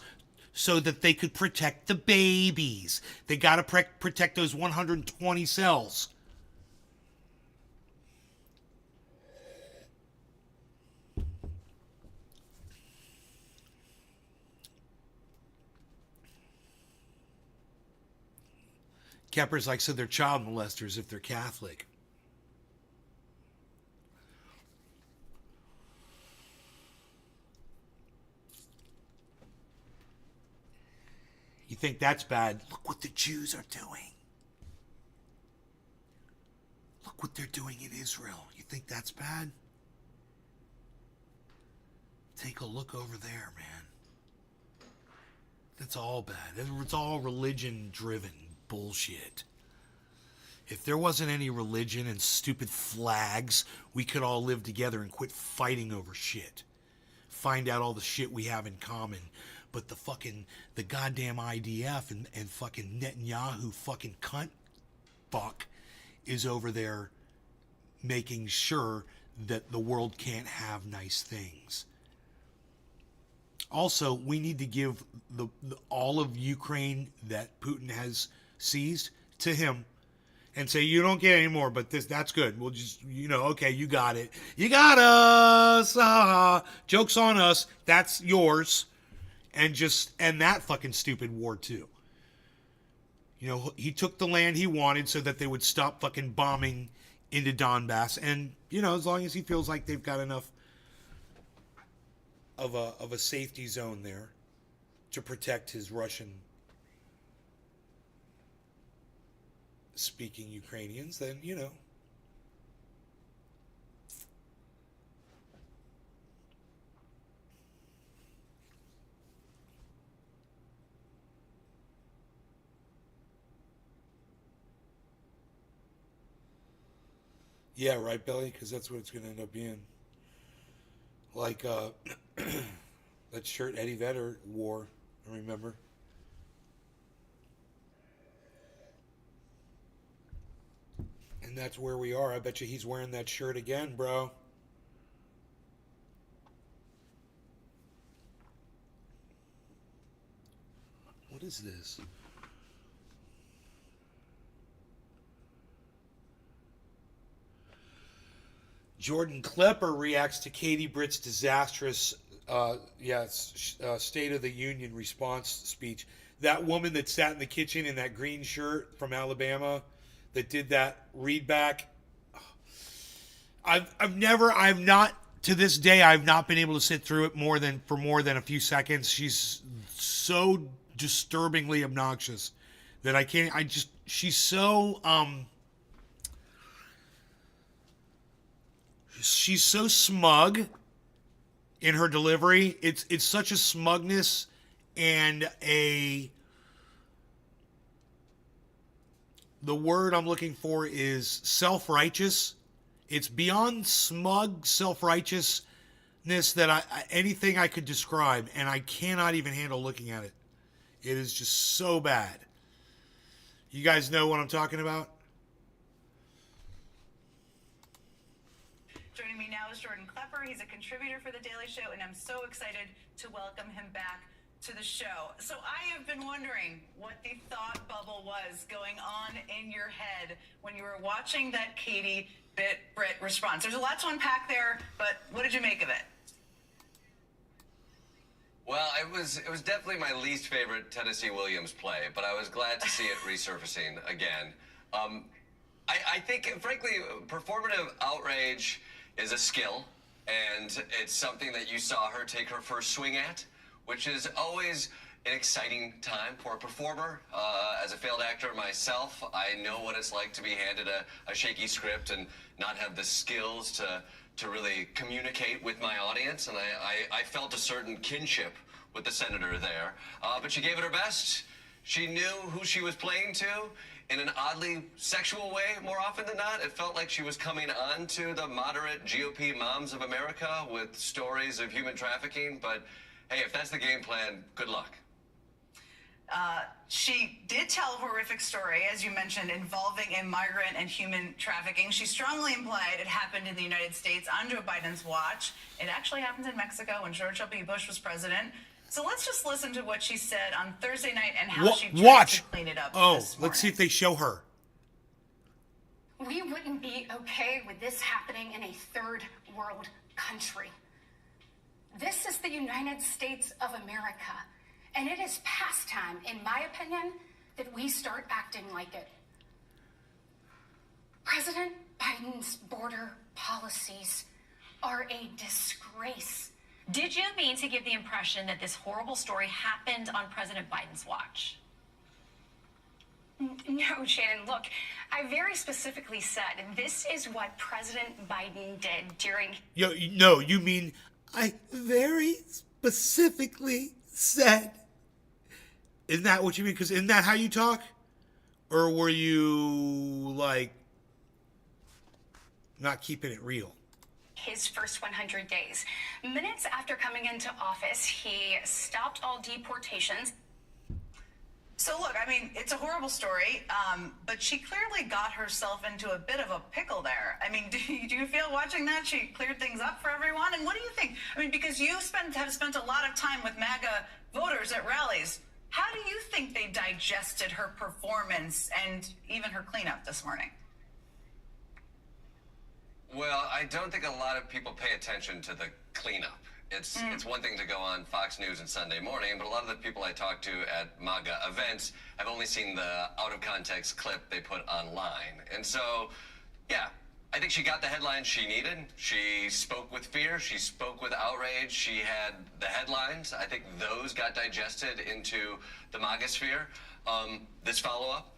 so that they could protect the babies. They got to protect those 120 cells. Kepper's like, so they're child molesters if they're Catholic. You think that's bad? Look what the Jews are doing. Look what they're doing in Israel. You think that's bad? Take a look over there, man. That's all bad. It's all religion-driven bullshit. If there wasn't any religion and stupid flags, we could all live together and quit fighting over shit. Find out all the shit we have in common. But the goddamn IDF and fucking Netanyahu fucking cunt fuck is over there making sure that the world can't have nice things. Also, we need to give all of Ukraine that Putin has seized to him and say, you don't get any more, but that's good. We'll just, okay, you got it. You got us. Joke's on us. That's yours. And that fucking stupid war too. He took the land he wanted so that they would stop fucking bombing into Donbass. And, as long as he feels like they've got enough of a safety zone there to protect his Russian speaking Ukrainians, then, Yeah, right, Billy? Because that's what it's going to end up being. Like that shirt Eddie Vedder wore, I remember. And that's where we are. I bet you he's wearing that shirt again, bro. What is this? Jordan Klepper reacts to Katie Britt's disastrous State of the Union response speech. That woman that sat in the kitchen in that green shirt from Alabama that did that read back. I've not to this day, I've not been able to sit through it for more than a few seconds. She's so disturbingly obnoxious that she's so she's so smug in her delivery. It's such a smugness and the word I'm looking for is self-righteous. It's beyond smug self-righteousness that anything I could describe, and I cannot even handle looking at it. It is just so bad. You guys know what I'm talking about? Joining me now is Jordan Klepper. He's a contributor for The Daily Show, and I'm so excited to welcome him back to the show. So I have been wondering what the thought bubble was going on in your head when you were watching that Katie Britt response. There's a lot to unpack there, but what did you make of it? Well, it was definitely my least favorite Tennessee Williams play, but I was glad to see it resurfacing again. I think, frankly, performative outrage is a skill, and it's something that you saw her take her first swing at, which is always an exciting time for a performer. As a failed actor myself, I know what it's like to be handed a shaky script and not have the skills to really communicate with my audience, and I felt a certain kinship with the senator there. But she gave it her best. She knew who she was playing to in an oddly sexual way more often than not. It felt like she was coming on to the moderate GOP moms of America with stories of human trafficking, but hey, if that's the game plan, good luck. She did tell a horrific story, as you mentioned, involving a migrant and human trafficking. She strongly implied it happened in the United States on Joe Biden's watch. It actually happened in Mexico when George W. Bush was president. So let's just listen to what she said on Thursday night and how she tried to clean it up. Oh, let's see if they show her. We wouldn't be okay with this happening in a third world country. This is the United States of America. And it is past time, in my opinion, that we start acting like it. President Biden's border policies are a disgrace. Did you mean to give the impression that this horrible story happened on President Biden's watch? No, Shannon, look, I very specifically said this is what President Biden did during... No, you mean I very specifically said. Isn't that what you mean? Because isn't that how you talk? Or were you, like, not keeping it real? His first 100 days. Minutes after coming into office, he stopped all deportations. So look, I mean, it's a horrible story, but she clearly got herself into a bit of a pickle there. I mean, do you feel watching that she cleared things up for everyone? And what do you think? I mean, because you have spent a lot of time with MAGA voters at rallies. How do you think they digested her performance and even her cleanup this morning? Well, I don't think a lot of people pay attention to the cleanup. It's one thing to go on Fox News and Sunday Morning, but a lot of the people I talk to at MAGA events have only seen the out-of-context clip they put online. And so, yeah, I think she got the headlines she needed. She spoke with fear. She spoke with outrage. She had the headlines. I think those got digested into the MAGA sphere. This follow-up,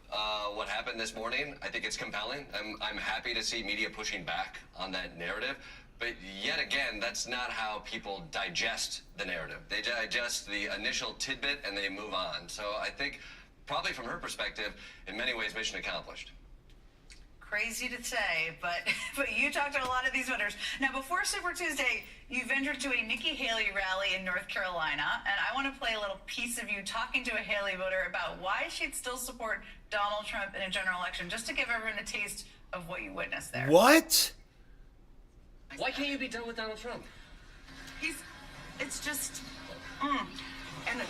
what happened this morning, I think it's compelling. I'm happy to see media pushing back on that narrative. But yet again, that's not how people digest the narrative. They digest the initial tidbit and they move on. So I think probably from her perspective, in many ways, mission accomplished. Crazy to say, but you talked to a lot of these voters. Now, before Super Tuesday, you ventured to a Nikki Haley rally in North Carolina, and I want to play a little piece of you talking to a Haley voter about why she'd still support Donald Trump in a general election, just to give everyone a taste of what you witnessed there. What? Why can't you be done with Donald Trump? It's just, and the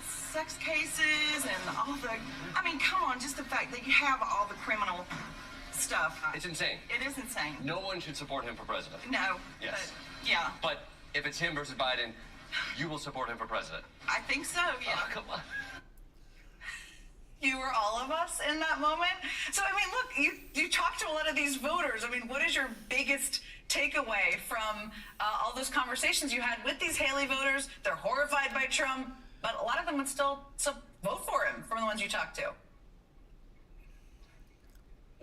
sex cases and all the, I mean, come on, just the fact that you have all the criminal stuff. It's insane. It is insane. No one should support him for president. No. Yes. But, yeah. But if it's him versus Biden, you will support him for president. I think so, yeah. Oh, come on. You were all of us in that moment. So, I mean, look, you talked to a lot of these voters. I mean, what is your biggest takeaway from all those conversations you had with these Haley voters? They're horrified by Trump, but a lot of them would still vote for him from the ones you talked to.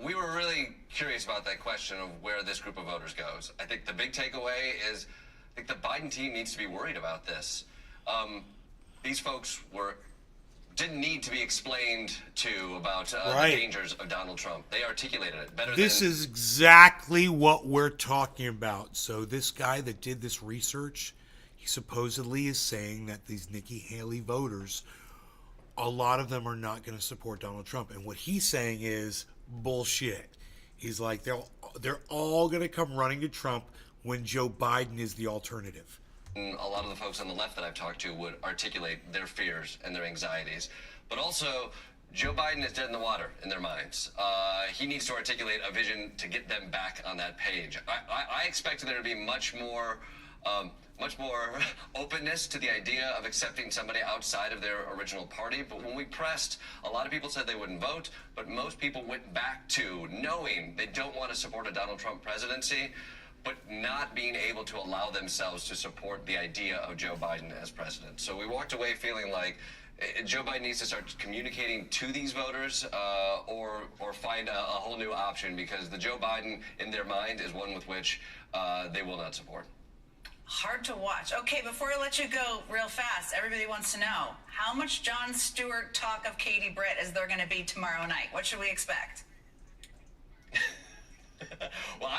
We were really curious about that question of where this group of voters goes. I think the big takeaway is I think the Biden team needs to be worried about this. These folks didn't need to be explained to about the dangers of Donald Trump. They articulated it better than... This is exactly what we're talking about. So this guy that did this research, he supposedly is saying that these Nikki Haley voters, a lot of them are not going to support Donald Trump. And what he's saying is bullshit. He's like, they're all going to come running to Trump when Joe Biden is the alternative. A lot of the folks on the left that I've talked to would articulate their fears and their anxieties. But also, Joe Biden is dead in the water in their minds. He needs to articulate a vision to get them back on that page. I expected there to be much more much more openness to the idea of accepting somebody outside of their original party. But when we pressed, a lot of people said they wouldn't vote, but most people went back to knowing they don't want to support a Donald Trump presidency, but not being able to allow themselves to support the idea of Joe Biden as president. So we walked away feeling like Joe Biden needs to start communicating to these voters or find a whole new option, because the Joe Biden in their mind is one with which they will not support. Hard to watch. Okay, before I let you go real fast, everybody wants to know, how much Jon Stewart talk of Katie Britt is there going to be tomorrow night? What should we expect? Well,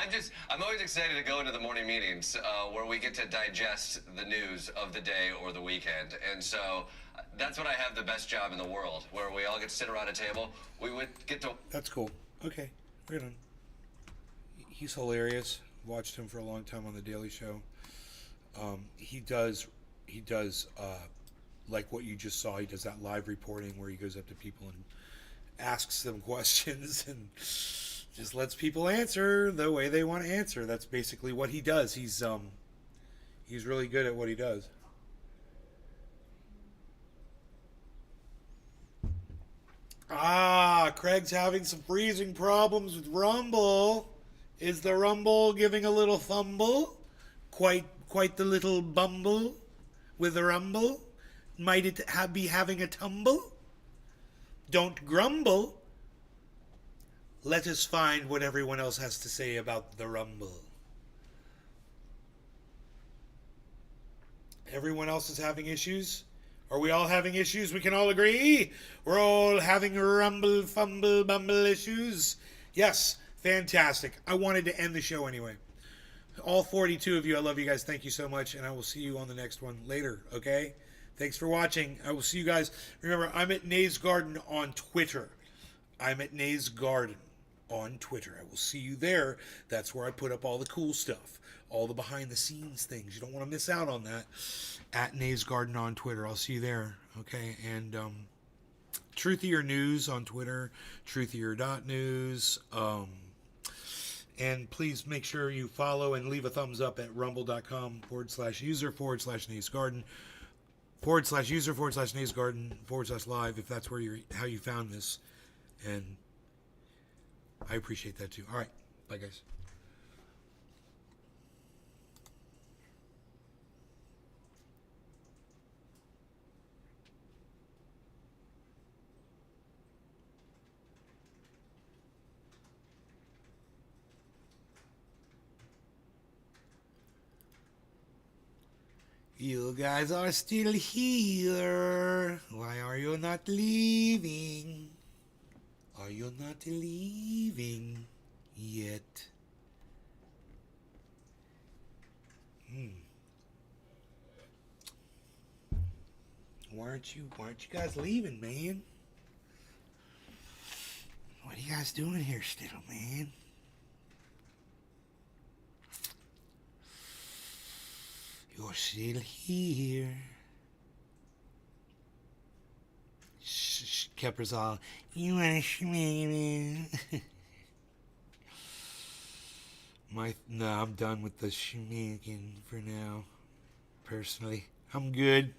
I'm always excited to go into the morning meetings where we get to digest the news of the day or the weekend. And so that's what I have the best job in the world, where we all get to sit around a table. We would get to... That's cool. Okay, right on. He's hilarious. Watched him for a long time on The Daily Show. He does like what you just saw. He does that live reporting where he goes up to people and asks them questions and just lets people answer the way they want to answer. That's basically what he does. He's really good at what he does. Craig's having some freezing problems with Rumble. Is the Rumble giving a little fumble? Quite the little bumble with the Rumble. Might it be having a tumble? Don't grumble. Let us find what everyone else has to say about the Rumble. Everyone else is having issues? Are we all having issues? We can all agree? We're all having rumble, fumble, bumble issues? Yes, fantastic. I wanted to end the show anyway. All 42 of you, I love you guys. Thank you so much, and I will see you on the next one later, okay? Thanks for watching. I will see you guys. Remember, I'm at Nay's Garden on Twitter. I'm at Nay's Garden on Twitter. I will see you there. That's where I put up all the cool stuff, all the behind-the-scenes things. You don't want to miss out on that. At Nay's Garden on Twitter. I'll see you there, okay? And Truthier News on Twitter, truthier.news. And please make sure you follow and leave a thumbs up at rumble.com/user/Nay's Garden /user/Nay's Garden /live, if that's where how you found this. And I appreciate that too. All right. Bye, guys. You guys are still here. Why are you not leaving? Are you not leaving yet? Why aren't you guys leaving, man? What are you guys doing here still, man? You're still here. Kepper's all, you want to schmee? No, I'm done with the schmeeking for now. Personally, I'm good.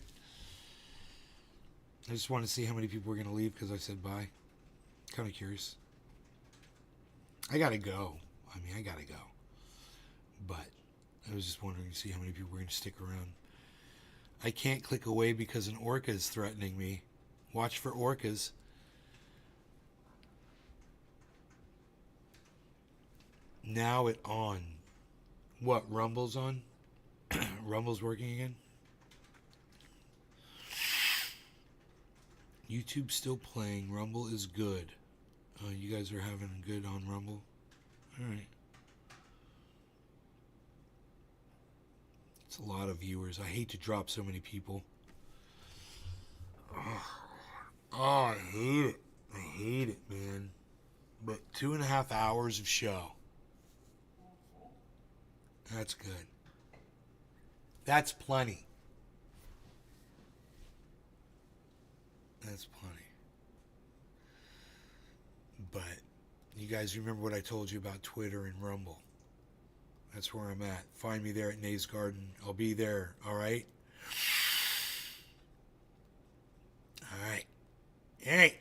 I just want to see how many people were going to leave because I said bye. Kind of curious. I gotta go. I gotta go. But I was just wondering to see how many people were going to stick around. I can't click away because an orca is threatening me. Watch for orcas. Now it on. What, Rumble's on? Rumble's working again? YouTube's still playing. Rumble is good. You guys are having good on Rumble? Alright. It's a lot of viewers. I hate to drop so many people. Oh, I hate it. I hate it, man. But 2.5 hours of show. That's good. That's plenty. That's plenty. But you guys remember what I told you about Twitter and Rumble. That's where I'm at. Find me there at Nay's Garden. I'll be there. All right. All right. All right.